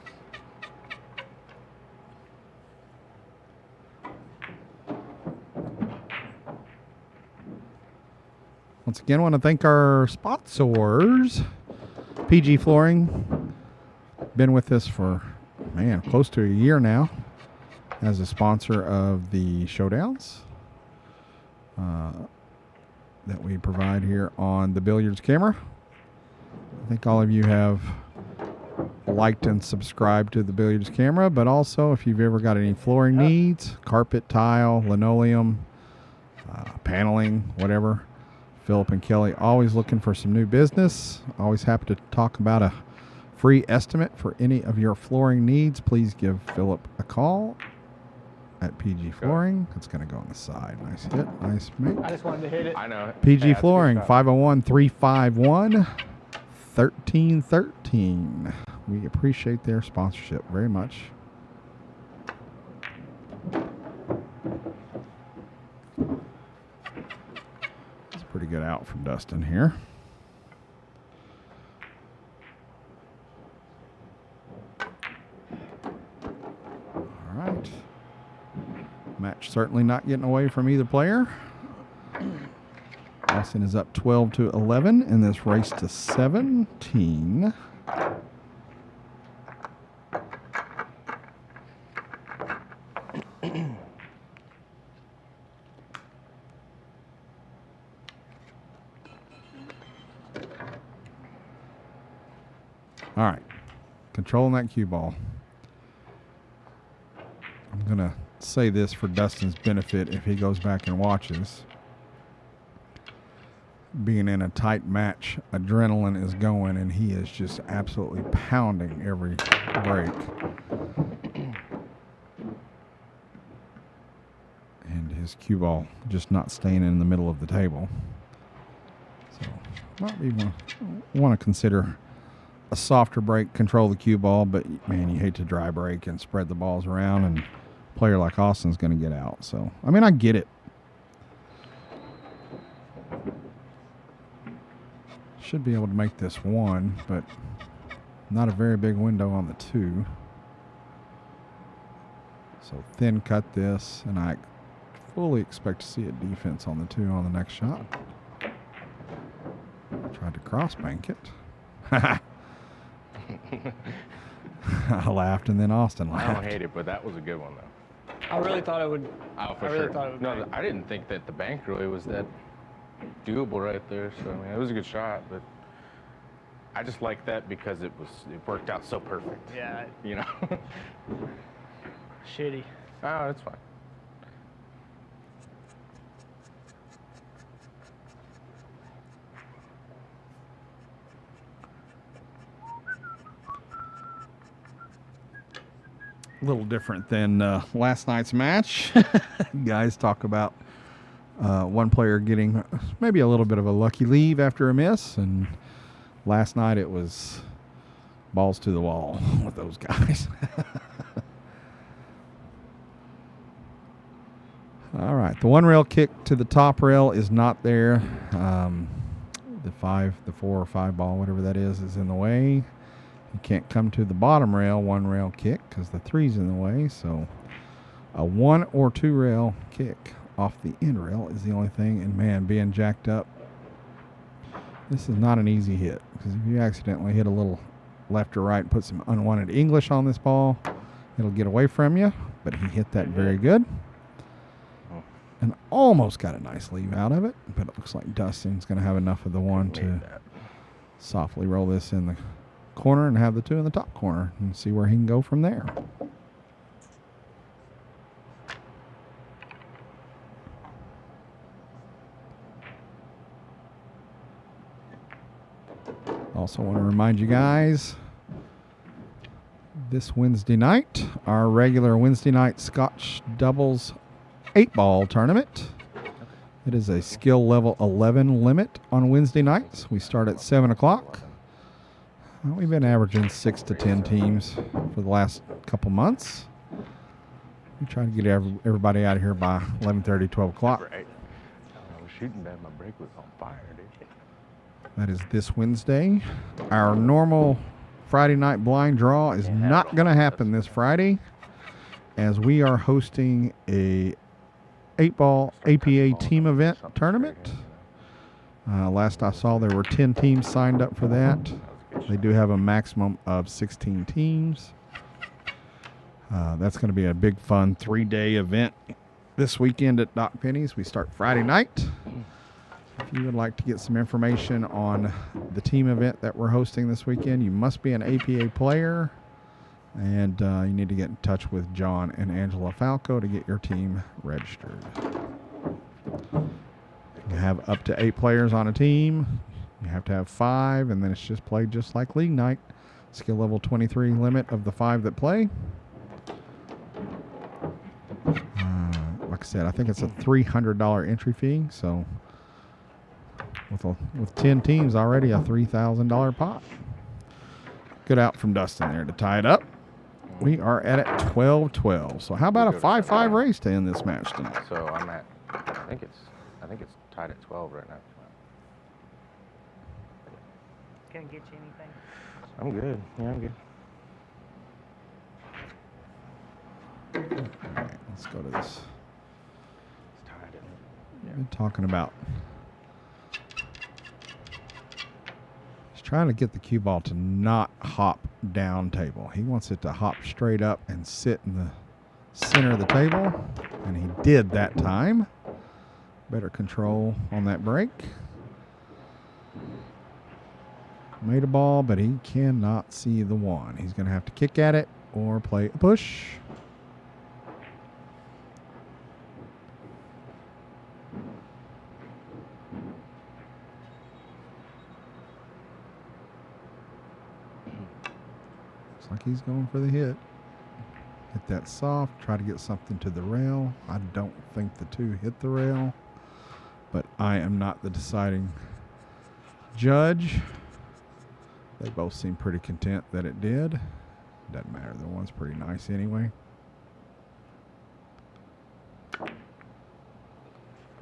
Once again, I want to thank our sponsors. PG Flooring. Been with us for, man, close to a year now as a sponsor of the Showdowns that we provide here on the Billiards camera. I think all of you have liked and subscribed to the Billiards camera, but also if you've ever got any flooring needs, carpet, tile, linoleum, paneling, whatever, Philip and Kelly always looking for some new business. Always happy to talk about a free estimate for any of your flooring needs. Please give Philip a call at PG Flooring. It's going to go on the side. Nice hit. Nice make. I just wanted to hit it. I know. PG Yeah, Flooring, 501-351-1313. We appreciate their sponsorship very much. It's a pretty good out from Dustin here. All right. Match certainly not getting away from either player. Austen is up 12-11 in this race to 17. All right, controlling that cue ball. I'm going to say this for Dustin's benefit if he goes back and watches. Being in a tight match, adrenaline is going, and he is just absolutely pounding every break. And his cue ball just not staying in the middle of the table. So might be want to consider a softer break, control the cue ball, but man, you hate to dry break and spread the balls around, and a player like Austin's going to get out. So, I mean, I get it. Should be able to make this one, but not a very big window on the two. So thin cut this, and I fully expect to see a defense on the two on the next shot. Tried to cross bank it. I laughed, and then Austen laughed. I don't hate it, but that was a good one, though. I really thought it would. Oh, for I really sure. thought it would No, bank. I didn't think that the bank really was that doable right there. So, I mean, it was a good shot, but I just like that because it worked out so perfect. Yeah, You know? shitty. Oh, that's fine. A little different than last night's match. Guys talk about one player getting maybe a little bit of a lucky leave after a miss, and last night it was balls to the wall with those guys. All right, the one rail kick to the top rail is not there. The 4 or 5 ball, whatever that is in the way. You can't come to the bottom rail, one rail kick, because the 3's in the way. So a 1 or 2 rail kick off the end rail is the only thing. And man, being jacked up, this is not an easy hit, because if you accidentally hit a little left or right and put some unwanted English on this ball, it'll get away from you. But he hit that very good and almost got a nice leave out of it. But it looks like Dustin's going to have enough of the one to softly roll this in the corner and have the 2 in the top corner and see where he can go from there. Also want to remind you guys, this Wednesday night, our regular Wednesday night Scotch doubles 8-ball tournament. It is a skill level 11 limit on Wednesday nights. We start at 7 o'clock. We've been averaging 6 to 10 teams for the last couple months. We try to get everybody out of here by 11:30, 12 o'clock. Right. I was shooting that. My brake was on fire, dude. That is this Wednesday. Our normal Friday night blind draw is not going to happen this Friday, as we are hosting a 8-ball APA team event tournament. Last I saw, there were 10 teams signed up for that. They do have a maximum of 16 teams. That's going to be a big, fun 3-day event this weekend at Doc Penny's. We start Friday night. If you would like to get some information on the team event that we're hosting this weekend, you must be an APA player, and you need to get in touch with John and Angela Falco to get your team registered. You have up to 8 players on a team. You have to have 5, and then it's just played just like league night. Skill level 23 limit of the 5 that play. Like I said, I think it's a $300 entry fee. So with 10 teams already, a $3,000 pot. Good out from Dustin there to tie it up. We are at it 12-12. So how about a 5-5 race to end this match tonight? So I'm at, I think it's tied at 12 right now. Can I get you anything? I'm good. Yeah, I'm good. All right, let's go to this. It's tied at, We've been talking about. He's trying to get the cue ball to not hop down table. He wants it to hop straight up and sit in the center of the table, and he did that time. Better control on that break. Made a ball, but he cannot see the one. He's going to have to kick at it or play a push. Looks like he's going for the hit. Hit that soft, try to get something to the rail. I don't think the two hit the rail, but I am not the deciding judge. They both seem pretty content that it did. Doesn't matter. The one's pretty nice anyway.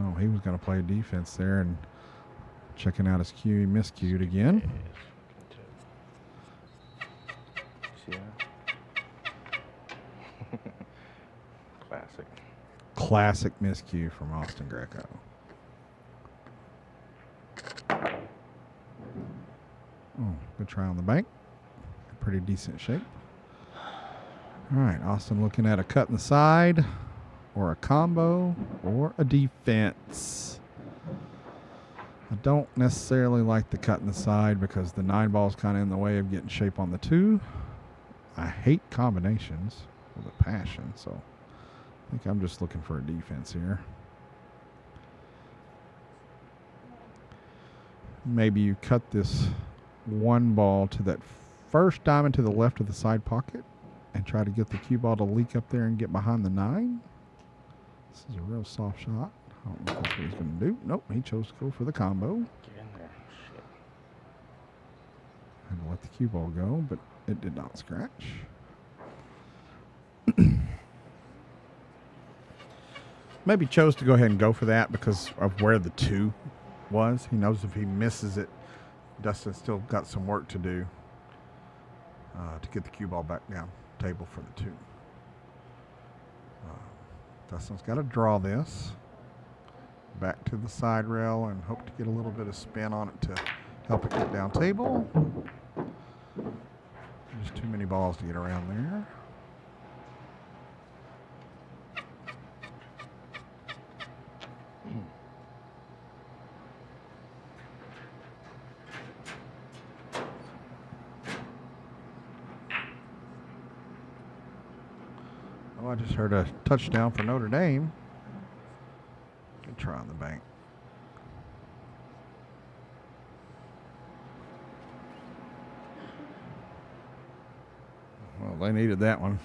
Oh, he was going to play defense there and checking out his cue. He miscued again. see that? Classic. Classic miscue from Austen Greco. Oh, good try on the bank. Pretty decent shape. All right, Austen looking at a cut in the side, or a combo, or a defense. I don't necessarily like the cut in the side because the 9 ball is kind of in the way of getting shape on the 2. I hate combinations with a passion, so I think I'm just looking for a defense here. Maybe you cut this 1 ball to that first diamond to the left of the side pocket and try to get the cue ball to leak up there and get behind the 9. This is a real soft shot. I don't know if that's what he's going to do. Nope, he chose to go for the combo. Get in there. Shit. And let the cue ball go, but it did not scratch. Maybe chose to go ahead and go for that because of where the 2 was. He knows if he misses it, Dustin's still got some work to do to get the cue ball back down table for the 2. Dustin's got to draw this back to the side rail and hope to get a little bit of spin on it to help it get down table. Just too many balls to get around there. Oh, I just heard a touchdown for Notre Dame. Good try on the bank. Well, they needed that one.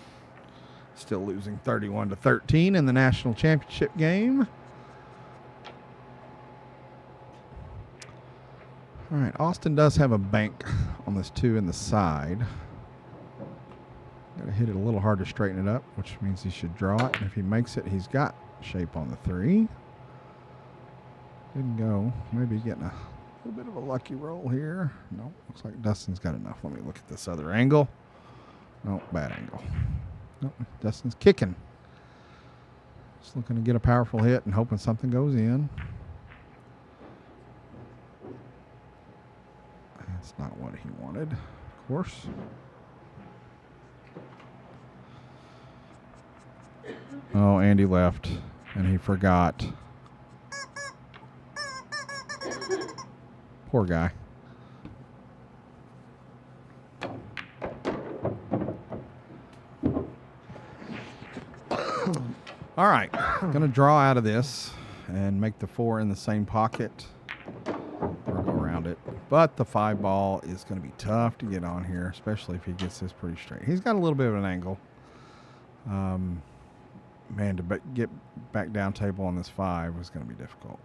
Still losing 31-13 in the national championship game. All right, Austen does have a bank on this 2 in the side. Got to hit it a little hard to straighten it up, which means he should draw it. And if he makes it, he's got shape on the 3. Didn't go. Maybe getting a little bit of a lucky roll here. No, looks like Dustin's got enough. Let me look at this other angle. No, bad angle. Nope, Dustin's kicking. Just looking to get a powerful hit and hoping something goes in. That's not what he wanted, of course. Oh, Andy left, and he forgot. Poor guy. All right, going to draw out of this and make the 4 in the same pocket. Or go around it. But the 5 ball is going to be tough to get on here, especially if he gets this pretty straight. He's got a little bit of an angle. Man, to get back down table on this 5 was going to be difficult.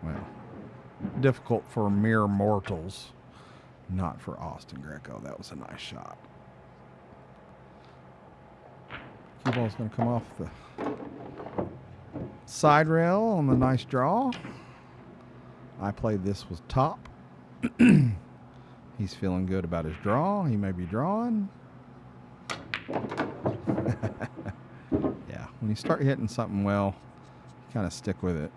Well, difficult for mere mortals, not for Austen Greco. That was a nice shot. Cue ball's going to come off the side rail on the nice draw. I played this was top. He's feeling good about his draw. He may be drawing. Yeah, when you start hitting something well, kind of stick with it.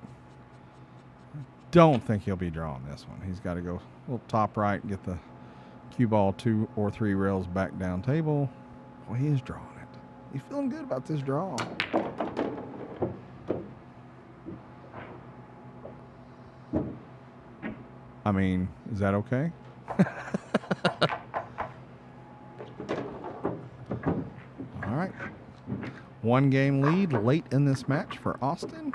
Don't think he'll be drawing this one. He's got to go a little top right and get the cue ball 2 or 3 rails back down table. Well, he is drawing it. He's feeling good about this draw. I mean, is that okay? All right. 1 game lead late in this match for Austen.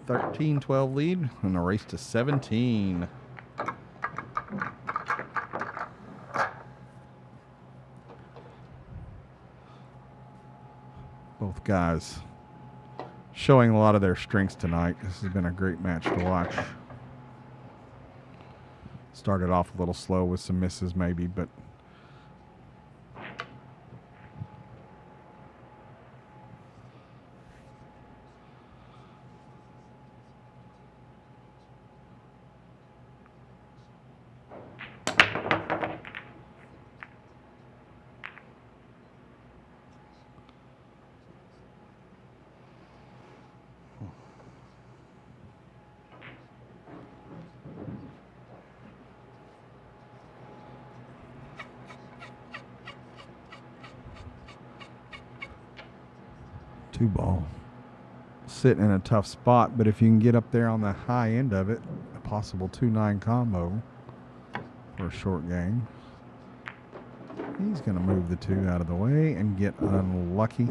13-12 lead and a race to 17. Both guys showing a lot of their strengths tonight. This has been a great match to watch. Started off a little slow with some misses maybe, but two ball. Sitting in a tough spot, but if you can get up there on the high end of it, a possible 2-9 combo for a short game. He's going to move the 2 out of the way and get unlucky.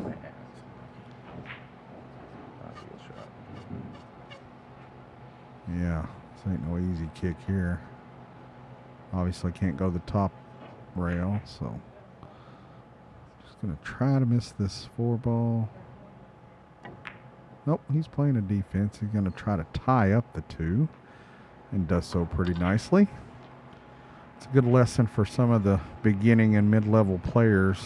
Yeah, this ain't no easy kick here. Obviously can't go the top rail, so just going to try to miss this 4 ball. Nope, he's playing a defense. He's going to try to tie up the 2 and does so pretty nicely. It's a good lesson for some of the beginning and mid-level players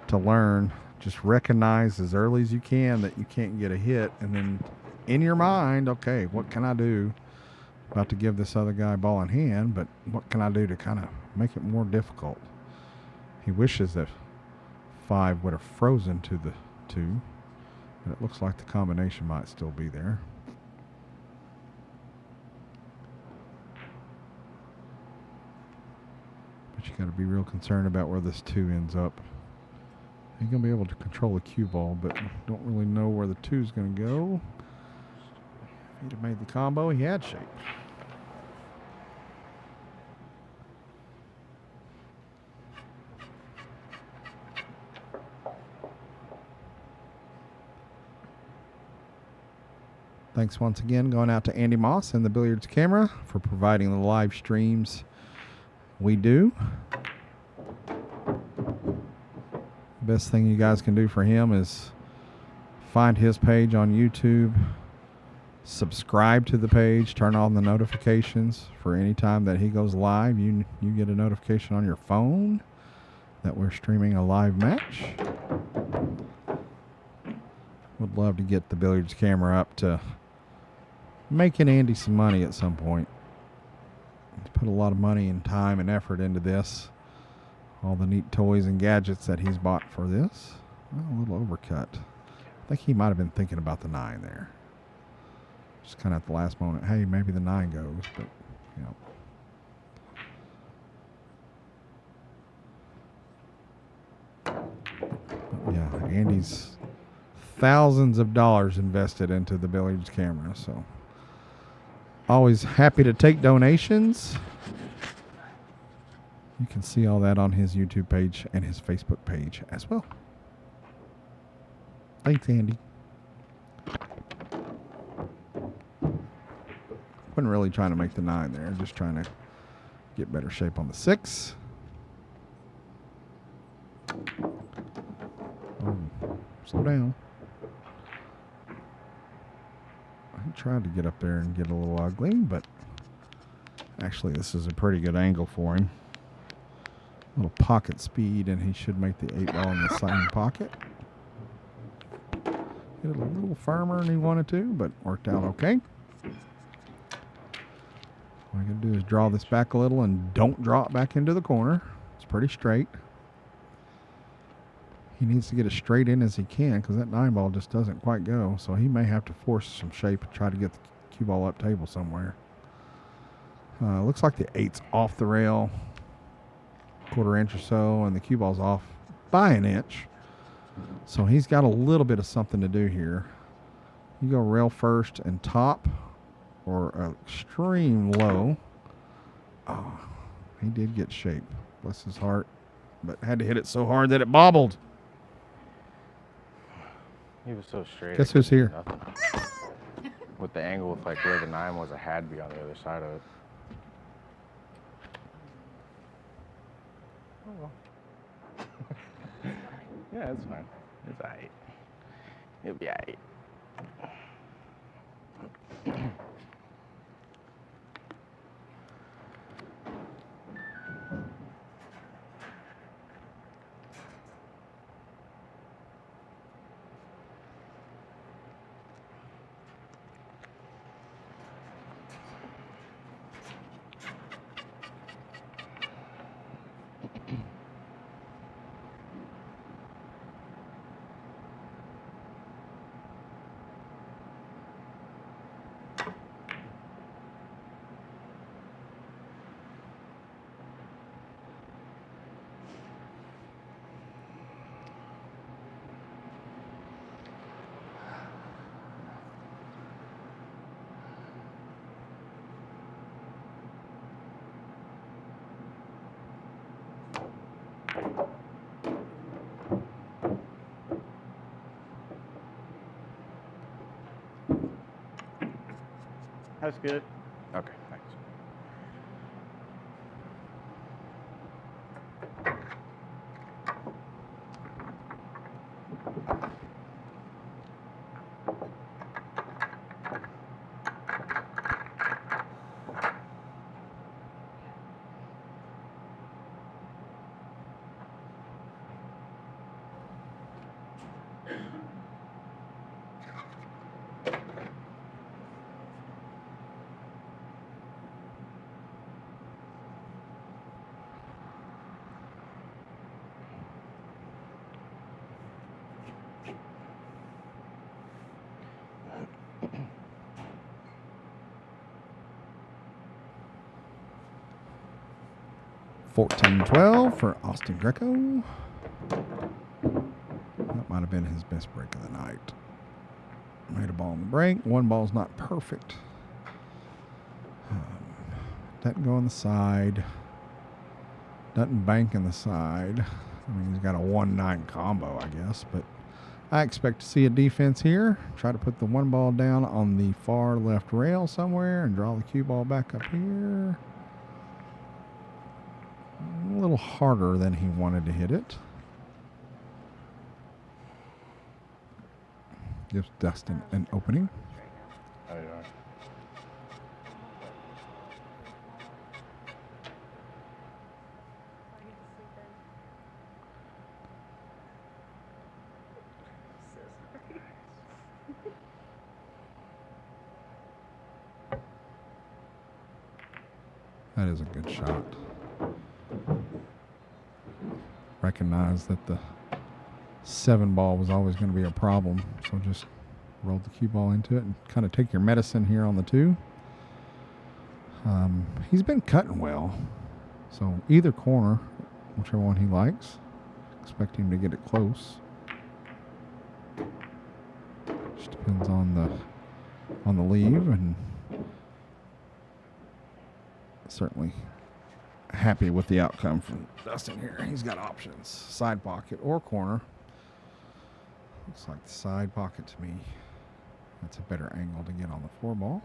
to learn. Just recognize as early as you can that you can't get a hit, and then in your mind, okay, what can I do? About to give this other guy ball in hand, but what can I do to kind of make it more difficult? He wishes that 5 would have frozen to the 2. But it looks like the combination might still be there. But you got to be real concerned about where this 2 ends up. He's going to be able to control the cue ball, but don't really know where the 2 is going to go. If he'd have made the combo, he had shape. Thanks once again going out to Andy Moss and the Billiards camera for providing the live streams we do. Best thing you guys can do for him is find his page on YouTube, subscribe to the page, turn on the notifications for any time that he goes live. You get a notification on your phone that we're streaming a live match. Would love to get the Billiards camera up to making Andy some money at some point. He's put a lot of money and time and effort into this. All the neat toys and gadgets that he's bought for this. Well, a little overcut. I think he might have been thinking about the 9 there. Just kind of at the last moment, hey, maybe the 9 goes, but, you know. But yeah, Andy's thousands of dollars invested into the Billiards camera, so always happy to take donations. You can see all that on his YouTube page and his Facebook page as well. Thanks, Andy. Wasn't really trying to make the 9 there, just trying to get better shape on the 6. Oh, slow down. I tried to get up there and get a little ugly, but Actually, this is a pretty good angle for him. Little pocket speed, and he should make the 8 ball in the same pocket. Hit it a little firmer than he wanted to, but worked out okay. What I'm going to do is draw this back a little and don't draw it back into the corner. It's pretty straight. He needs to get as straight in as he can because that 9 ball just doesn't quite go. So he may have to force some shape and try to get the cue ball up table somewhere. Looks like the 8's off the rail, quarter inch or so, and the cue ball's off by an inch. So he's got a little bit of something to do here. You go rail first and top, or extreme low. Oh, he did get shape, bless his heart, but had to hit it so hard that it bobbled. He was so straight. Guess who's here? Nothing. With the angle, with like where the 9 was, it had to be on the other side of it. Oh well. Yeah, it's fine. It's alright. It'll be alright. That's good. Okay, thanks. $14-12 for Austen Greco. That might have been his best break of the night. Made a ball in the break. 1 ball's not perfect. Doesn't go on the side. Doesn't bank in the side. I mean, he's got a 1-9 combo, I guess. But I expect to see a defense here. Try to put the 1 ball down on the far left rail somewhere and draw the cue ball back up here. A little harder than he wanted to hit it. Gives Dustin an opening. Oh, yeah. That is a good shot. Recognize that the 7 ball was always going to be a problem, so just roll the cue ball into it and kind of take your medicine here on the 2. He's been cutting well, so either corner, whichever one he likes. Expect him to get it close. Just depends on the leave, and certainly happy with the outcome from Dustin here. He's got options, side pocket or corner. Looks like the side pocket to me. That's a better angle to get on the 4 ball.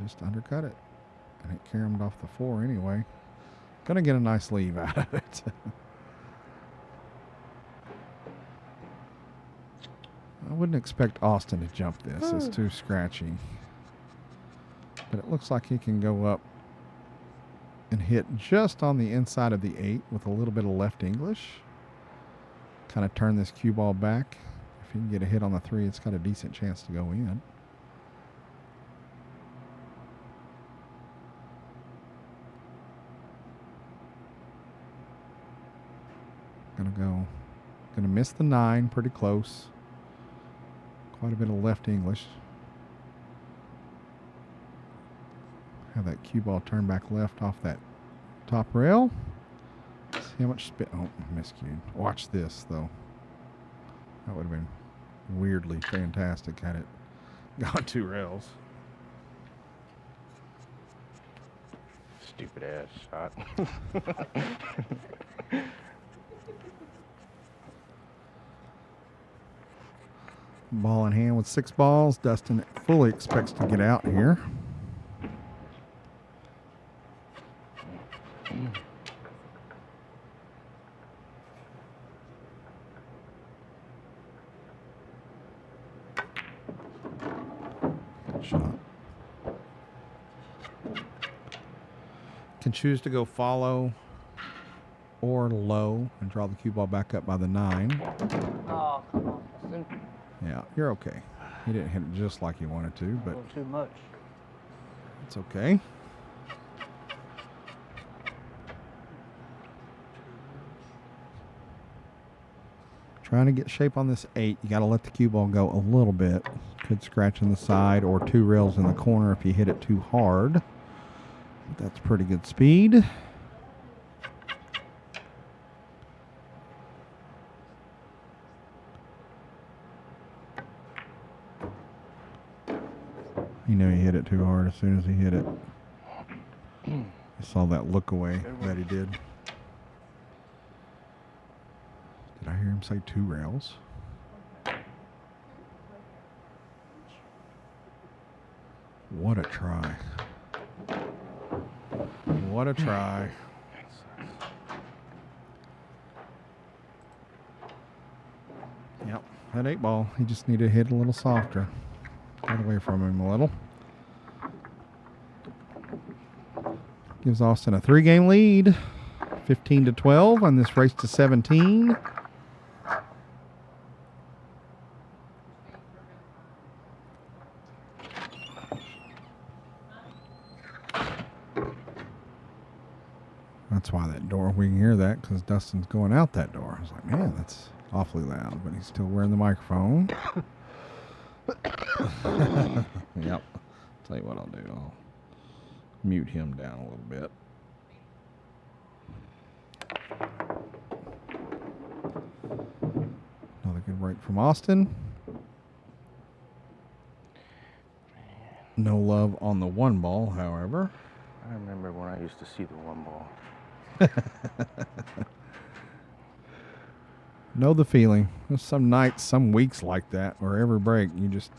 Just undercut it, and it caromed off the 4 anyway. Gonna get a nice leave out of it. I wouldn't expect Austen to jump this. It's too scratchy. But it looks like he can go up and hit just on the inside of the 8 with a little bit of left English. Kind of turn this cue ball back. If he can get a hit on the 3, it's got a decent chance to go in. Gonna miss the 9, pretty close. Quite a bit of left English. Have that cue ball turn back left off that top rail. See how much spin. Oh, miscued. Watch this, though. That would have been weirdly fantastic had it gone 2 rails. Stupid ass shot. Ball in hand with 6 balls. Dustin fully expects to get out here. Good shot. Can choose to go follow or low and draw the cue ball back up by the 9. Oh, come on, Dustin. Yeah, you're okay. He didn't hit it just like he wanted to, A but little too much. it's okay. Trying to get shape on this 8. You got to let the cue ball go a little bit. Could scratch in the side or 2 rails in the corner if you hit it too hard. But that's pretty good speed. He knew he hit it too hard as soon as he hit it. You saw that look away that he did. Did I hear him say 2 rails? What a try. What a try. Yep, that 8 ball. He just needed to hit a little softer. Got away from him a little. Gives Austen a 3-game lead. 15-12 on this race to 17. That's why that door, we can hear that because Dustin's going out that door. I was like, man, that's awfully loud, but he's still wearing the microphone. Yep. Tell you what I'll do. I'll mute him down a little bit. Another good break from Austen. No love on the 1 ball, however. I remember when I used to see the 1 ball. Know the feeling. There's some nights, some weeks like that where every break you just,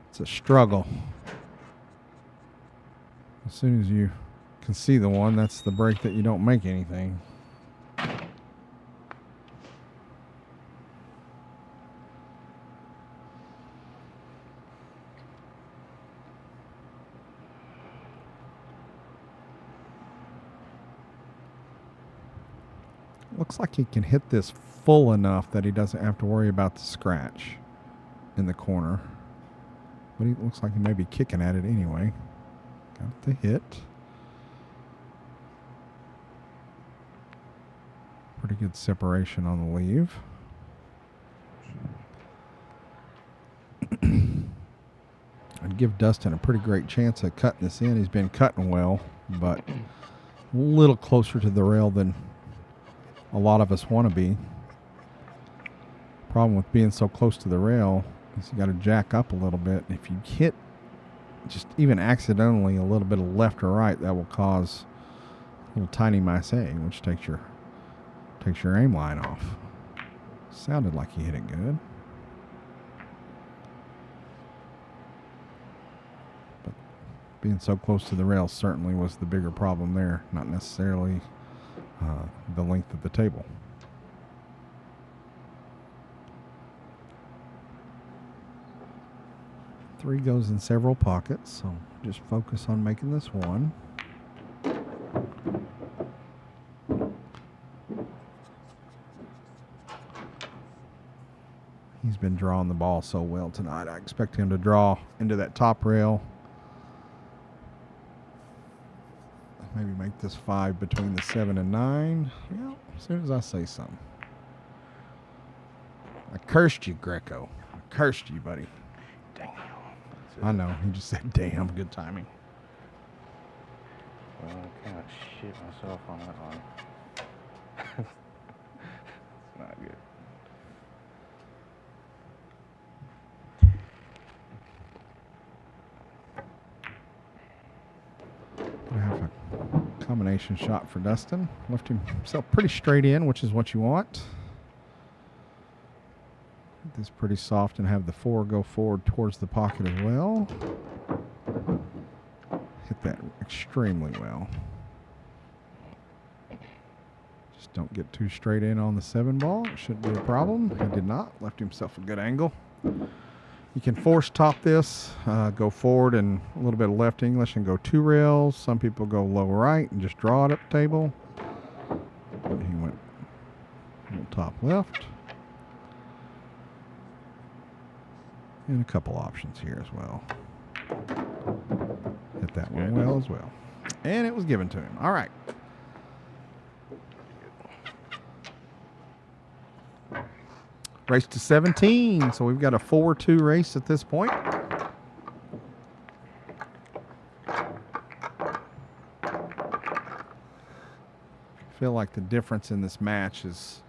it's a struggle. As soon as you can see the 1, that's the break that you don't make anything. Looks like he can hit this full enough that he doesn't have to worry about the scratch in the corner. But he looks like he may be kicking at it anyway. Got the hit. Pretty good separation on the leave. I'd give Dustin a pretty great chance at cutting this in. He's been cutting well, but a little closer to the rail than a lot of us want to be. Problem with being so close to the rail is you got to jack up a little bit. If you hit just even accidentally a little bit of left or right, that will cause a little tiny massé, which takes your aim line off. Sounded like he hit it good. But being so close to the rail certainly was the bigger problem there, not necessarily the length of the table. 3 goes in several pockets, so just focus on making this one. He's been drawing the ball so well tonight. I expect him to draw into that top rail. Maybe make this 5 between the 7 and 9. Yeah, as soon as I say something. I cursed you, Greco. I cursed you, buddy. Damn. I know. He just said, damn, good timing. Well, I kind of shit myself on that one. It's not good. I have a combination shot for Dustin. Left himself pretty straight in, which is what you want. Get this pretty soft and have the 4 go forward towards the pocket as well. Hit that extremely well. Just don't get too straight in on the 7 ball. It shouldn't be a problem. He did not. Left himself a good angle. You can force top this, go forward and a little bit of left English and go 2 rails. Some people go low right and just draw it up the table. He went top left. And a couple options here as well. Hit that one well as well. And it was given to him. All right. Race to 17. So we've got a 4-2 race at this point. I feel like the difference in this match has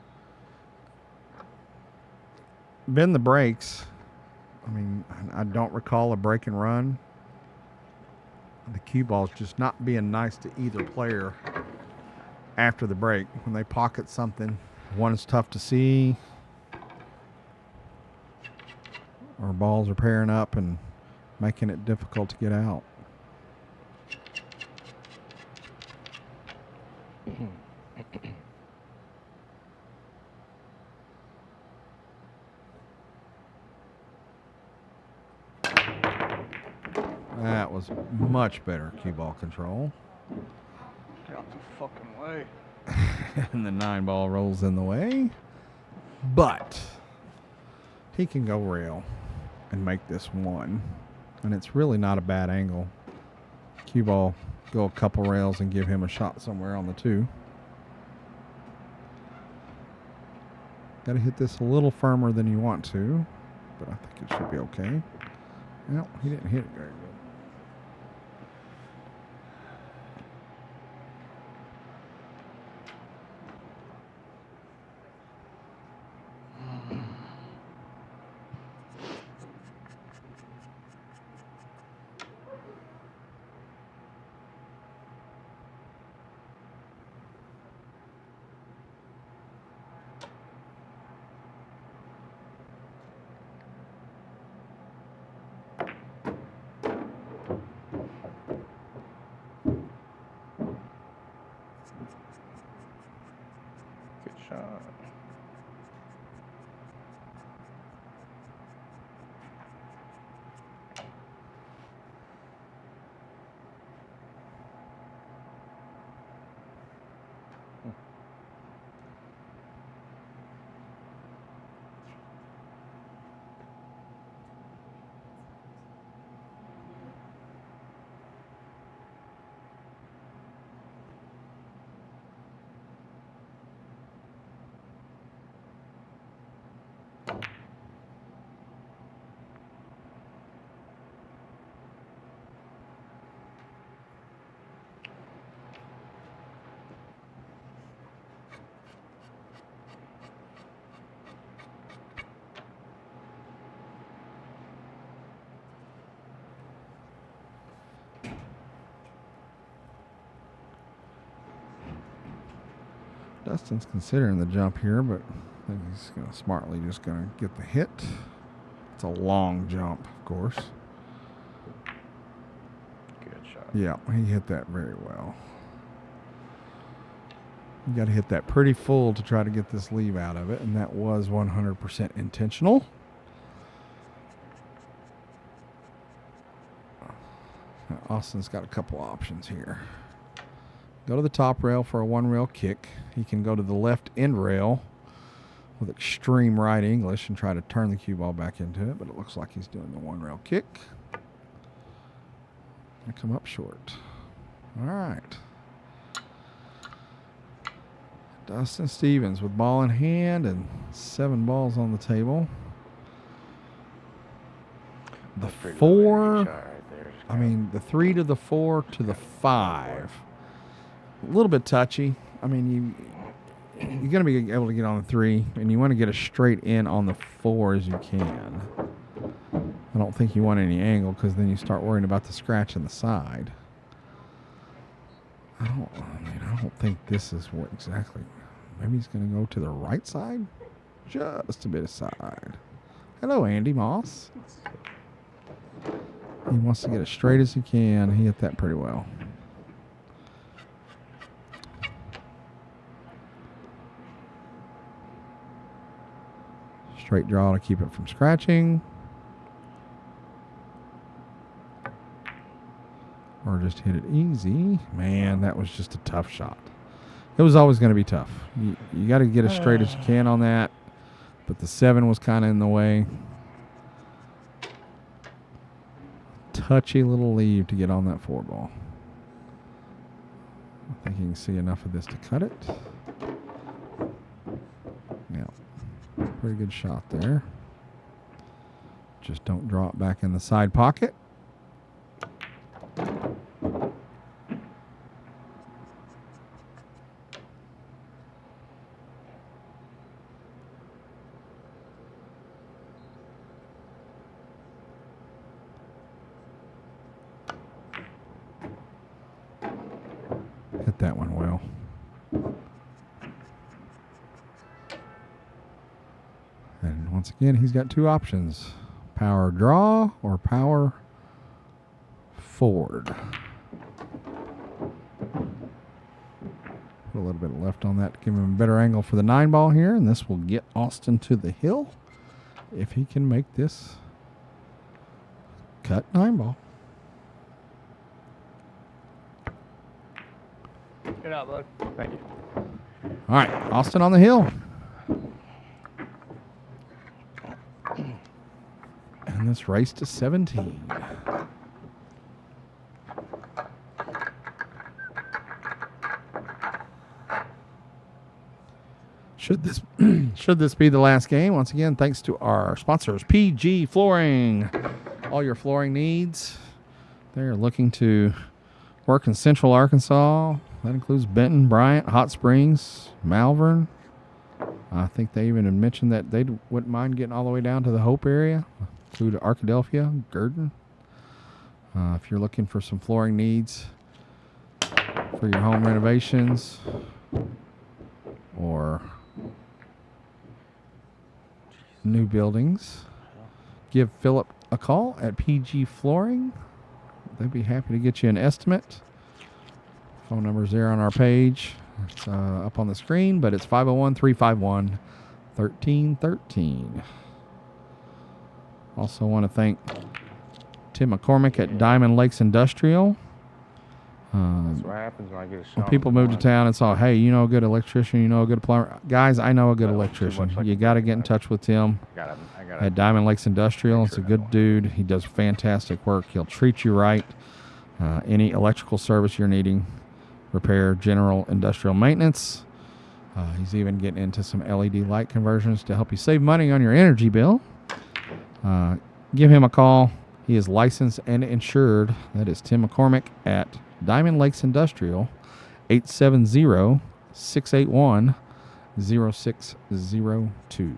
been the breaks. I mean, I don't recall a break and run. The cue ball's just not being nice to either player after the break. When they pocket something, one is tough to see, or balls are pairing up and making it difficult to get out. That was much better cue ball control. Get out the fucking way. And the 9 ball rolls in the way. But he can go rail and make this 1. And it's really not a bad angle. Cue ball, go a couple rails and give him a shot somewhere on the 2. Got to hit this a little firmer than you want to, but I think it should be okay. No, he didn't hit it very good. Good shot. Dustin's considering the jump here, but I think he's gonna smartly just going to get the hit. It's a long jump, of course. Good shot. Yeah, he hit that very well. You got to hit that pretty full to try to get this leave out of it, and that was 100% intentional. Austin's got a couple options here. Go to the top rail for a 1-rail kick. He can go to the left end rail with extreme right English and try to turn the cue ball back into it, but it looks like he's doing the 1-rail kick. And come up short. All right. Dustin Stevens with ball in hand and 7 balls on the table. The 4, I mean, the 3 to the 4 to the 5. A little bit touchy. I mean, you're going to be able to get on the 3, and you want to get as straight in on the 4 as you can. I don't think you want any angle because then you start worrying about the scratch in the side. I don't think this is what exactly. Maybe he's going to go to the right side? Just a bit aside. Hello, Andy Moss. He wants to get as straight as he can. He hit that pretty well. Straight draw to keep it from scratching. Or just hit it easy. Man, that was just a tough shot. It was always going to be tough. You got to get as straight as you can on that. But the 7 was kind of in the way. Touchy little leave to get on that 4 ball. I think you can see enough of this to cut it. Yeah, pretty good shot there. Just don't draw it back in the side pocket. Hit that one well. And once again, he's got 2 options. Power draw or power forward. Put a little bit of left on that to give him a better angle for the 9 ball here. And this will get Austen to the hill if he can make this cut 9 ball. Good out, bud. Thank you. All right, Austen on the hill. And this race to 17. Should this be the last game? Once again, thanks to our sponsors, PG Flooring. All your flooring needs. They're looking to work in Central Arkansas. That includes Benton, Bryant, Hot Springs, Malvern. I think they even had mentioned that they wouldn't mind getting all the way down to the Hope area, include Arkadelphia, Gurdon. If you're looking for some flooring needs for your home renovations or new buildings, give Philip a call at PG Flooring. They'd be happy to get you an estimate. Phone number's there on our page. It's up on the screen, but it's 501-351-1313. Also want to thank Tim McCormick at Diamond Lakes Industrial. That's what happens when I get a shot. When people move to town and say, hey, you know a good electrician, you know a good plumber. Guys, I know a good electrician. You got to get in touch with Tim at Diamond Lakes Industrial. It's a good dude. He does fantastic work. He'll treat you right. Any electrical service you're needing, repair, general industrial maintenance. He's even getting into some LED light conversions to help you save money on your energy bill. Give him a call. He is licensed and insured. That is Tim McCormick at Diamond Lakes Industrial, 870-681-0602.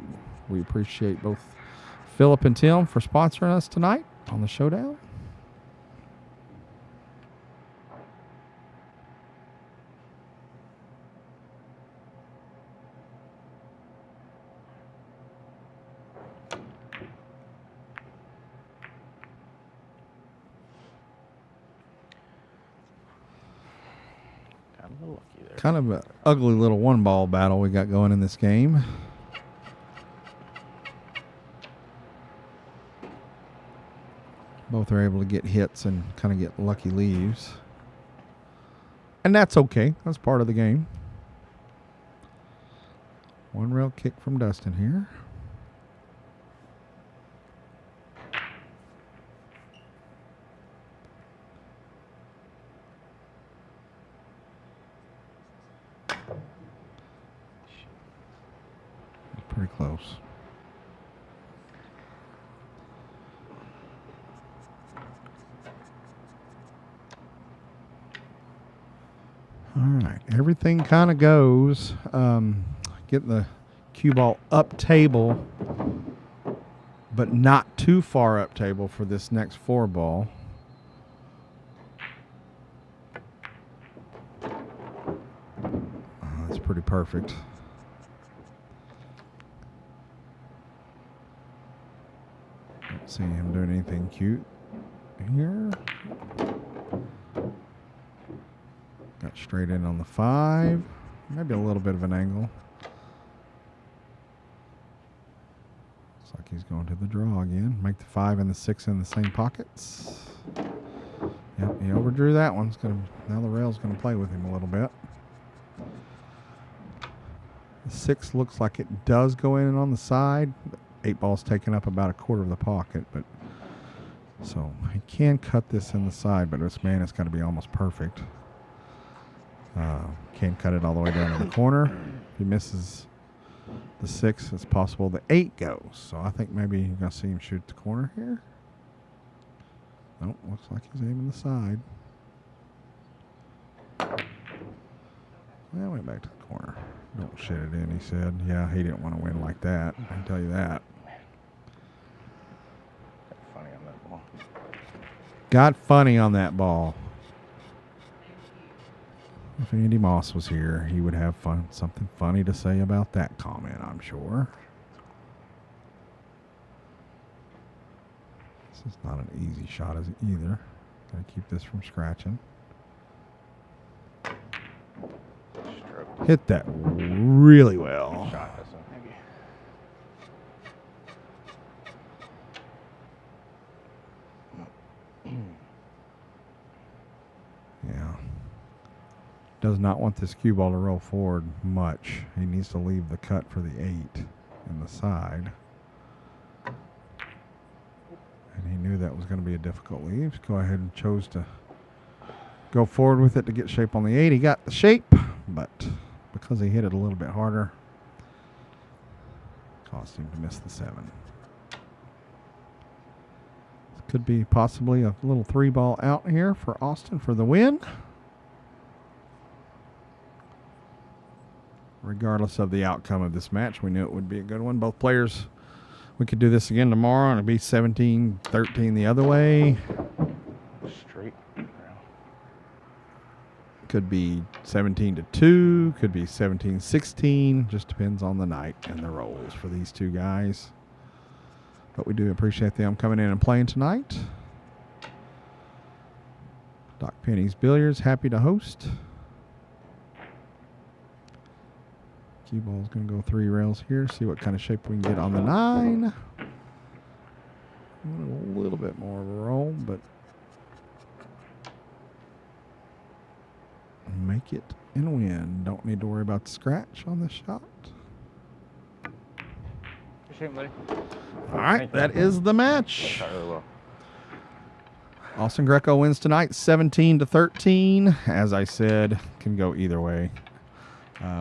We appreciate both Philip and Tim for sponsoring us tonight on the Showdown. Kind of an ugly little 1-ball battle we got going in this game. Both are able to get hits and kind of get lucky leaves. And that's okay. That's part of the game. One rail kick from Dustin here. Pretty close. All right, everything kind of goes. Getting the cue ball up table, but not too far up table for this next 4 ball. That's pretty perfect. Don't see him doing anything cute here. Got straight in on the 5. Maybe a little bit of an angle. Looks like he's going to the draw again. Make the 5 and the 6 in the same pockets. Yep, he overdrew that one. Now the rail's going to play with him a little bit. The 6 looks like it does go in and on the side. 8 ball's taking up about a quarter of the pocket, but so he can cut this in the side, but this man, it's got to be almost perfect. Can't cut it all the way down to the corner. If he misses the 6, it's possible the 8 goes. So I think maybe you're going to see him shoot the corner here. Nope, looks like he's aiming the side. Well, went back to the corner. Don't shit it in, he said. Yeah, he didn't want to win like that. I can tell you that. Got funny on that ball. Got funny on that ball. If Andy Moss was here, he would have something funny to say about that comment, I'm sure. This is not an easy shot either. Gotta keep this from scratching. Stroke. Hit that really well. Shot, Dustin. Thank you. Yeah. Does not want this cue ball to roll forward much. He needs to leave the cut for the 8 in the side. And he knew that was going to be a difficult leave. Go ahead and chose to go forward with it to get shape on the 8. He got the shape, but because he hit it a little bit harder, caused him to miss the 7. This could be possibly a little 3 ball out here for Austen for the win. Regardless of the outcome of this match, we knew it would be a good one. Both players, we could do this again tomorrow, and it'd be 17-13 the other way. Straight. Could be 17-2, could be 17-16. Just depends on the night and the rolls for these two guys. But we do appreciate them coming in and playing tonight. Doc Penny's Billiards, happy to host. Cue ball's going to go 3 rails here. See what kind of shape we can get on the 9. A little bit more of a roll, but make it and win. Don't need to worry about the scratch on this shot. Appreciate it, buddy. All right, that is the match. Shot really well. Austen Greco wins tonight, 17-13. As I said, can go either way.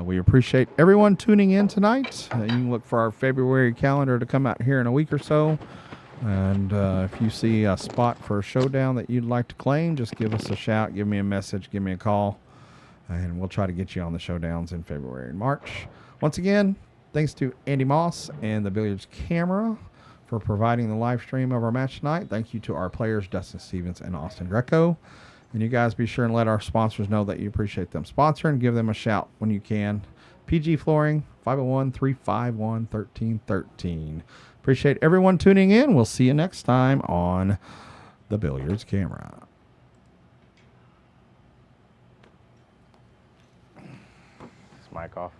We appreciate everyone tuning in tonight. You can look for our February calendar to come out here in a week or so. And if you see a spot for a showdown that you'd like to claim, just give us a shout, give me a message, give me a call, and we'll try to get you on the showdowns in February and March. Once again, thanks to Andy Moss and the Billiards camera for providing the live stream of our match tonight. Thank you to our players, Dustin Stevens and Austen Greco. And you guys be sure and let our sponsors know that you appreciate them sponsoring. Give them a shout when you can. PG Flooring, 501-351-1313. Appreciate everyone tuning in. We'll see you next time on the Billiards camera. Is mic off?